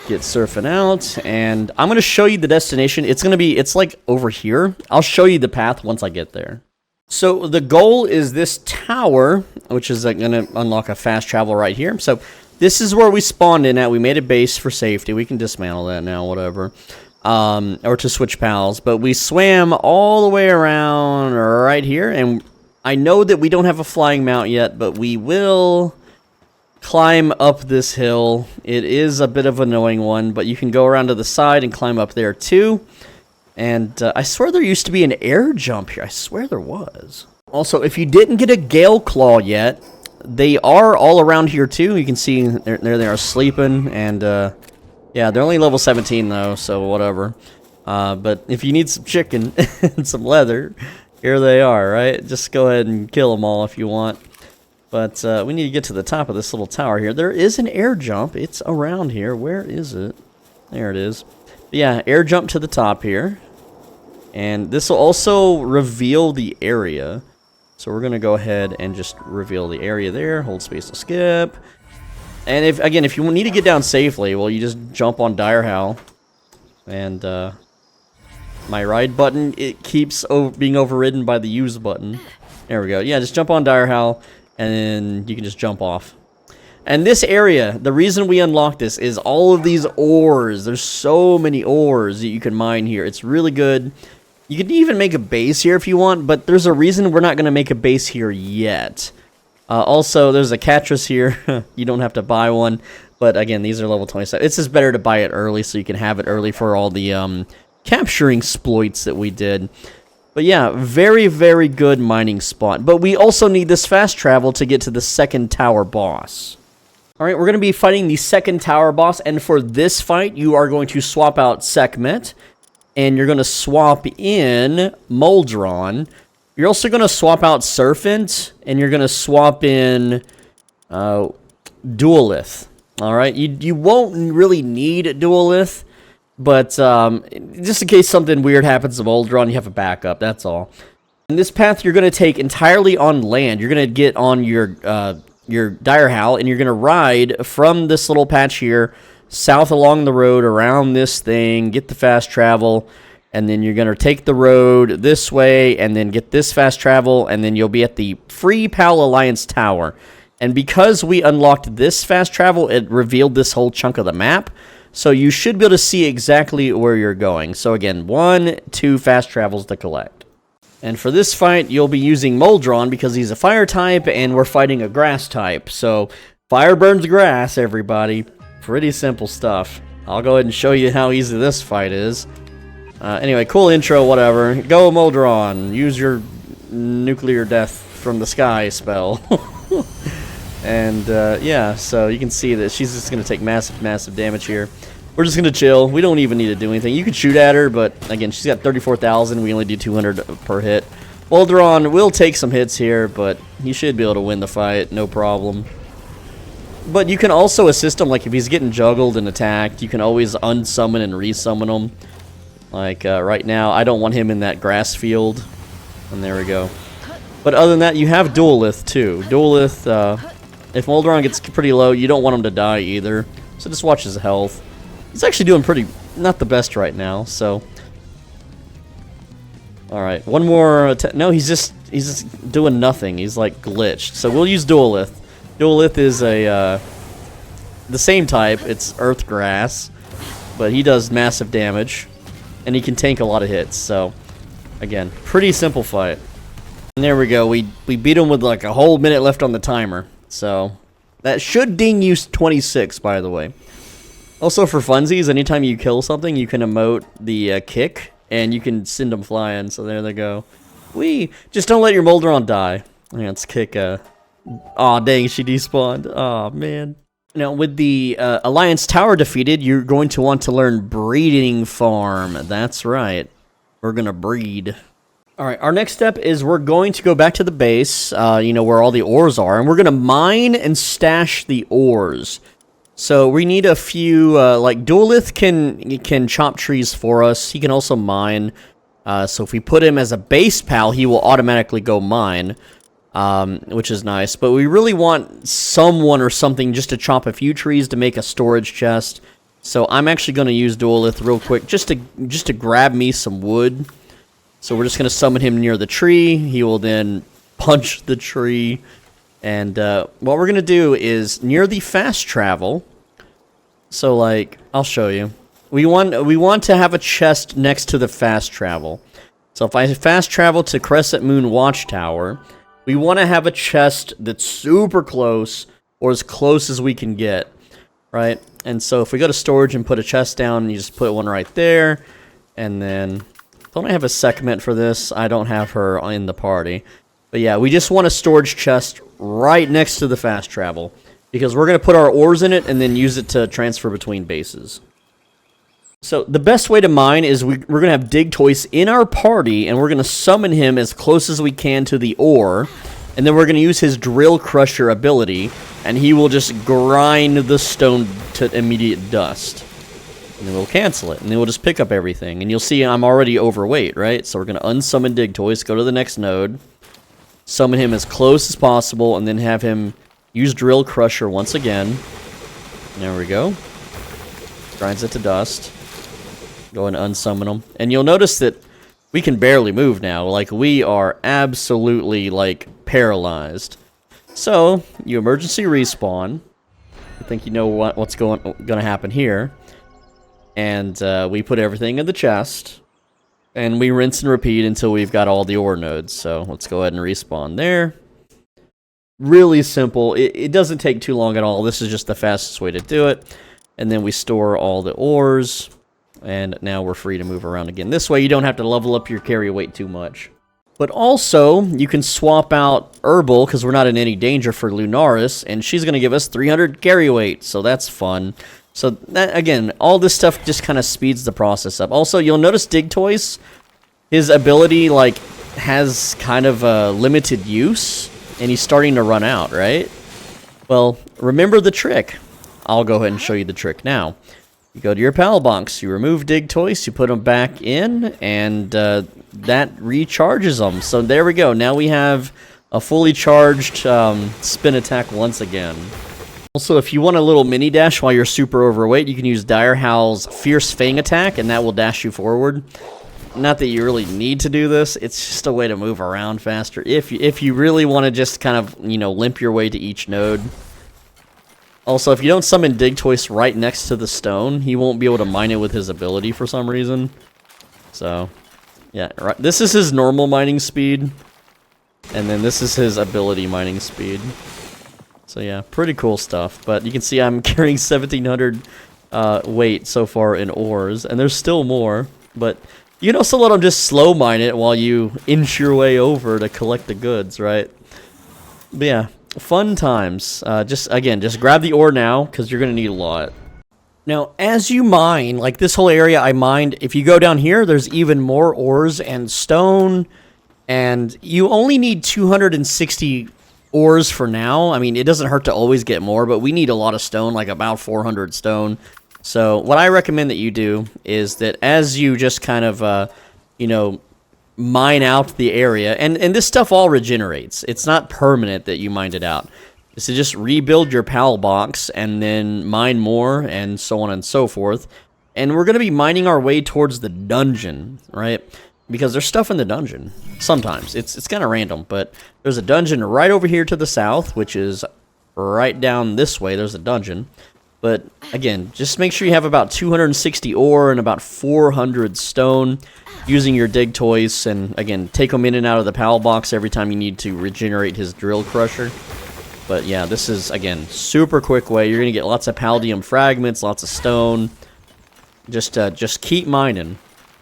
Get Serpent out, and I'm going to show you the destination. It's like over here. I'll show you the path once I get there. So the goal is this tower, which is going to unlock a fast travel right here. So this is where we spawned in at. We made a base for safety. We can dismantle that now, whatever. Or to switch pals. But we swam all the way around right here. And I know that we don't have a flying mount yet, but we will climb up this hill. It is a bit of an annoying one, but you can go around to the side and climb up there too. And I swear there used to be an air jump here. I swear there was. Also, if you didn't get a Gale Claw yet, they are all around here too. You can see there they are sleeping. And yeah, they're only level 17 though, so whatever. But if you need some chicken and some leather, here they are, right? Just go ahead and kill them all if you want. But we need to get to the top of this little tower here. There is an air jump. It's around here. Where is it? There it is. Yeah, air jump to the top here. And this will also reveal the area. So we're going to go ahead and just reveal the area there. Hold space to skip. And if you need to get down safely, well, you just jump on Dire Howl. And my ride button, it keeps being overridden by the use button. There we go. Yeah, just jump on Dire Howl, and then you can just jump off. And this area, the reason we unlocked this is all of these ores. There's so many ores that you can mine here. It's really good. You can even make a base here if you want, but there's a reason we're not going to make a base here yet. Also, there's a Catras here. You don't have to buy one. But again, these are level 27. It's just better to buy it early so you can have it early for all the capturing exploits that we did. But yeah, very, very good mining spot. But we also need this fast travel to get to the second tower boss. Alright, we're going to be fighting the second tower boss, and for this fight, you are going to swap out Sekhmet, and you're going to swap in Moldron. You're also going to swap out Serpent, and you're going to swap in Duelith. Alright, you won't really need Duelith, but just in case something weird happens to Moldron, you have a backup, that's all. And this path you're going to take entirely on land. You're going to get on your Dire Howl, and you're going to ride from this little patch here, south along the road, around this thing, get the fast travel, and then you're going to take the road this way, and then get this fast travel, and then you'll be at the Free Pal Alliance Tower. And because we unlocked this fast travel, it revealed this whole chunk of the map, so you should be able to see exactly where you're going. So again, 1, 2 fast travels to collect. And for this fight, you'll be using Moldron because he's a fire type, and we're fighting a grass type. So, fire burns grass, everybody. Pretty simple stuff. I'll go ahead and show you how easy this fight is. Anyway, cool intro, whatever. Go, Moldron. Use your nuclear death from the sky spell. And, yeah, so you can see that she's just going to take massive, massive damage here. We're just going to chill. We don't even need to do anything. You can shoot at her, but again, she's got 34,000. We only do 200 per hit. Moldron will take some hits here, but he should be able to win the fight. No problem. But you can also assist him. Like, if he's getting juggled and attacked, you can always unsummon and resummon him. Like, right now, I don't want him in that grass field. And there we go. But other than that, you have Duelith, too. Duelith, if Moldron gets pretty low, you don't want him to die either. So just watch his health. He's actually doing pretty, not the best right now, so. Alright, one more, no, he's just doing nothing. He's like glitched. So we'll use Duelith. Duelith is the same type, it's Earth Grass, but he does massive damage, and he can tank a lot of hits, so, again, pretty simple fight. And there we go, we beat him with like a whole minute left on the timer, so, that should ding you 26, by the way. Also, for funsies, anytime you kill something, you can emote the kick, and you can send them flying, so there they go. Whee! Just don't let your Moldron die. Let's kick aw, dang, she despawned. Aw, man. Now, with the Alliance Tower defeated, you're going to want to learn Breeding Farm. That's right. We're gonna breed. All right, our next step is we're going to go back to the base, you know, where all the ores are, and we're going to mine and stash the ores. So we need a few, like Duelith can chop trees for us. He can also mine. So if we put him as a base pal, he will automatically go mine, which is nice. But we really want someone or something just to chop a few trees to make a storage chest. So I'm actually going to use Duelith real quick just to grab me some wood. So we're just going to summon him near the tree. He will then punch the tree. And what we're going to do is near the fast travel. So, like, I'll show you. We want to have a chest next to the fast travel. So if I fast travel to Crescent Moon Watchtower, we want to have a chest that's super close, or as close as we can get, right? And so if we go to storage and put a chest down, you just put one right there, and then... Don't I have a segment for this? I don't have her in the party. But yeah, we just want a storage chest right next to the fast travel. Because we're going to put our ores in it and then use it to transfer between bases. So the best way to mine is we're going to have Digtoise in our party. And we're going to summon him as close as we can to the ore. And then we're going to use his Drill Crusher ability. And he will just grind the stone to immediate dust. And then we'll cancel it, and then we'll just pick up everything. And you'll see I'm already overweight, right? So we're going to unsummon Digtoise, go to the next node, summon him as close as possible, and then have him use Drill Crusher once again. There we go. Grinds it to dust. Go and unsummon him. And you'll notice that we can barely move now. Like, we are absolutely, like, paralyzed. So, you emergency respawn. I think you know what's going to happen here. And we put everything in the chest, and we rinse and repeat until we've got all the ore nodes. So let's go ahead and respawn there. Really simple. It doesn't take too long at all. This is just the fastest way to do it. And then we store all the ores, and now we're free to move around again. This way you don't have to level up your carry weight too much. But also, you can swap out Herbal, because we're not in any danger, for Lunaris, and she's going to give us 300 carry weight, so that's fun. So, that, again, all this stuff just kind of speeds the process up. Also, you'll notice Digtoise, his ability, like, has kind of a limited use, and he's starting to run out, right? Well, remember the trick. I'll go ahead and show you the trick now. You go to your PAL box, you remove Digtoise, you put them back in, and that recharges them. So there we go. Now we have a fully charged spin attack once again. Also, if you want a little mini dash while you're super overweight, you can use Dire Howl's Fierce Fang attack, and that will dash you forward. Not that you really need to do this, it's just a way to move around faster. If you really want to just kind of, you know, limp your way to each node. Also, if you don't summon Digtoise right next to the stone, he won't be able to mine it with his ability for some reason. So, yeah, right. This is his normal mining speed, and then this is his ability mining speed. So yeah, pretty cool stuff. But you can see I'm carrying 1,700 weight so far in ores, and there's still more. But you can also let them just slow mine it while you inch your way over to collect the goods, right? But yeah, fun times. Just grab the ore now, because you're going to need a lot. Now, as you mine, like this whole area I mined, if you go down here, there's even more ores and stone. And you only need 260 ores for now. I mean, it doesn't hurt to always get more, but we need a lot of stone, like about 400 stone. So what I recommend that you do is that as you just kind of, you know, mine out the area, and this stuff all regenerates. It's not permanent that you mined it out. Is to just rebuild your PAL box and then mine more and so on and so forth. And we're going to be mining our way towards the dungeon, right? Because there's stuff in the dungeon. Sometimes. It's kind of random, but there's a dungeon right over here to the south, which is right down this way. There's a dungeon. But, again, just make sure you have about 260 ore and about 400 stone using your Digtoise. And, again, take them in and out of the PAL box every time you need to regenerate his Drill Crusher. But, yeah, this is, again, super quick way. You're going to get lots of Paldium fragments, lots of stone. Just keep mining.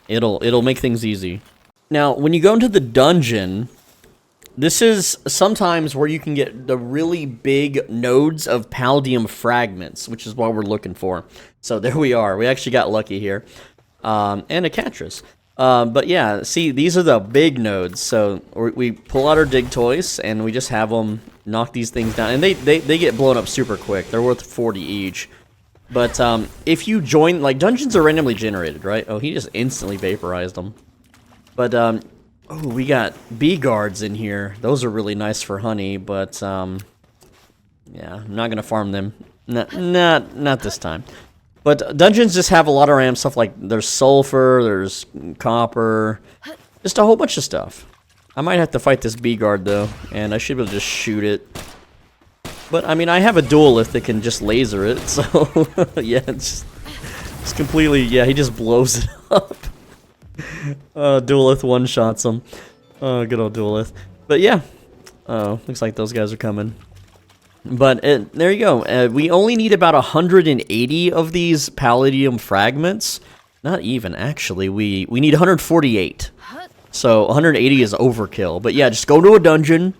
It'll make things easy. Now, when you go into the dungeon, this is sometimes where you can get the really big nodes of Paldium fragments, which is what we're looking for. So there we are. We actually got lucky here. And a Catras. But yeah, see, these are the big nodes. So we pull out our dig toys and we just have them knock these things down. And they get blown up super quick. They're worth 40 each. But if you join, like, dungeons are randomly generated, right? Oh, he just instantly vaporized them. But, oh, we got bee guards in here. Those are really nice for honey, but, yeah, I'm not going to farm them. Not this time. But dungeons just have a lot of random stuff, like there's sulfur, there's copper, just a whole bunch of stuff. I might have to fight this bee guard, though, and I should be able to just shoot it. But, I mean, I have a duelist that can just laser it, so, yeah, it's completely, yeah, he just blows it up. Duelith one-shots him. Oh, good old Duelith. But, yeah. Oh, looks like those guys are coming. But, there you go. We only need about 180 of these palladium fragments. Not even, actually. We need 148. So, 180 is overkill. But, yeah, just go to a dungeon.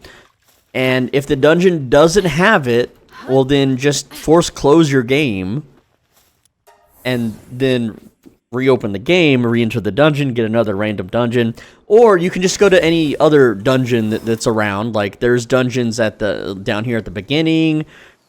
And if the dungeon doesn't have it, well then just force close your game. And then reopen the game, re-enter the dungeon, get another random dungeon. Or you can just go to any other dungeon that's around. Like there's dungeons at down here at the beginning.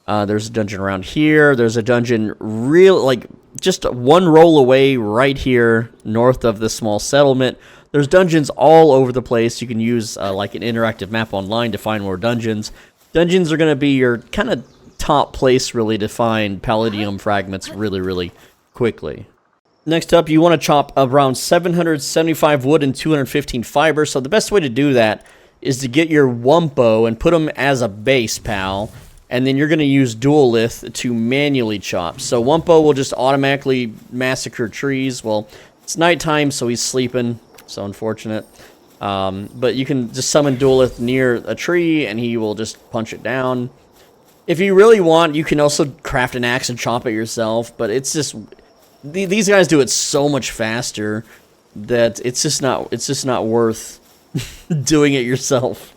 There's a dungeon around here. There's a dungeon like just one roll away right here north of the small settlement. There's dungeons all over the place. You can use like an interactive map online to find more dungeons. Dungeons are going to be your kind of top place really to find palladium fragments really quickly. Next up, you want to chop around 775 wood and 215 fiber. So the best way to do that is to get your Wumpo and put them as a base, pal. And then you're going to use Duelith to manually chop. So Wumpo will just automatically massacre trees. Well, it's nighttime, so he's sleeping. So unfortunate. But you can just summon Duelith near a tree, and he will just punch it down. If you really want, you can also craft an axe and chop it yourself. But it's just... These guys do it so much faster that it's just not worth doing it yourself.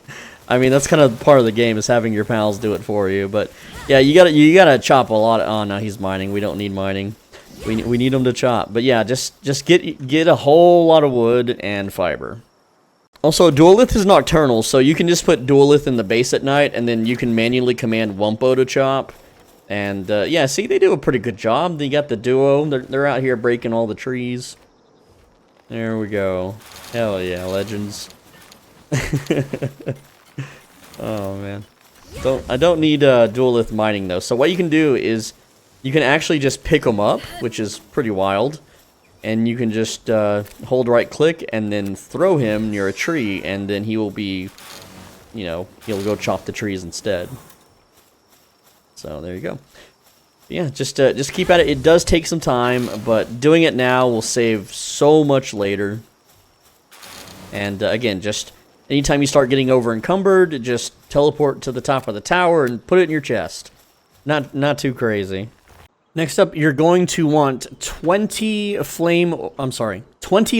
I mean, that's kind of part of the game, is having your pals do it for you. But yeah, you gotta chop a lot. Oh no, he's mining. We don't need mining. We need him to chop. But yeah, just get a whole lot of wood and fiber. Also, Duelith is nocturnal, so you can just put Duelith in the base at night, and then you can manually command Wumpo to chop. And yeah, see, they do a pretty good job. They got the duo. They're out here breaking all the trees. There we go. Hell yeah, legends. Oh man. I don't need Duelith mining though. So what you can do is you can actually just pick them up, which is pretty wild. And you can just hold right click and then throw him near a tree, and then he will be, you know, he'll go chop the trees instead. So there you go. Yeah, just keep at it. It does take some time, but doing it now will save so much later. And again, just anytime you start getting over encumbered, just teleport to the top of the tower and put it in your chest. Not too crazy. Next up, you're going to want 20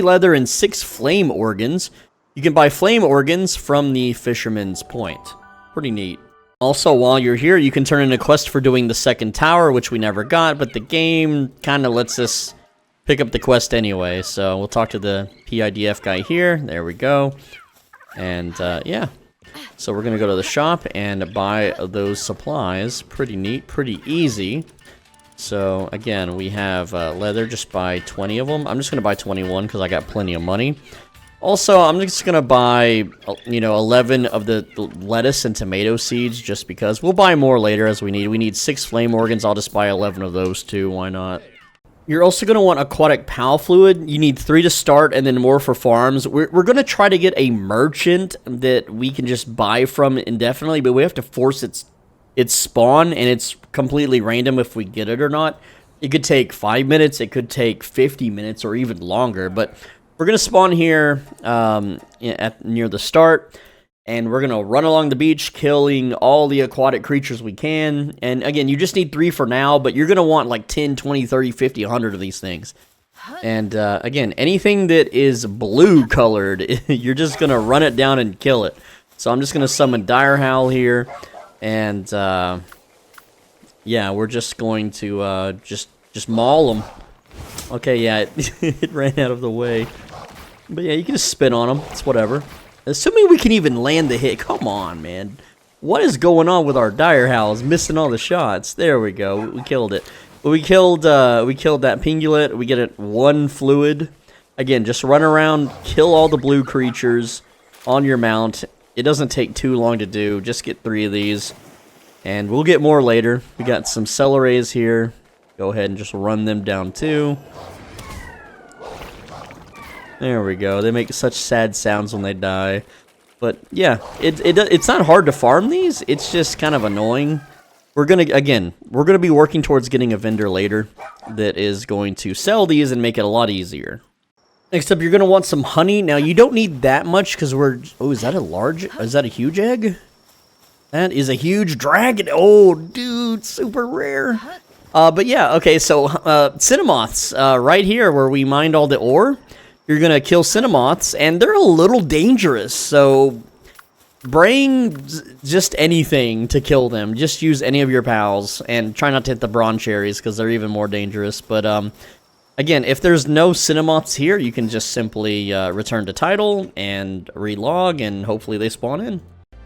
leather and 6 flame organs. You can buy flame organs from the Fisherman's Point. Pretty neat. Also, while you're here, you can turn in a quest for doing the second tower, which we never got, but the game kind of lets us pick up the quest anyway. So we'll talk to the PIDF guy here. There we go. And yeah. So we're going to go to the shop and buy those supplies. Pretty neat, pretty easy. So again, we have leather, just buy 20 of them. I'm just going to buy 21 because I got plenty of money. Also, I'm just going to buy, 11 of the lettuce and tomato seeds just because. We'll buy more later as we need. We need 6 flame organs. I'll just buy 11 of those too. Why not? You're also going to want aquatic pal fluid. You need 3 to start and then more for farms. We're going to try to get a merchant that we can just buy from indefinitely, but we have to force its spawn, and it's completely random if we get it or not. It could take 5 minutes. It could take 50 minutes or even longer, but... We're going to spawn here near the start, and we're going to run along the beach, killing all the aquatic creatures we can. And again, you just need 3 for now, but you're going to want like 10, 20, 30, 50, 100 of these things. And again, anything that is blue colored, you're just going to run it down and kill it. So I'm just going to summon Dire Howl here, and yeah, we're just going to just maul them. Okay, yeah, it ran out of the way. But yeah, you can just spin on them. It's whatever. Assuming we can even land the hit. Come on, man. What is going on with our dire howls? Missing all the shots. There we go. We killed it. We killed that pingulate. We get it 1 fluid. Again, just run around, kill all the blue creatures on your mount. It doesn't take too long to do. Just get 3 of these. And we'll get more later. We got some cellerays here. Go ahead and just run them down too. There we go. They make such sad sounds when they die. But yeah, it's not hard to farm these. It's just kind of annoying. We're gonna be working towards getting a vendor later that is going to sell these and make it a lot easier. Next up, you're gonna want some honey. Now you don't need that much because we're. Oh, is that a large? Is that a huge egg? That is a huge dragon. Oh, dude, super rare. But yeah, okay. So Cinnamoths, right here where we mined all the ore. You're gonna kill Cinnamoths, and they're a little dangerous, so bring just anything to kill them. Just use any of your pals, and try not to hit the bronze cherries, because they're even more dangerous. But, again, if there's no Cinnamoths here, you can just simply return to title, and relog, and hopefully they spawn in.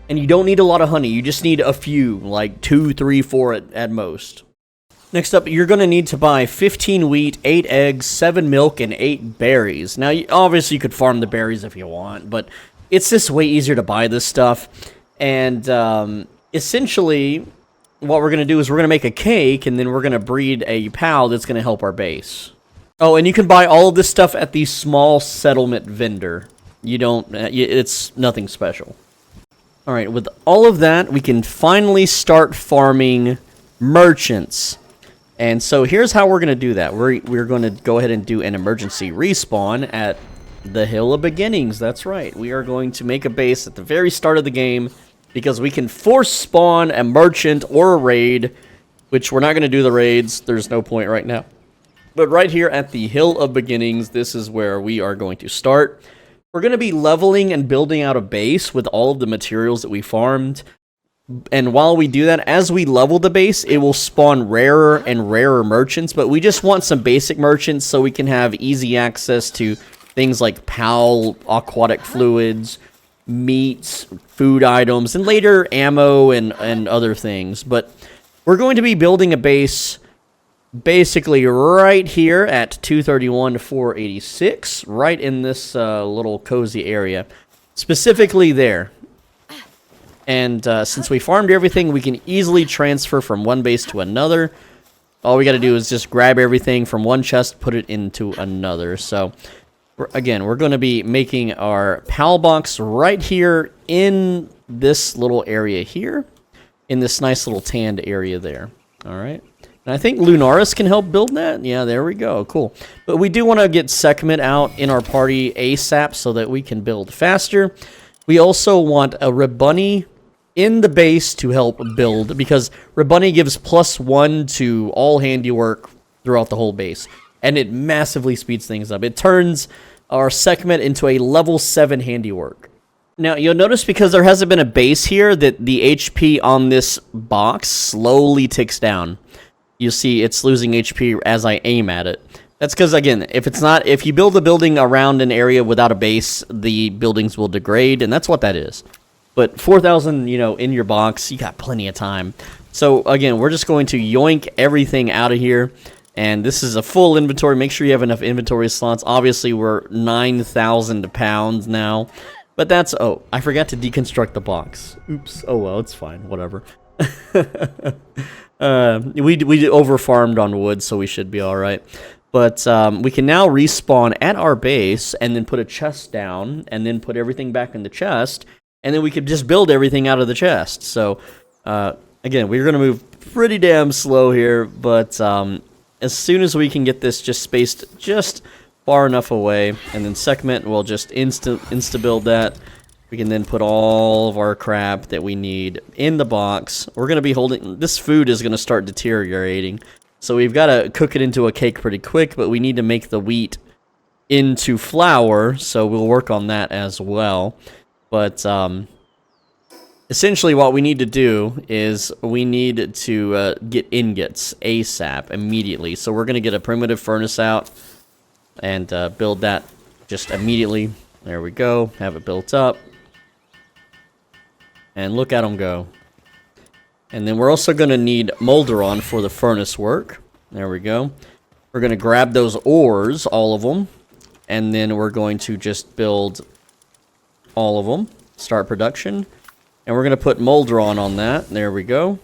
And you don't need a lot of honey, you just need a few, like 2, 3, 4 at most. Next up, you're going to need to buy 15 wheat, 8 eggs, 7 milk, and 8 berries. Now, obviously, you could farm the berries if you want, but it's just way easier to buy this stuff. And essentially, what we're going to do is we're going to make a cake, and then we're going to breed a pal that's going to help our base. Oh, and you can buy all of this stuff at the small settlement vendor. You don't, it's nothing special. All right, with all of that, we can finally start farming merchants. And so here's how we're going to do that. We're going to go ahead and do an emergency respawn at the Hill of Beginnings. That's right. We are going to make a base at the very start of the game because we can force spawn a merchant or a raid, which we're not going to do the raids. There's no point right now. But right here at the Hill of Beginnings, this is where we are going to start. We're going to be leveling and building out a base with all of the materials that we farmed. And while we do that, as we level the base, it will spawn rarer and rarer merchants, but we just want some basic merchants so we can have easy access to things like PAL, aquatic fluids, meats, food items, and later ammo and other things. But we're going to be building a base basically right here at 231 to 486, right in this little cozy area, specifically there. And since we farmed everything, we can easily transfer from one base to another. All we got to do is just grab everything from one chest, put it into another. So, again, we're going to be making our PAL box right here in this little area here, in this nice little tanned area there. All right. And I think Lunaris can help build that. Yeah, there we go. Cool. But we do want to get Sekhmet out in our party ASAP so that we can build faster. We also want a Rabunny in the base to help build, because Rabunny gives +1 to all handiwork throughout the whole base, and it massively speeds things up. It turns our Sekhmet into a level 7 handiwork. Now, you'll notice because there hasn't been a base here that the HP on this box slowly ticks down. You see it's losing HP as I aim at it. That's because, again, if you build a building around an area without a base, the buildings will degrade, and that's what that is. But 4,000, in your box, you got plenty of time. So, again, we're just going to yoink everything out of here. And this is a full inventory. Make sure you have enough inventory slots. Obviously, we're 9,000 pounds now. But that's... Oh, I forgot to deconstruct the box. Oops. Oh, well, it's fine. Whatever. We over-farmed on wood, so we should be all right. But we can now respawn at our base and then put a chest down and then put everything back in the chest. And then we could just build everything out of the chest. So, again, we're going to move pretty damn slow here. But as soon as we can get this just spaced just far enough away, and then Sekhmet will just insta-build that. We can then put all of our crap that we need in the box. We're going to be holding... This food is going to start deteriorating. So we've got to cook it into a cake pretty quick, but we need to make the wheat into flour. So we'll work on that as well. But essentially what we need to do is we need to get ingots ASAP, immediately. So we're going to get a primitive furnace out and build that just immediately. There we go. Have it built up. And look at them go. And then we're also going to need Molderon for the furnace work. There we go. We're going to grab those ores, all of them. And then we're going to just build all of them. Start production. And we're going to put Molderon on that. There we go.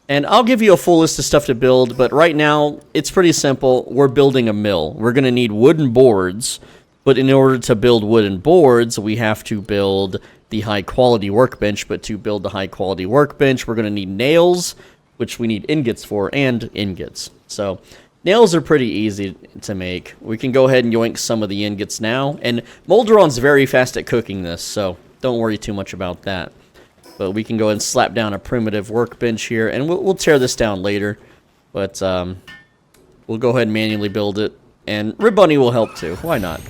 And I'll give you a full list of stuff to build, but right now, it's pretty simple. We're building a mill. We're going to need wooden boards, but in order to build wooden boards, we have to build the high-quality workbench, but to build the high-quality workbench, we're going to need nails, which we need ingots for, and ingots. So, nails are pretty easy to make. We can go ahead and yoink some of the ingots now, and Molderon's very fast at cooking this, so don't worry too much about that. But we can go and slap down a primitive workbench here, and we'll tear this down later. But we'll go ahead and manually build it, and Ribbunny will help too. Why not?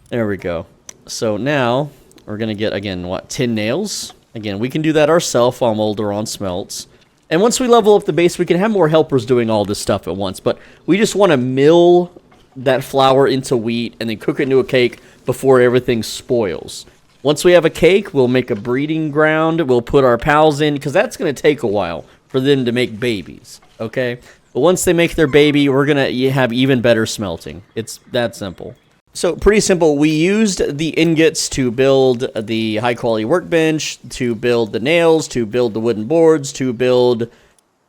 There we go. So now we're gonna get again what 10 nails. Again, we can do that ourselves while Molderon smelts. And once we level up the base, we can have more helpers doing all this stuff at once. But we just want to mill that flour into wheat and then cook it into a cake before everything spoils. Once we have a cake, we'll make a breeding ground. We'll put our pals in, because that's going to take a while for them to make babies, okay? But once they make their baby, we're going to have even better smelting. It's that simple. So, pretty simple. We used the ingots to build the high-quality workbench, to build the nails, to build the wooden boards, to build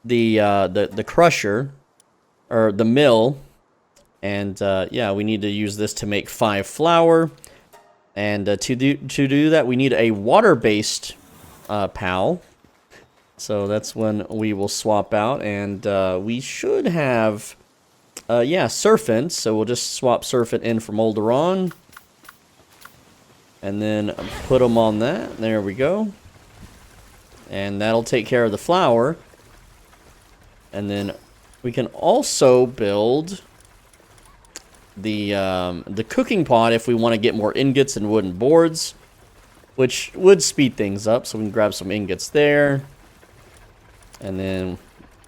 the crusher, or the mill. And, yeah, we need to use this to make 5 flour. And to do that, we need a water-based PAL. So that's when we will swap out. And we should have, yeah, Surfant. So we'll just swap Surfant in for Molderon. And then put them on that. There we go. And that'll take care of the flour. And then we can also build the cooking pot if we want to get more ingots and wooden boards, which would speed things up. So we can grab some ingots there, and then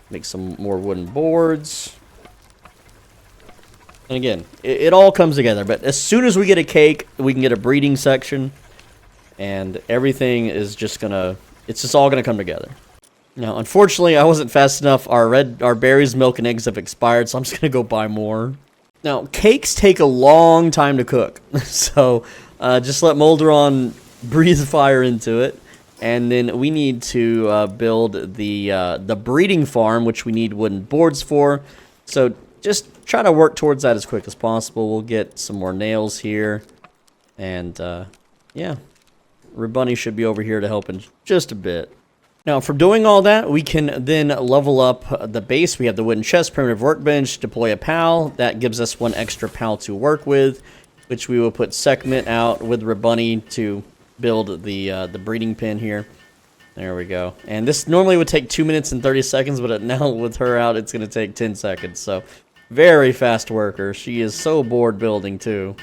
make some more wooden boards. And again, it all comes together. But as soon as we get a cake, we can get a breeding section, and everything is just it's just all gonna come together. Now, unfortunately, I wasn't fast enough. Our berries, milk, and eggs have expired, so I'm just gonna go buy more. Now, cakes take a long time to cook, so just let Molderon breathe fire into it, and then we need to build the breeding farm, which we need wooden boards for. So just try to work towards that as quick as possible. We'll get some more nails here, and yeah, Ribbunny should be over here to help in just a bit. Now, for doing all that, we can then level up the base. We have the wooden chest, primitive workbench, deploy a PAL. That gives us 1 extra PAL to work with, which we will put segment out with Ribbunny to build the breeding pen here. There we go. And this normally would take 2 minutes and 30 seconds, but now with her out, it's going to take 10 seconds. So, very fast worker. She is so bored building, too.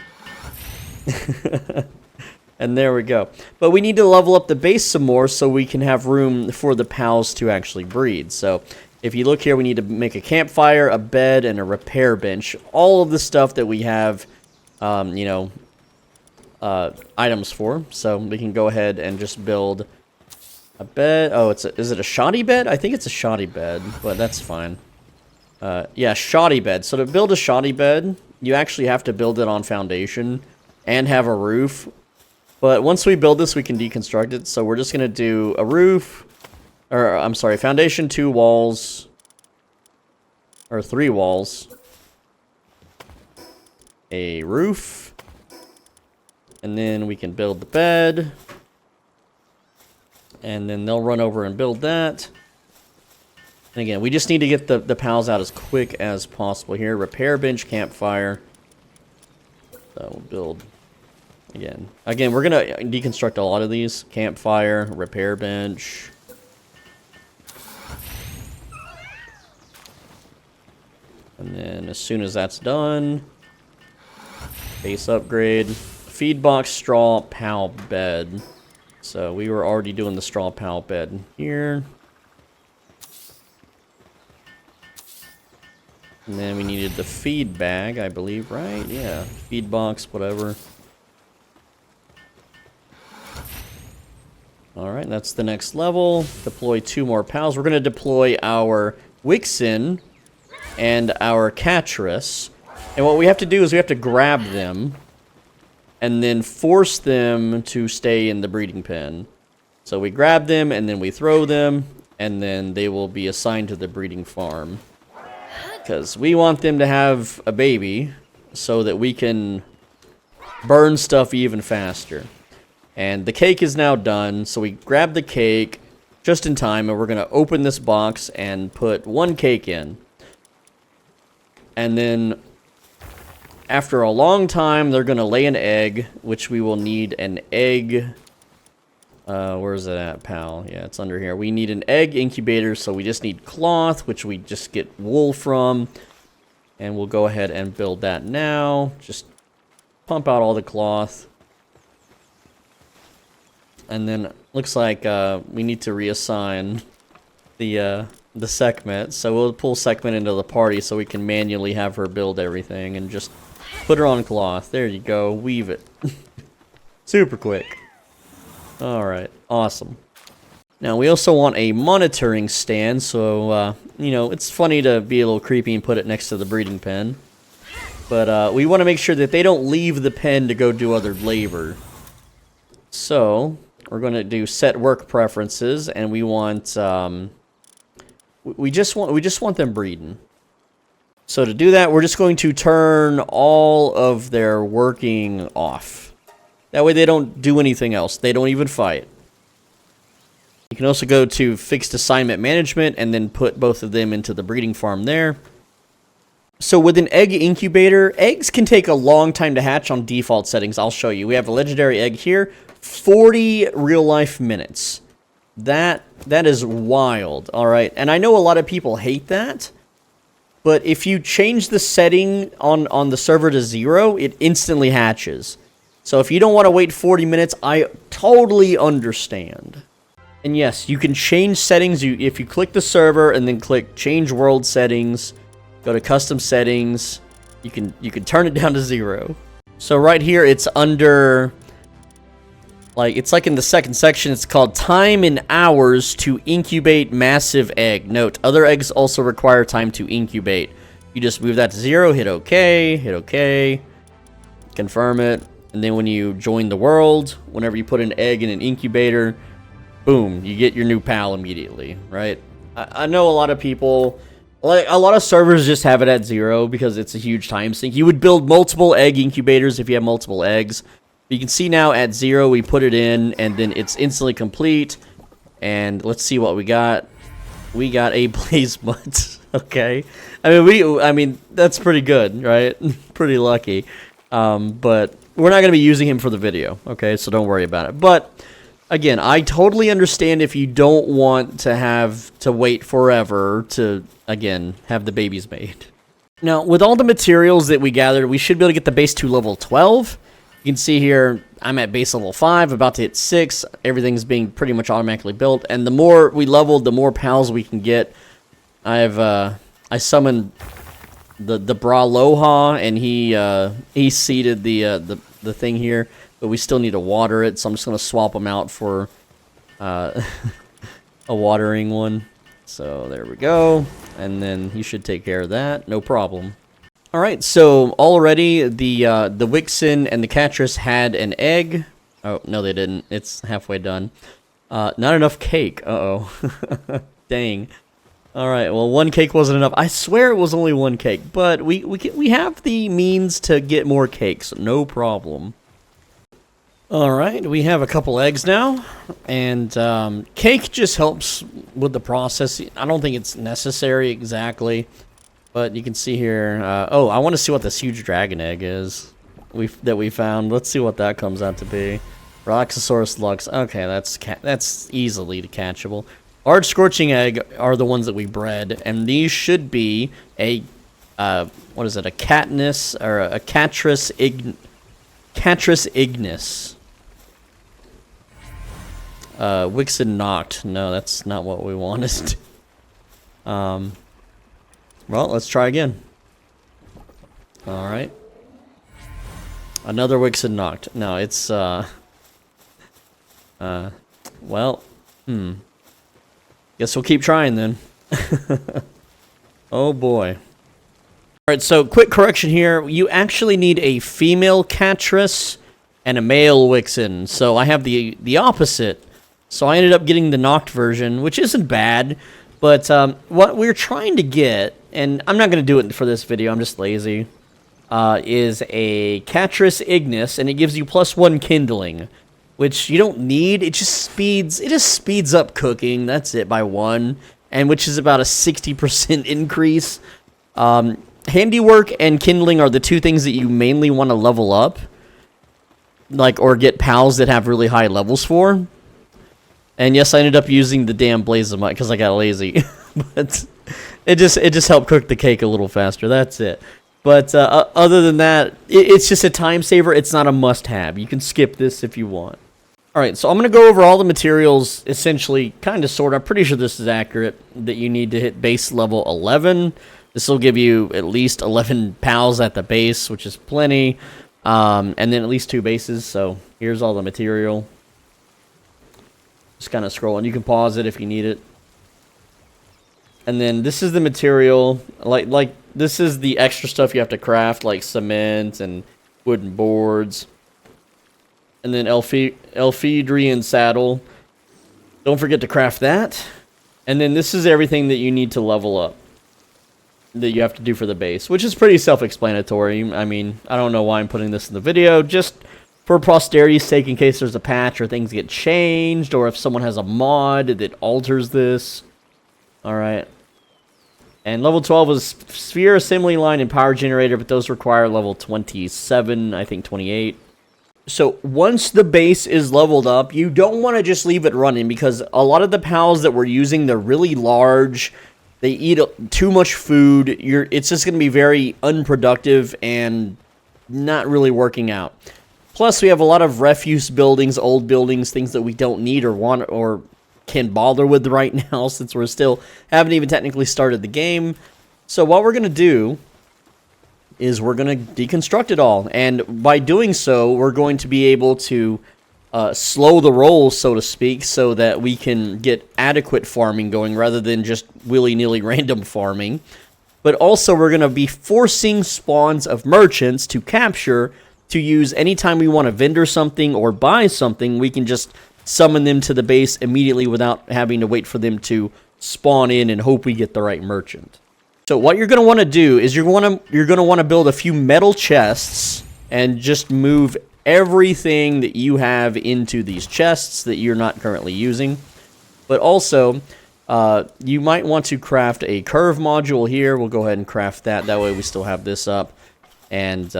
And there we go. But we need to level up the base some more so we can have room for the pals to actually breed. So if you look here, we need to make a campfire, a bed, and a repair bench. All of the stuff that we have, you know, items for. So we can go ahead and just build a bed. Oh, is it a shoddy bed? I think it's a shoddy bed, but that's fine. Yeah, shoddy bed. So to build a shoddy bed, you actually have to build it on foundation and have a roof. But once we build this, we can deconstruct it. So we're just going to do a roof, or I'm sorry, foundation, 2 walls, or 3 walls, a roof, and then we can build the bed, and then they'll run over and build that. And again, we just need to get the pals out as quick as possible here. Repair bench, campfire. So we'll build... Again, we're going to deconstruct a lot of these. Campfire, repair bench. And then as soon as that's done, base upgrade. Feed box, straw, pal, bed. So we were already doing the straw pal bed here. And then we needed the feed bag, I believe, right? Yeah, feed box, whatever. Alright, that's the next level. Deploy 2 more pals. We're going to deploy our Wixen and our Catress. And what we have to do is we have to grab them and then force them to stay in the breeding pen. So we grab them and then we throw them, and then they will be assigned to the breeding farm. Because we want them to have a baby so that we can burn stuff even faster. And the cake is now done, so we grab the cake just in time, and we're going to open this box and put 1 cake in. And then, after a long time, they're going to lay an egg, which we will need an egg. Where is it at, pal? Yeah, it's under here. We need an egg incubator, so we just need cloth, which we just get wool from. And we'll go ahead and build that now. Just pump out all the cloth. And then, looks like we need to reassign the Sekhmet. So we'll pull Sekhmet into the party so we can manually have her build everything and just put her on cloth. There you go. Weave it. Super quick. Alright, awesome. Now, we also want a monitoring stand, so, you know, it's funny to be a little creepy and put it next to the breeding pen. But, we want to make sure that they don't leave the pen to go do other labor. So, we're going to do set work preferences, and we want, we just want them breeding. So, to do that, we're just going to turn all of their working off. That way they don't do anything else. They don't even fight. You can also go to fixed assignment management and then put both of them into the breeding farm there. So with an egg incubator, eggs can take a long time to hatch on default settings. I'll show you. We have a legendary egg here. 40 real life minutes. That is wild. All right. And I know a lot of people hate that. But if you change the setting on the server to 0, it instantly hatches. So if you don't want to wait 40 minutes, I totally understand. And yes, you can change settings. If you click the server and then click change world settings, go to custom settings, you can turn it down to 0. So right here it's under, like, it's like in the second section, it's called time in hours to incubate massive egg. Note, other eggs also require time to incubate. You just move that to 0, hit OK, confirm it. And then when you join the world, whenever you put an egg in an incubator, boom, you get your new pal immediately, right? I know a lot of people, like, a lot of servers just have it at 0 because it's a huge time sink. You would build multiple egg incubators if you have multiple eggs. You can see now at 0, we put it in, and then it's instantly complete. And let's see what we got. We got a blaze mutt, okay? I mean, that's pretty good, right? Pretty lucky. But we're not going to be using him for the video, okay? So don't worry about it. But, again, I totally understand if you don't want to have to wait forever to, again, have the babies made. Now, with all the materials that we gathered, we should be able to get the base to level 12. You can see here, I'm at base level 5, about to hit 6. Everything's being pretty much automatically built. And the more we leveled, the more pals we can get. I summoned the Braloha, and he seeded the thing here, but we still need to water it, so I'm just gonna swap them out for a watering one. So there we go, and then he should take care of that, no problem. All right, so already the Wixen and the Catress had an egg. Oh no, they didn't. It's halfway done. Not enough cake. Uh-oh. Dang. All right, well, 1 cake wasn't enough. I swear it was only 1 cake, but we have the means to get more cakes, no problem. All right, we have a couple eggs now, and cake just helps with the process. I don't think it's necessary exactly, but you can see here. Oh, I want to see what this huge dragon egg is that we found. Let's see what that comes out to be. Roxosaurus Lux. Okay, that's easily catchable. Large scorching egg are the ones that we bred, and these should be a, what is it, a Katniss, or a Catress ignis. Wixen knocked. No, that's not what we wanted. Well, let's try again. Alright. Another Wixen knocked. No, it's, well, guess we'll keep trying then. Oh boy. Alright, so quick correction here. You actually need a female Catress and a male Wixen. So I have the opposite. So I ended up getting the knocked version, which isn't bad. But what we're trying to get, and I'm not going to do it for this video, I'm just lazy, is a Catress Ignis, and it gives you +1 kindling, which you don't need. It just speeds up cooking. That's it, by 1, and which is about a 60% increase. Handiwork and kindling are the two things that you mainly want to level up, like, or get pals that have really high levels for. And yes, I ended up using the damn Blazemite because I got lazy, but it just helped cook the cake a little faster. That's it. But other than that, it's just a time saver. It's not a must-have. You can skip this if you want. All right, so I'm going to go over all the materials, essentially, kind of, sort of. I'm pretty sure this is accurate, that you need to hit base level 11. This will give you at least 11 pals at the base, which is plenty. And then at least 2 bases, so here's all the material. Just kind of scrolling. You can pause it if you need it. And then this is the material, like this is the extra stuff you have to craft, like cement and wooden boards. And then Elfidrian saddle. Don't forget to craft that. And then this is everything that you need to level up, that you have to do for the base, which is pretty self-explanatory. I mean, I don't know why I'm putting this in the video, just for posterity's sake, in case there's a patch or things get changed, or if someone has a mod that alters this. Alright. And level 12 is sphere assembly line and power generator, but those require level 27, I think 28. So once the base is leveled up, you don't want to just leave it running, because a lot of the pals that we're using, they're really large. They eat too much food. It's just going to be very unproductive and not really working out. Plus, we have a lot of refuse buildings, old buildings, things that we don't need or want or can bother with right now, since we're still haven't even technically started the game. So what we're going to do is we're going to deconstruct it all. And by doing so, we're going to be able to slow the roll, so to speak, so that we can get adequate farming going rather than just willy-nilly random farming. But also, we're going to be forcing spawns of merchants to capture, to use anytime we want to vendor something or buy something. We can just summon them to the base immediately without having to wait for them to spawn in and hope we get the right merchant. So what you're going to want to do is you're going to want to build a few metal chests and just move everything that you have into these chests that you're not currently using. But also, you might want to craft a curve module here. We'll go ahead and craft that. That way we still have this up. And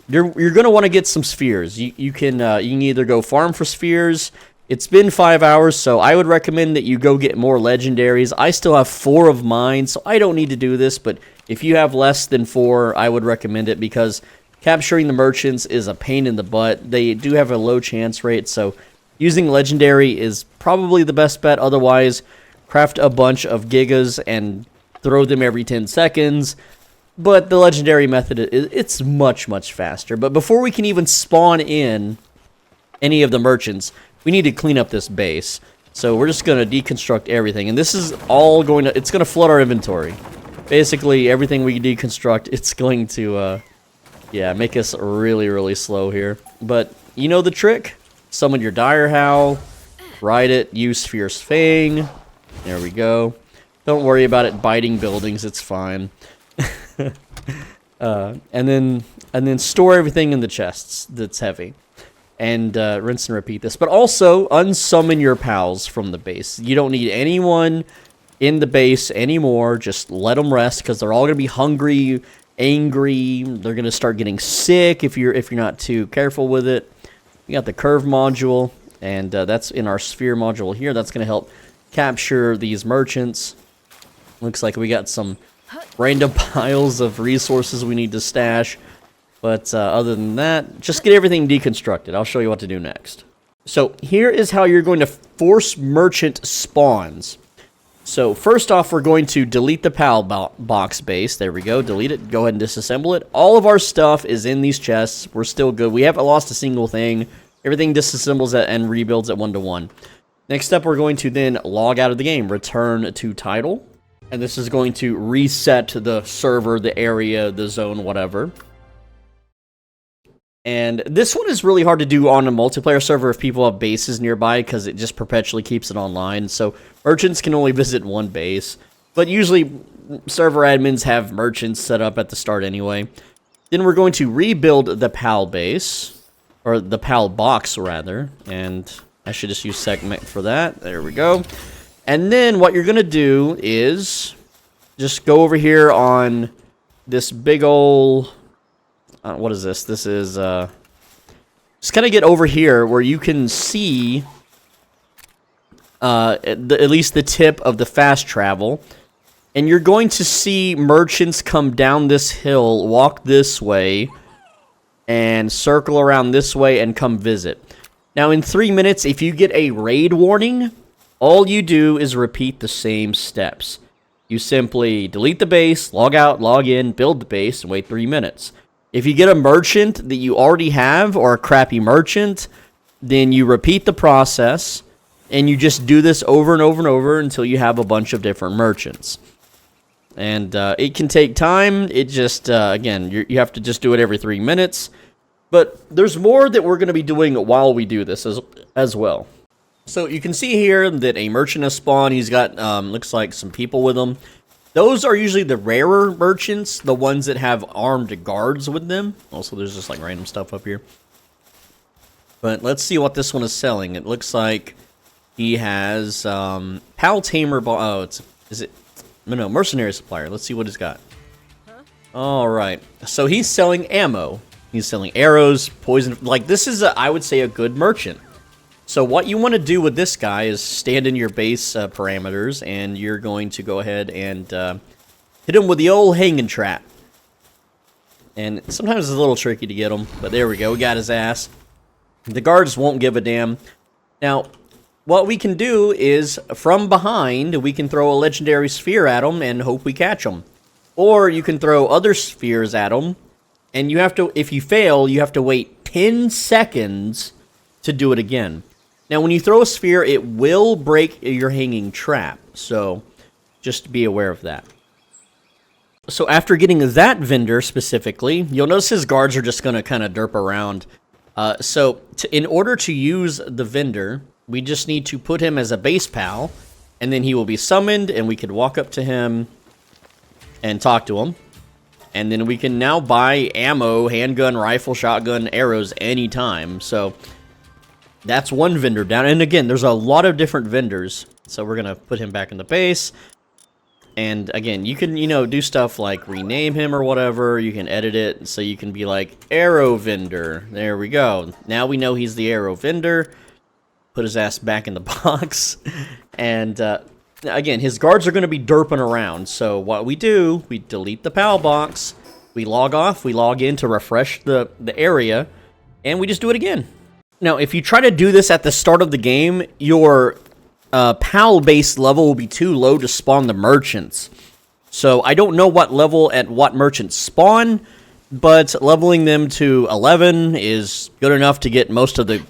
you're going to want to get some spheres. You can either go farm for spheres. It's been 5 hours, so I would recommend that you go get more legendaries. I still have 4 of mine, so I don't need to do this. But if you have less than 4, I would recommend it, because capturing the merchants is a pain in the butt. They do have a low chance rate, so using legendary is probably the best bet. Otherwise, craft a bunch of gigas and throw them every 10 seconds. But the legendary method, it's much, much faster. But before we can even spawn in any of the merchants, we need to clean up this base. So we're just going to deconstruct everything. And this is all going to, it's going to flood our inventory. Basically, everything we deconstruct, it's going to, yeah, make us really, really slow here. But you know the trick. Summon your Dire Howl, ride it, use Fierce Fang. There we go. Don't worry about it biting buildings, it's fine. And then store everything in the chests that's heavy. And rinse and repeat this. But also, unsummon your pals from the base. You don't need anyone in the base anymore. Just let them rest, because they're all going to be hungry, angry. They're going to start getting sick if you're not too careful with it. We got the curve module, and that's in our sphere module here. That's going to help capture these merchants. Looks like we got some random piles of resources we need to stash. But other than that, just get everything deconstructed. I'll show you what to do next. So here is how you're going to force merchant spawns. So first off, we're going to delete the PAL box base. There we go. Delete it. Go ahead and disassemble it. All of our stuff is in these chests. We're still good. We haven't lost a single thing. Everything disassembles and rebuilds at 1-to-1. Next up, we're going to then log out of the game. Return to title. And this is going to reset the server, the area, the zone, whatever. And this one is really hard to do on a multiplayer server if people have bases nearby because it just perpetually keeps it online. So merchants can only visit one base. But usually server admins have merchants set up at the start anyway. Then we're going to rebuild the PAL base, or the PAL box rather. And I should just use segment for that. There we go. And then what you're going to do is just go over here on this big ole... what is this? This is, just kind of get over here where you can see, at least the tip of the fast travel. And you're going to see merchants come down this hill, walk this way, and circle around this way and come visit. Now, in 3 minutes, if you get a raid warning, all you do is repeat the same steps. You simply delete the base, log out, log in, build the base, and wait 3 minutes. If you get a merchant that you already have, or a crappy merchant, then you repeat the process, and you just do this over and over and over until you have a bunch of different merchants. And it can take time. It just, again, you have to just do it every 3 minutes. But there's more that we're going to be doing while we do this as well. So you can see here that a merchant has spawned. He's got, looks like some people with him. Those are usually the rarer merchants, the ones that have armed guards with them. Also, there's just like random stuff up here. But let's see what this one is selling. It looks like he has Pal Tamer. Oh, is it? No, Mercenary Supplier. Let's see what he's got. All right. So he's selling ammo. He's selling arrows, poison. Like, this is, I would say, a good merchant. So what you want to do with this guy is stand in your base parameters, and you're going to go ahead and hit him with the old hanging trap. And sometimes it's a little tricky to get him, but there we go. We got his ass. The guards won't give a damn. Now, what we can do is, from behind, we can throw a legendary sphere at him and hope we catch him. Or you can throw other spheres at him, and you have to, if you fail, you have to wait 10 seconds to do it again. Now, when you throw a sphere, it will break your hanging trap, so just be aware of that. So after getting that vendor specifically, you'll notice his guards are just going to kind of derp around. In order to use the vendor, we just need to put him as a base pal, and then he will be summoned, and we can walk up to him and talk to him. And then we can now buy ammo, handgun, rifle, shotgun, arrows anytime, so... That's one vendor down. And again, there's a lot of different vendors. So we're going to put him back in the base. And again, you can, do stuff like rename him or whatever. You can edit it. So you can be like, arrow vendor. There we go. Now we know he's the arrow vendor. Put his ass back in the box. And again, his guards are going to be derping around. So what we do, we delete the PAL box. We log off. We log in to refresh the area. And we just do it again. Now, if you try to do this at the start of the game, your PAL base level will be too low to spawn the merchants. So I don't know what level at what merchants spawn, but leveling them to 11 is good enough to get most of the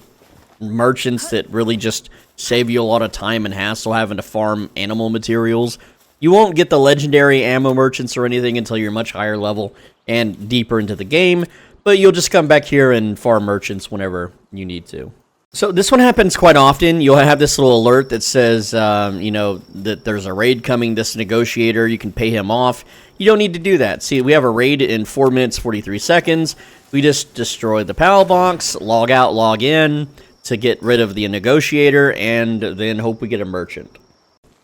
merchants that really just save you a lot of time and hassle having to farm animal materials. You won't get the legendary ammo merchants or anything until you're much higher level and deeper into the game. But you'll just come back here and farm merchants whenever you need to. So this one happens quite often. You'll have this little alert that says, that there's a raid coming, this negotiator, you can pay him off. You don't need to do that. See, we have a raid in 4 minutes, 43 seconds. We just destroy the PAL box, log out, log in to get rid of the negotiator, and then hope we get a merchant.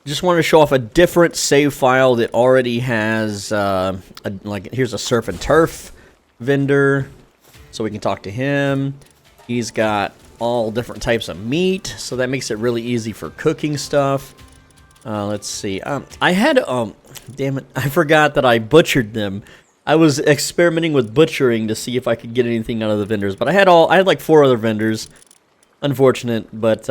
Just wanted to show off a different save file that already has, here's a surf and turf vendor, so we can talk to him. He's got all different types of meat, so that makes it really easy for cooking stuff. Let's see. I had, damn it, I forgot that I butchered them. I was experimenting with butchering to see if I could get anything out of the vendors, but I had like 4 other vendors. Unfortunate, but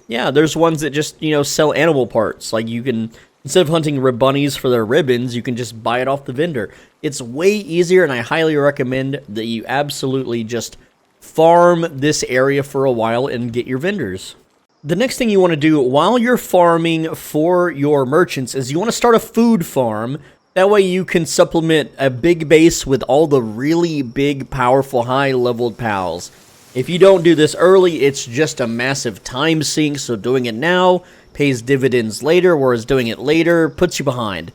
yeah, there's ones that just, sell animal parts. Like you can Instead of hunting bunnies for their ribbons, you can just buy it off the vendor. It's way easier, and I highly recommend that you absolutely just farm this area for a while and get your vendors. The next thing you want to do while you're farming for your merchants is you want to start a food farm. That way you can supplement a big base with all the really big, powerful, high-leveled pals. If you don't do this early, it's just a massive time sink, so doing it now pays dividends later, whereas doing it later puts you behind.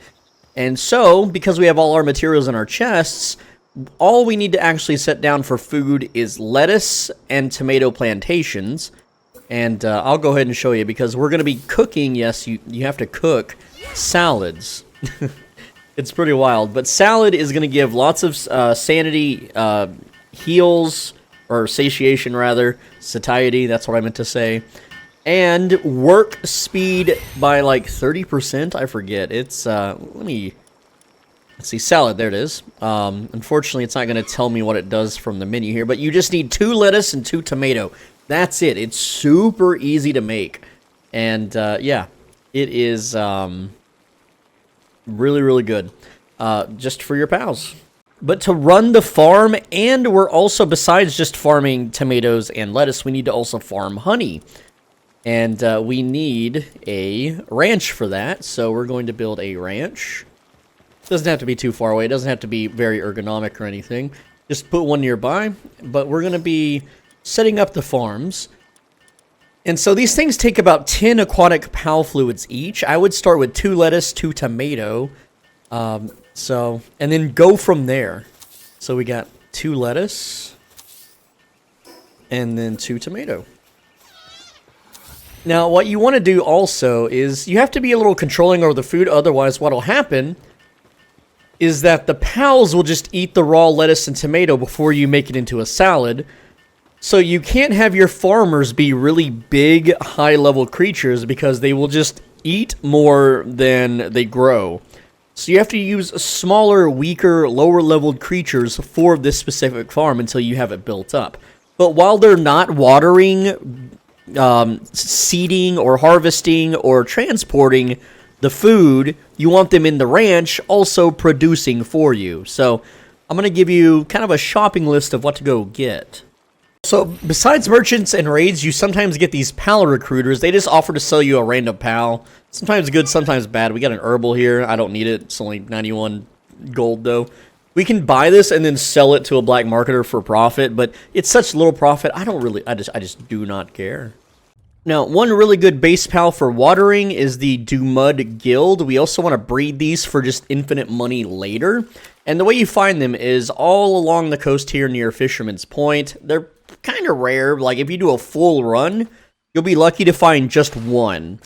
And so, because we have all our materials in our chests, all we need to actually set down for food is lettuce and tomato plantations. And I'll go ahead and show you, because we're going to be cooking, yes, you have to cook salads. It's pretty wild, but salad is going to give lots of sanity, heals, or satiation rather, satiety, that's what I meant to say. And work speed by like 30%, I forget. It's, let's see, salad, there it is. Unfortunately, it's not going to tell me what it does from the menu here, but you just need 2 lettuce and 2 tomato. That's it. It's super easy to make. And, yeah, it is, really, really good. Just for your pals. But to run the farm, and we're also, besides just farming tomatoes and lettuce, we need to also farm honey. And we need a ranch for that, so we're going to build a ranch. Doesn't have to be too far away. It doesn't have to be very ergonomic or anything. Just put one nearby. But we're going to be setting up the farms. And so these things take about 10 aquatic pal fluids each. I would start with 2 lettuce, 2 tomato. And then go from there. So we got 2 lettuce. And then 2 tomato. Now, what you want to do also is you have to be a little controlling over the food, otherwise what will happen is that the pals will just eat the raw lettuce and tomato before you make it into a salad. So you can't have your farmers be really big, high-level creatures because they will just eat more than they grow. So you have to use smaller, weaker, lower-leveled creatures for this specific farm until you have it built up. But while they're not watering, seeding or harvesting or transporting the food, you want them in the ranch also producing for you. So I'm going to give you kind of a shopping list of what to go get. So besides merchants and raids, you sometimes get these pal recruiters. They just offer to sell you a random pal. Sometimes good, sometimes bad. We got an herbal here. I don't need it. It's only 91 gold though. We can buy this and then sell it to a black marketer for profit, but it's such little profit. I just do not care. Now, one really good base pal for watering is the Dumud Guild. We also want to breed these for just infinite money later. And the way you find them is all along the coast here near Fisherman's Point. They're kind of rare. Like, if you do a full run, you'll be lucky to find just one.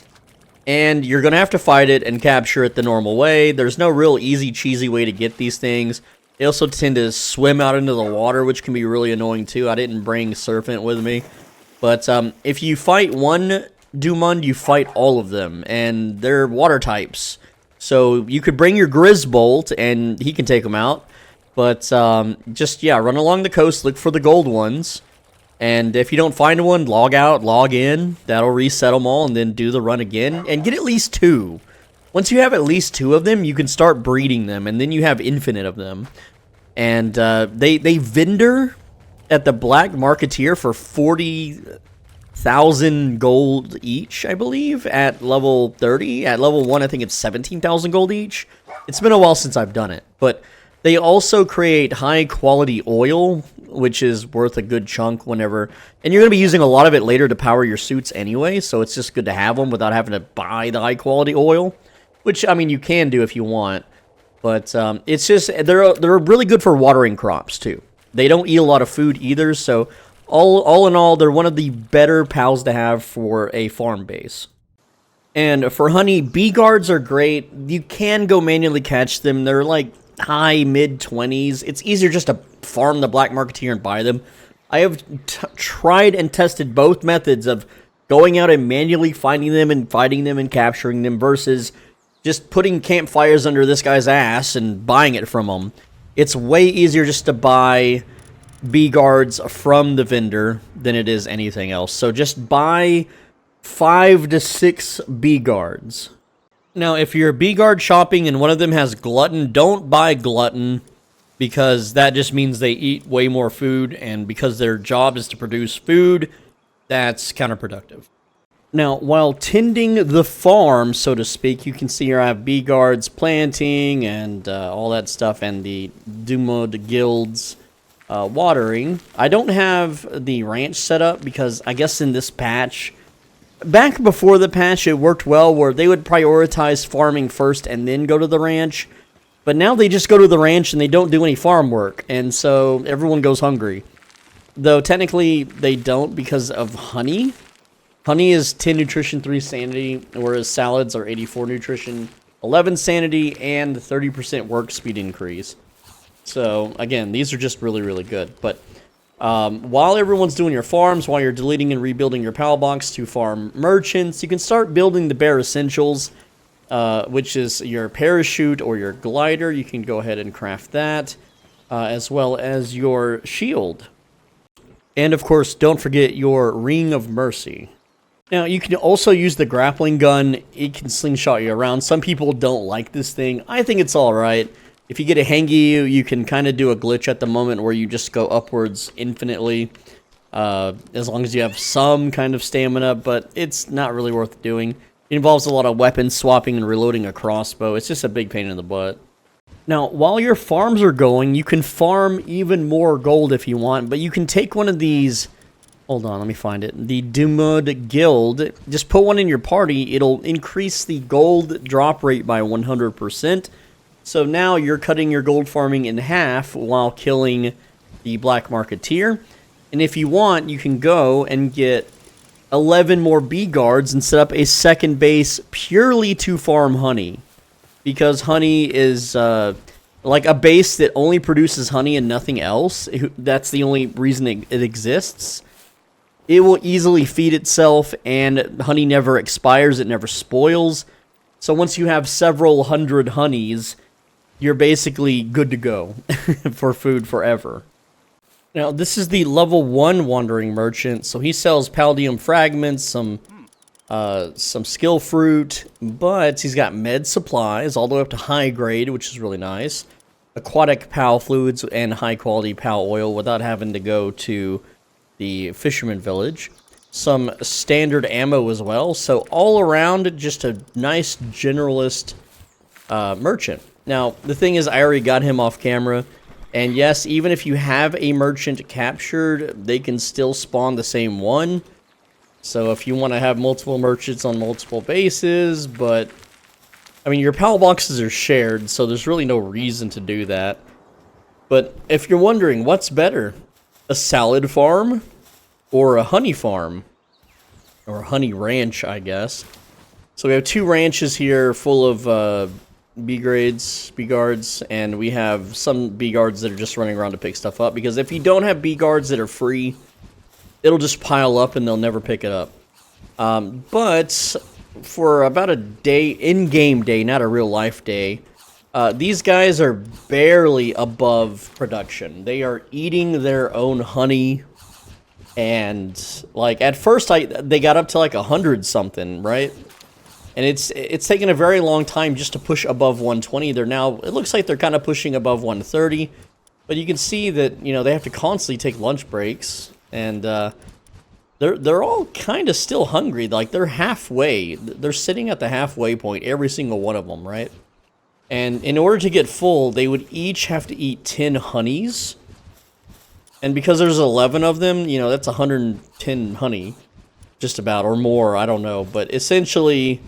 And you're going to have to fight it and capture it the normal way. There's no real easy, cheesy way to get these things. They also tend to swim out into the water, which can be really annoying too. I didn't bring Serpent with me. But if you fight one Dumund, you fight all of them, and they're water types. So you could bring your Grizzbolt, and he can take them out. But just, yeah, run along the coast, look for the gold ones. And if you don't find one, log out, log in. That'll reset them all, and then do the run again. And get at least 2. Once you have at least 2 of them, you can start breeding them, and then you have infinite of them. And they vendor at the black marketeer for 40,000 gold each, I believe, at level 30. At level 1, I think it's 17,000 gold each. It's been a while since I've done it. But they also create high-quality oil, which is worth a good chunk whenever... And you're going to be using a lot of it later to power your suits anyway, so it's just good to have them without having to buy the high-quality oil. Which, I mean, you can do if you want. But it's just... They're really good for watering crops, too. They don't eat a lot of food either, so all in all, they're one of the better pals to have for a farm base. And for honey, bee guards are great. You can go manually catch them. They're like high, mid-20s. It's easier just to farm the black marketeer and buy them. I have tried and tested both methods of going out and manually finding them and fighting them and capturing them versus just putting campfires under this guy's ass and buying it from him. It's way easier just to buy bee guards from the vendor than it is anything else. So just buy 5 to 6 bee guards. Now, if you're bee guard shopping and one of them has glutton, don't buy glutton, because that just means they eat way more food, and because their job is to produce food, that's counterproductive. Now, while tending the farm, so to speak, you can see here I have bee guards planting and all that stuff, and the Dumod guilds watering. I don't have the ranch set up because I guess in this patch, back before the patch, it worked well where they would prioritize farming first and then go to the ranch. But now they just go to the ranch and they don't do any farm work, and so everyone goes hungry. Though technically they don't because of honey. Honey is 10 nutrition, 3 sanity, whereas salads are 84 nutrition, 11 sanity, and 30% work speed increase. So, again, these are just really, really good. But while everyone's doing your farms, while you're deleting and rebuilding your PAL box to farm merchants, you can start building the bare essentials, which is your parachute or your glider. You can go ahead and craft that, as well as your shield. And, of course, don't forget your Ring of Mercy. Now, you can also use the grappling gun. It can slingshot you around. Some people don't like this thing. I think it's alright. If you get a hangy, you can kind of do a glitch at the moment where you just go upwards infinitely. As long as you have some kind of stamina, but it's not really worth doing. It involves a lot of weapon swapping and reloading a crossbow. It's just a big pain in the butt. Now, while your farms are going, you can farm even more gold if you want, but you can take one of these... Hold on, let me find it. The Dumod Guild. Just put one in your party. It'll increase the gold drop rate by 100%. So now you're cutting your gold farming in half while killing the Black Marketeer. And if you want, you can go and get 11 more bee guards and set up a second base purely to farm honey. Because honey is like a base that only produces honey and nothing else. That's the only reason it exists. It will easily feed itself, and honey never expires, it never spoils. So once you have several hundred honeys, you're basically good to go for food forever. Now, this is the level 1 Wandering Merchant, so he sells Palladium Fragments, some skill fruit, but he's got med supplies all the way up to high grade, which is really nice. Aquatic PAL fluids and high quality PAL oil without having to go to the fisherman village. Some standard ammo as well. So all around, just a nice generalist merchant. Now, the thing is, I already got him off camera. And yes, even if you have a merchant captured, they can still spawn the same one. So if you want to have multiple merchants on multiple bases, but... I mean, your PAL boxes are shared, so there's really no reason to do that. But if you're wondering, what's better? A salad farm or a honey farm? Or a honey ranch, I guess. So we have 2 ranches here full of bee guards, and we have some bee guards that are just running around to pick stuff up, because if you don't have bee guards that are free, it'll just pile up and they'll never pick it up. But for about a day, in-game day, not a real-life day, these guys are barely above production. They are eating their own honey, and like at first they got up to like 100-something, right? And it's taken a very long time just to push above 120. They're now, it looks like they're kind of pushing above 130, but you can see that, you know, they have to constantly take lunch breaks, and they're all kind of still hungry. Like they're halfway. They're sitting at the halfway point, every single one of them, right? And in order to get full, they would each have to eat 10 honeys. And because there's 11 of them, you know, that's 110 honey. Just about, or more, I don't know. But essentially,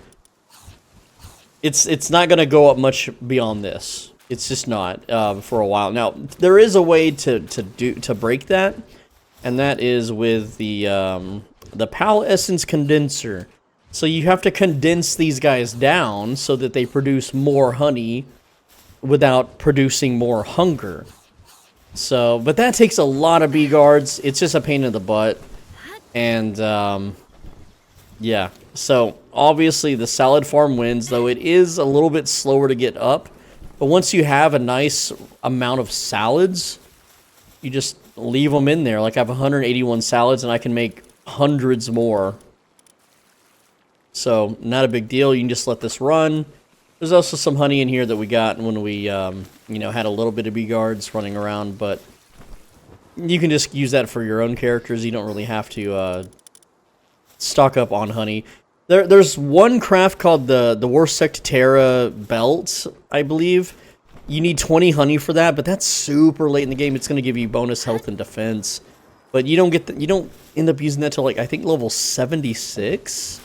it's not going to go up much beyond this. It's just not for a while. Now, there is a way to break that. And that is with the PAL Essence Condenser. So you have to condense these guys down so that they produce more honey without producing more hunger. So, but that takes a lot of bee guards. It's just a pain in the butt. And, yeah. So, obviously the salad farm wins, though it is a little bit slower to get up. But once you have a nice amount of salads, you just leave them in there. Like I have 181 salads and I can make hundreds more. So, not a big deal. You can just let this run. There's also some honey in here that we got when we, you know, had a little bit of bee guards running around, but you can just use that for your own characters. You don't really have to stock up on honey. There's one craft called the Warsectera belt, I believe. You need 20 honey for that, but that's super late in the game. It's going to give you bonus health and defense, but you don't get you don't end up using that till, like, I think level 76.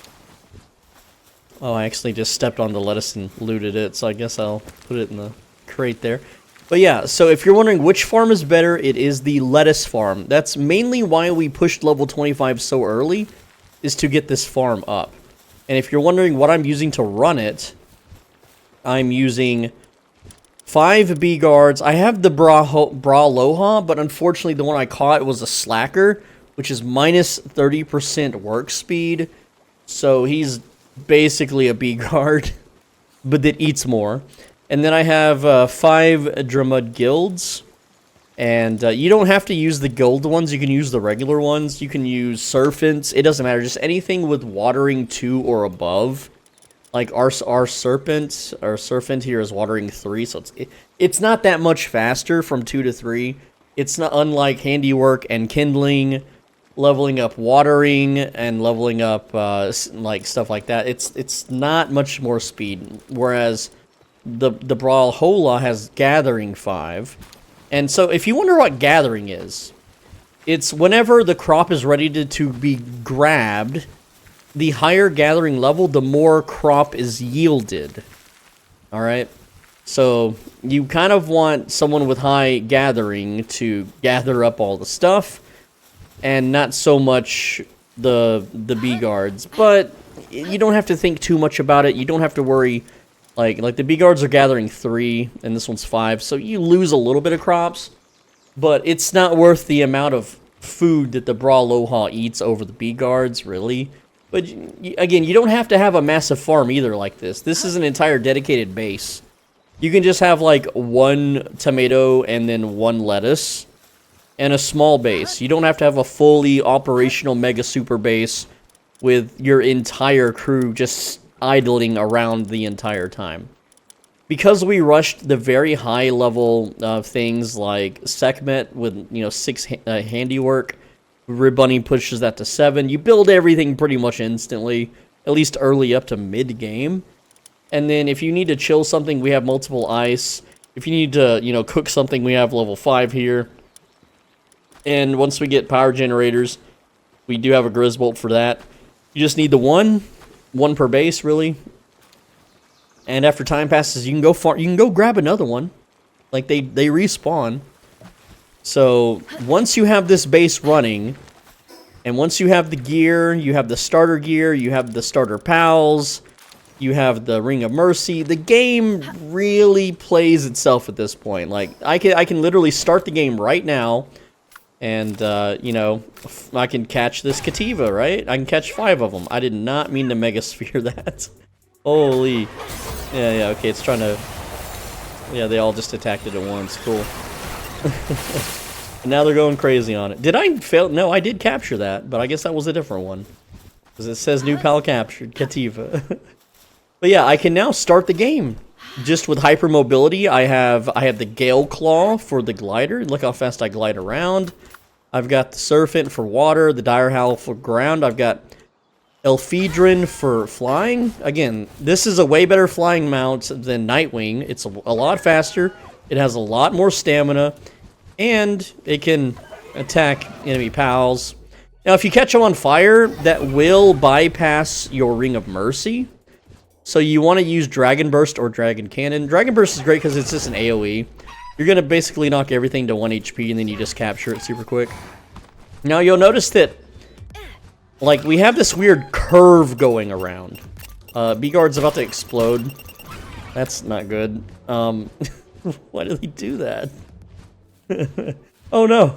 Oh, I actually just stepped on the lettuce and looted it, so I guess I'll put it in the crate there. But yeah, so if you're wondering which farm is better, it is the lettuce farm. That's mainly why we pushed level 25 so early, is to get this farm up. And if you're wondering what I'm using to run it, I'm using 5 bee guards. I have the Braloha, but unfortunately the one I caught was a slacker, which is minus 30% work speed. So he's basically a bee guard, but that eats more. And then I have 5 Dramud guilds. And you don't have to use the gold ones. You can use the regular ones. You can use serpents. It doesn't matter. Just anything with watering 2 or above. Like our serpent here is watering 3, so it's not that much faster from 2 to 3. It's not unlike handiwork and kindling, leveling up watering and leveling up like stuff like that. It's not much more speed. Whereas the Brawlhalla has gathering 5. And so if you wonder what gathering is, it's whenever the crop is ready to be grabbed, the higher gathering level, the more crop is yielded. Alright? So you kind of want someone with high gathering to gather up all the stuff, and not so much the bee guards. But you don't have to think too much about it. You don't have to worry. Like the bee guards are gathering 3, and this one's 5, so you lose a little bit of crops, but it's not worth the amount of food that the Braloha eats over the bee guards, really. But again, you don't have to have a massive farm either like this. This is an entire dedicated base. You can just have like 1 tomato and then 1 lettuce and a small base. You don't have to have a fully operational mega super base with your entire crew just idling around the entire time. Because we rushed the very high level of things like Sekhmet with, you know, 6 handiwork, Rib Bunny pushes that to 7. You build everything pretty much instantly, at least early up to mid-game. And then if you need to chill something, we have multiple ice. If you need to, you know, cook something, we have level 5 here. And once we get power generators, we do have a Grizzbolt for that. You just need the one per base, really. And after time passes, you can go grab another one. Like they respawn. So once you have this base running, and once you have the gear, you have the starter gear, you have the starter pals, you have the Ring of Mercy, the game really plays itself at this point. Like I can literally start the game right now, and you know, I can catch this Cativa, right? I can catch 5 of them. I did not mean to Megasphere that. Holy. Yeah, okay, it's trying to... Yeah, they all just attacked it at once. Cool. And now they're going crazy on it. Did I fail? No, I did capture that, but I guess that was a different one. Because it says new pal captured, Cativa. But yeah, I can now start the game. Just with hypermobility, I have the Gale Claw for the glider. Look how fast I glide around. I've got the Serpent for water, the Dire Howl for ground. I've got Elphedrine for flying. Again, this is a way better flying mount than Nightwing. It's a lot faster. It has a lot more stamina. And it can attack enemy pals. Now, if you catch them on fire, that will bypass your Ring of Mercy. So you want to use Dragon Burst or Dragon Cannon. Dragon Burst is great because it's just an AoE. You're going to basically knock everything to 1 HP and then you just capture it super quick. Now, you'll notice that, like, we have this weird curve going around. B-Guard's about to explode. That's not good. Why did he do that? Oh no.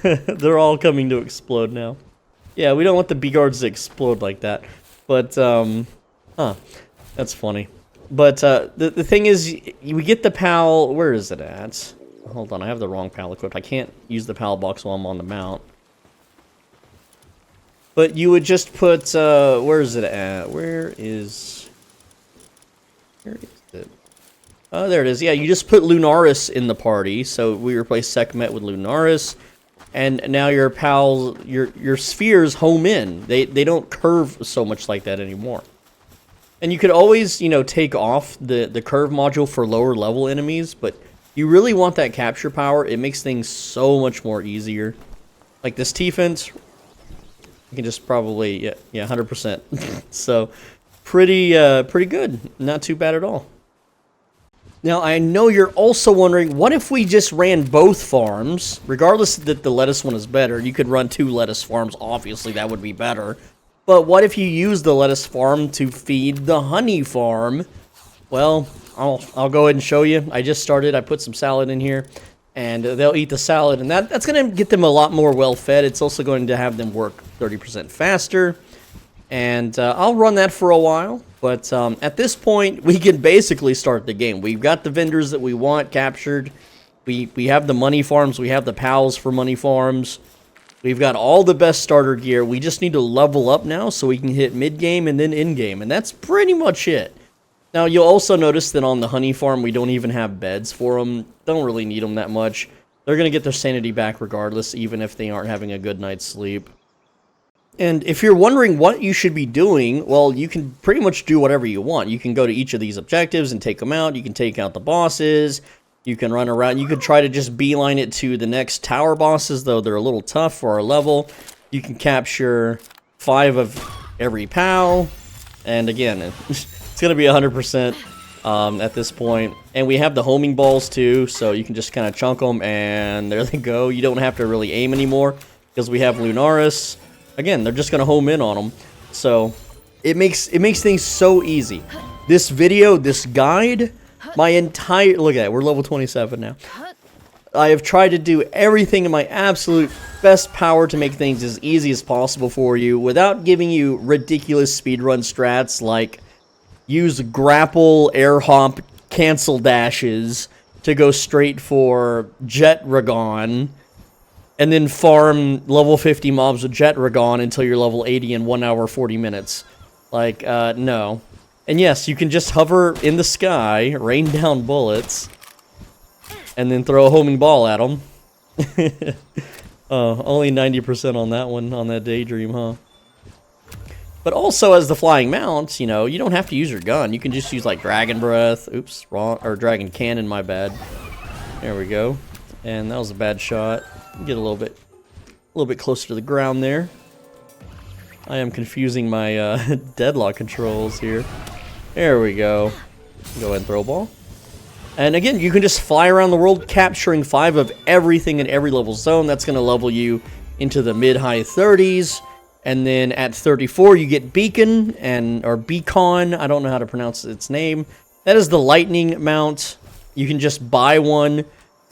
They're all coming to explode now. Yeah, we don't want the B-Guards to explode like that. But, that's funny. But, the thing is, we get the PAL... Where is it at? Hold on, I have the wrong PAL equipped. I can't use the PAL box while I'm on the mount. But you would just put, where is it at? Where is... Where is it? Oh, there it is. Yeah, you just put Lunaris in the party. So we replace Sekhmet with Lunaris. And now your pals, your spheres home in. They don't curve so much like that anymore. And you could always, you know, take off the curve module for lower level enemies, but you really want that capture power. It makes things so much more easier. Like this T-Fence, you can just probably, yeah, 100%. So, pretty good. Not too bad at all. Now, I know you're also wondering, what if we just ran both farms? Regardless that the lettuce one is better, you could run 2 lettuce farms. Obviously, that would be better. But what if you use the lettuce farm to feed the honey farm? Well, I'll go ahead and show you. I just started. I put some salad in here, and they'll eat the salad, and that's going to get them a lot more well-fed. It's also going to have them work 30% faster, and I'll run that for a while. But at this point, we can basically start the game. We've got the vendors that we want captured. We have the money farms. We have the pals for money farms. We've got all the best starter gear. We just need to level up now so we can hit mid-game and then in-game. And that's pretty much it. Now, you'll also notice that on the honey farm, we don't even have beds for them. Don't really need them that much. They're going to get their sanity back regardless, even if they aren't having a good night's sleep. And if you're wondering what you should be doing, well, you can pretty much do whatever you want. You can go to each of these objectives and take them out. You can take out the bosses. You can run around. You could try to just beeline it to the next tower bosses, though they're a little tough for our level. You can capture 5 of every POW. And again, it's going to be 100% at this point. And we have the homing balls, too, so you can just kind of chunk them, and there they go. You don't have to really aim anymore because we have Lunaris. Again, they're just going to home in on them. So it makes things so easy. This video, this guide, my entire... Look at that, we're level 27 now. I have tried to do everything in my absolute best power to make things as easy as possible for you without giving you ridiculous speedrun strats like use grapple, air hop, cancel dashes to go straight for Jetragon, and then farm level 50 mobs with Jetragon until you're level 80 in 1 hour 40 minutes. Like, no. And yes, you can just hover in the sky, rain down bullets, and then throw a homing ball at them. Only 90% on that one, on that daydream, huh? But also, as the flying mount, you know, you don't have to use your gun. You can just use, like, Dragon Breath. Oops, wrong. Or Dragon Cannon, my bad. There we go. And that was a bad shot. Get a little bit closer to the ground there. I am confusing my deadlock controls here. There we go. Go ahead and throw a ball. And again, you can just fly around the world capturing 5 of everything in every level zone. That's going to level you into the mid-high 30s. And then at 34, you get Beacon, or Beacon. I don't know how to pronounce its name. That is the lightning mount. You can just buy one.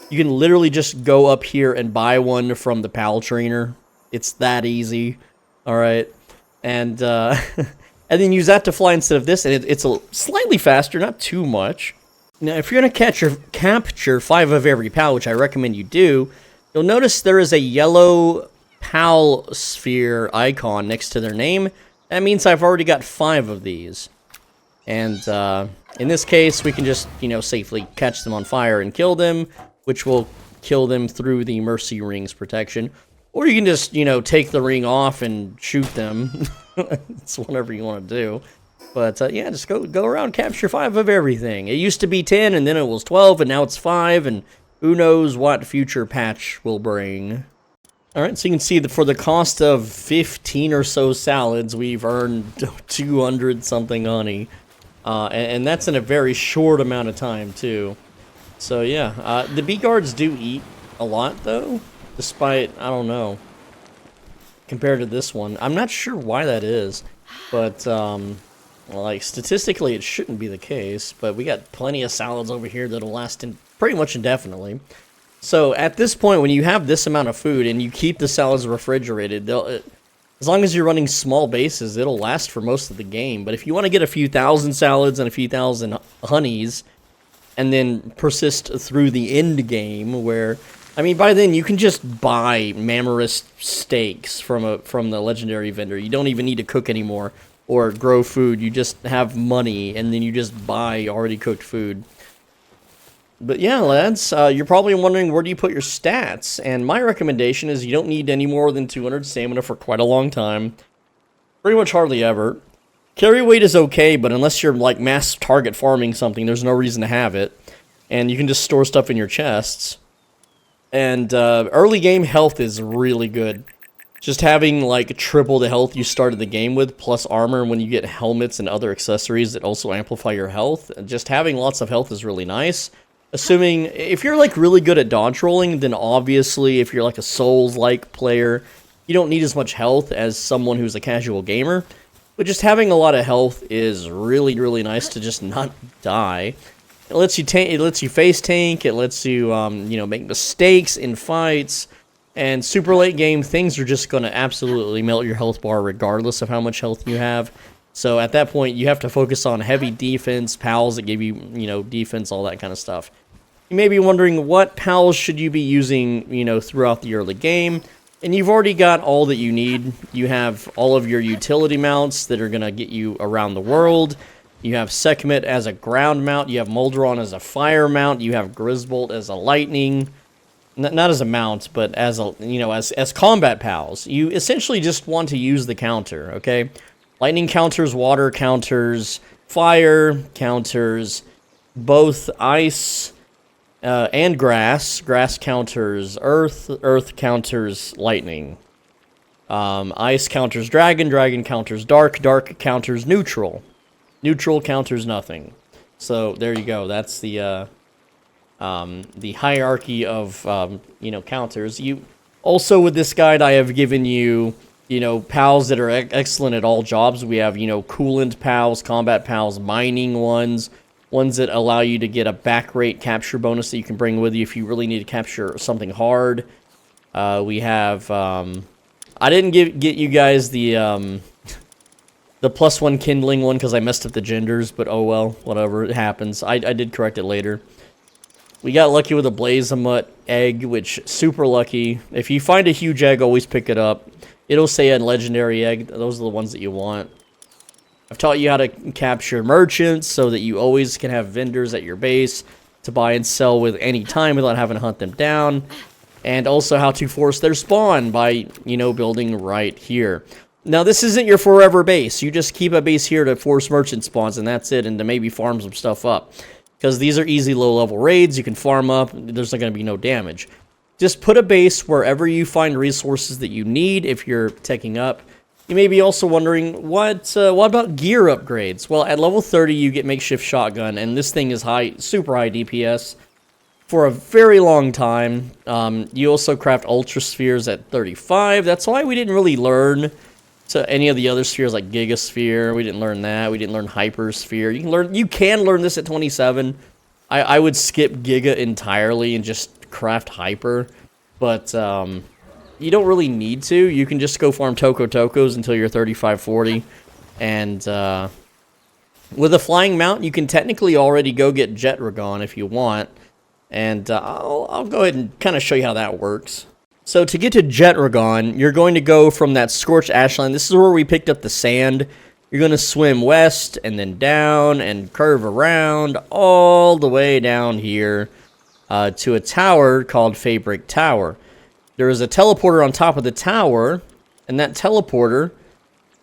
You can literally just go up here and buy one from the PAL trainer. It's that easy. All right. And and then use that to fly instead of this. And it's a slightly faster, not too much. Now, if you're going to capture 5 of every PAL, which I recommend you do, you'll notice there is a yellow PAL sphere icon next to their name. That means I've already got 5 of these. And in this case, we can just, you know, safely catch them on fire and kill them, which will kill them through the Mercy Ring's protection. Or you can just, you know, take the ring off and shoot them. It's whatever you want to do. But, yeah, just go around, capture 5 of everything. It used to be 10, and then it was 12, and now it's 5, and who knows what future patch will bring. Alright, so you can see that for the cost of 15 or so salads, we've earned 200-something honey. And that's in a very short amount of time, too. So, yeah, the bee guards do eat a lot, though, despite, I don't know, compared to this one. I'm not sure why that is, but, well, like, statistically, it shouldn't be the case, but we got plenty of salads over here that'll last pretty much indefinitely. So, at this point, when you have this amount of food and you keep the salads refrigerated, as long as you're running small bases, it'll last for most of the game. But if you want to get a few thousand salads and a few thousand honeys, and then persist through the end game, where, I mean, by then you can just buy Mammoris steaks from the legendary vendor. You don't even need to cook anymore. or grow food. You just have money, and then you just buy already cooked food. But yeah, lads, you're probably wondering where do you put your stats, and my recommendation is you don't need any more than 200 stamina for quite a long time. Pretty much hardly ever. Carry weight is okay, but unless you're like mass target farming something, there's no reason to have it. And you can just store stuff in your chests. And early game health is really good. Just having like triple the health you started the game with, plus armor when you get helmets and other accessories that also amplify your health. Just having lots of health is really nice. Assuming, if you're like really good at dodge rolling, then obviously if you're like a Souls-like player, you don't need as much health as someone who's a casual gamer. But just having a lot of health is really, really nice to just not die. It lets you face tank, it lets you, you know, make mistakes in fights. And super late game, things are just going to absolutely melt your health bar regardless of how much health you have. So at that point, you have to focus on heavy defense, pals that give you, you know, defense, all that kind of stuff. You may be wondering, what pals should you be using, you know, throughout the early game? And you've already got all that you need. You have all of your utility mounts that are going to get you around the world. You have Sekhmet as a ground mount. You have Molderon as a fire mount. You have Grisbolt as a lightning. Not as a mount, but as a, you know, as combat pals. You essentially just want to use the counter, okay? Lightning counters, water counters, fire counters, both ice and grass. Grass counters earth, earth counters lightning. Ice counters dragon, dragon counters dark, dark counters neutral. Neutral counters nothing. So there you go. That's the hierarchy of, you know, counters. You also, with this guide, I have given you, you know, pals that are excellent at all jobs. We have, you know, coolant pals, combat pals, mining ones that allow you to get a back rate capture bonus that you can bring with you if you really need to capture something hard. We have, I didn't get you guys the +1 kindling one because I messed up the genders, but oh well, whatever, it happens. I did correct it later. We got lucky with a Blazamut egg, which, super lucky. If you find a huge egg, always pick it up. It'll say a legendary egg. Those are the ones that you want. I've taught you how to capture merchants so that you always can have vendors at your base to buy and sell with any time without having to hunt them down. And also how to force their spawn by, you know, building right here. Now, this isn't your forever base. You just keep a base here to force merchant spawns, and that's it, and to maybe farm some stuff up. Because these are easy low-level raids, you can farm up, there's not going to be no damage. Just put a base wherever you find resources that you need if you're teching up. You may be also wondering, what about gear upgrades? Well, at level 30, you get makeshift shotgun, and this thing is super high DPS for a very long time. You also craft ultra spheres at 35. That's why we didn't really learn to any of the other spheres like Gigasphere. We didn't learn that. We didn't learn Hypersphere. You can learn this at 27. I would skip Giga entirely and just craft Hyper, but you don't really need to. You can just go farm Tokos until you're 35, 40, and with a flying mount, you can technically already go get Jetragon if you want, and I'll go ahead and kind of show you how that works. So to get to Jetragon, you're going to go from that Scorched Ashland. This is where we picked up the sand. You're going to swim west and then down and curve around all the way down here to a tower called Fabric Tower. There is a teleporter on top of the tower, and that teleporter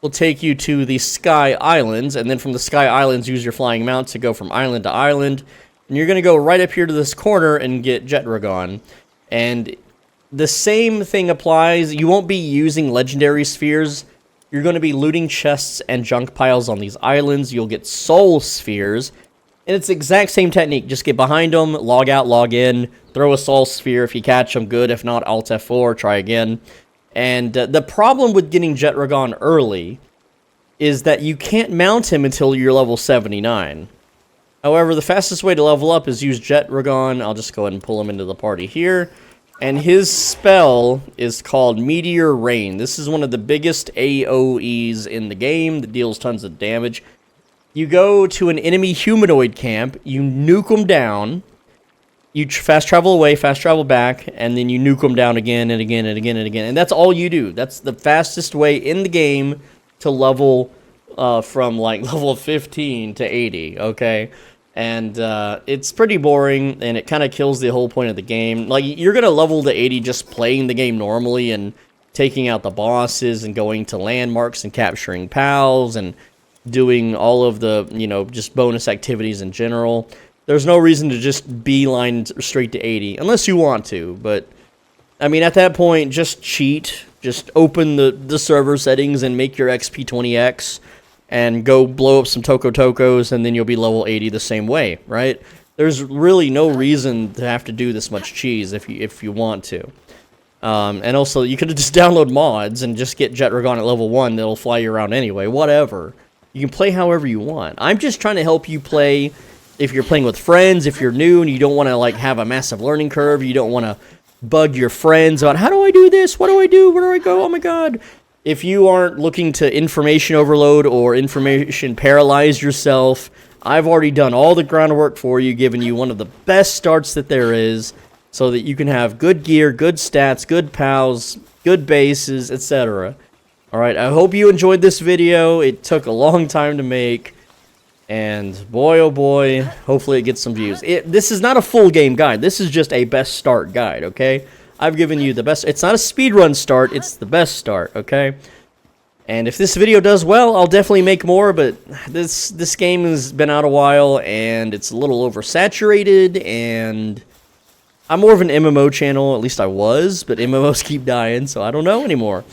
will take you to the Sky Islands, and then from the Sky Islands, use your flying mount to go from island to island. And you're going to go right up here to this corner and get Jetragon. And the same thing applies. You won't be using legendary spheres. You're going to be looting chests and junk piles on these islands. You'll get soul spheres. And it's the exact same technique. Just get behind them, log out, log in, throw a soul sphere. If you catch them, good. If not, Alt F4, try again. And the problem with getting Jetragon early is that you can't mount him until you're level 79. However, the fastest way to level up is use Jetragon. I'll just go ahead and pull him into the party here. And his spell is called Meteor Rain. This is one of the biggest AoEs in the game that deals tons of damage. You go to an enemy humanoid camp, you nuke them down, you fast travel away, fast travel back, and then you nuke them down again and again and again and again. And that's all you do. That's the fastest way in the game to level from like level 15 to 80, okay? And it's pretty boring, and it kind of kills the whole point of the game. Like, you're gonna level to 80 just playing the game normally and taking out the bosses and going to landmarks and capturing pals and doing all of the, you know, just bonus activities in general. There's no reason to just beeline straight to 80, unless you want to, but I mean, at that point, just cheat. Just open the server settings and make your XP 20x and go blow up some Tokos, and then you'll be level 80 the same way, right? There's really no reason to have to do this much cheese if you want to. And also, you could just download mods and just get Jetragon at level 1. That'll fly you around anyway, whatever. You can play however you want. I'm just trying to help you play if you're playing with friends, if you're new and you don't want to like have a massive learning curve, you don't want to bug your friends about, how do I do this? What do I do? Where do I go? Oh my god. If you aren't looking to information overload or information paralyze yourself, I've already done all the groundwork for you, giving you one of the best starts that there is, so that you can have good gear, good stats, good pals, good bases, etc. Alright, I hope you enjoyed this video. It took a long time to make, and boy oh boy, hopefully it gets some views. This is not a full game guide, this is just a best start guide, okay? I've given you the best. It's not a speedrun start, it's the best start, okay? And if this video does well, I'll definitely make more, but this game has been out a while, and it's a little oversaturated, and I'm more of an MMO channel, at least I was, but MMOs keep dying, so I don't know anymore.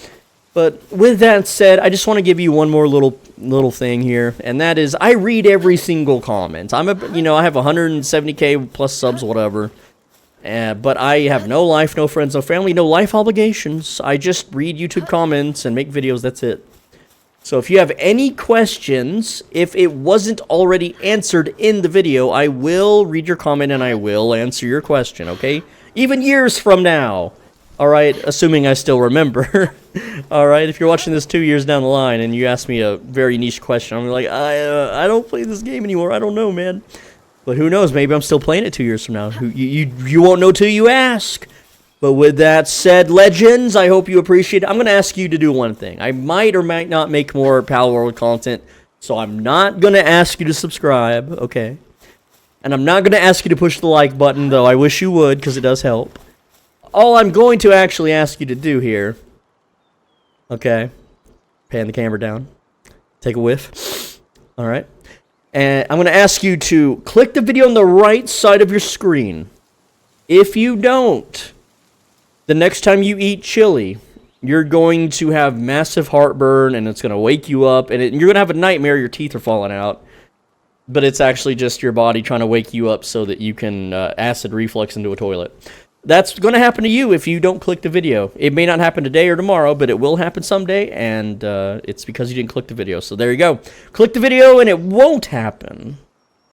But with that said, I just want to give you one more little thing here, and that is, I read every single comment. I have 170k plus subs, whatever. But I have no life, no friends, no family, no life obligations. I just read YouTube comments and make videos, that's it. So if you have any questions, if it wasn't already answered in the video, I will read your comment and I will answer your question, okay? Even years from now. Alright, assuming I still remember. Alright, if you're watching this 2 years down the line and you ask me a very niche question, I'm like, I don't play this game anymore, I don't know, man. But who knows, maybe I'm still playing it 2 years from now. You won't know till you ask. But with that said, legends, I hope you appreciate it. I'm going to ask you to do one thing. I might or might not make more Palworld content, so I'm not going to ask you to subscribe, okay? And I'm not going to ask you to push the like button, though I wish you would, because it does help. All I'm going to actually ask you to do here, okay, pan the camera down, take a whiff, alright? And I'm going to ask you to click the video on the right side of your screen. If you don't, the next time you eat chili, you're going to have massive heartburn, and it's going to wake you up, and you're going to have a nightmare, your teeth are falling out. But it's actually just your body trying to wake you up so that you can acid reflux into a toilet. That's going to happen to you if you don't click the video. It may not happen today or tomorrow, but it will happen someday, and it's because you didn't click the video. So there you go. Click the video, and it won't happen.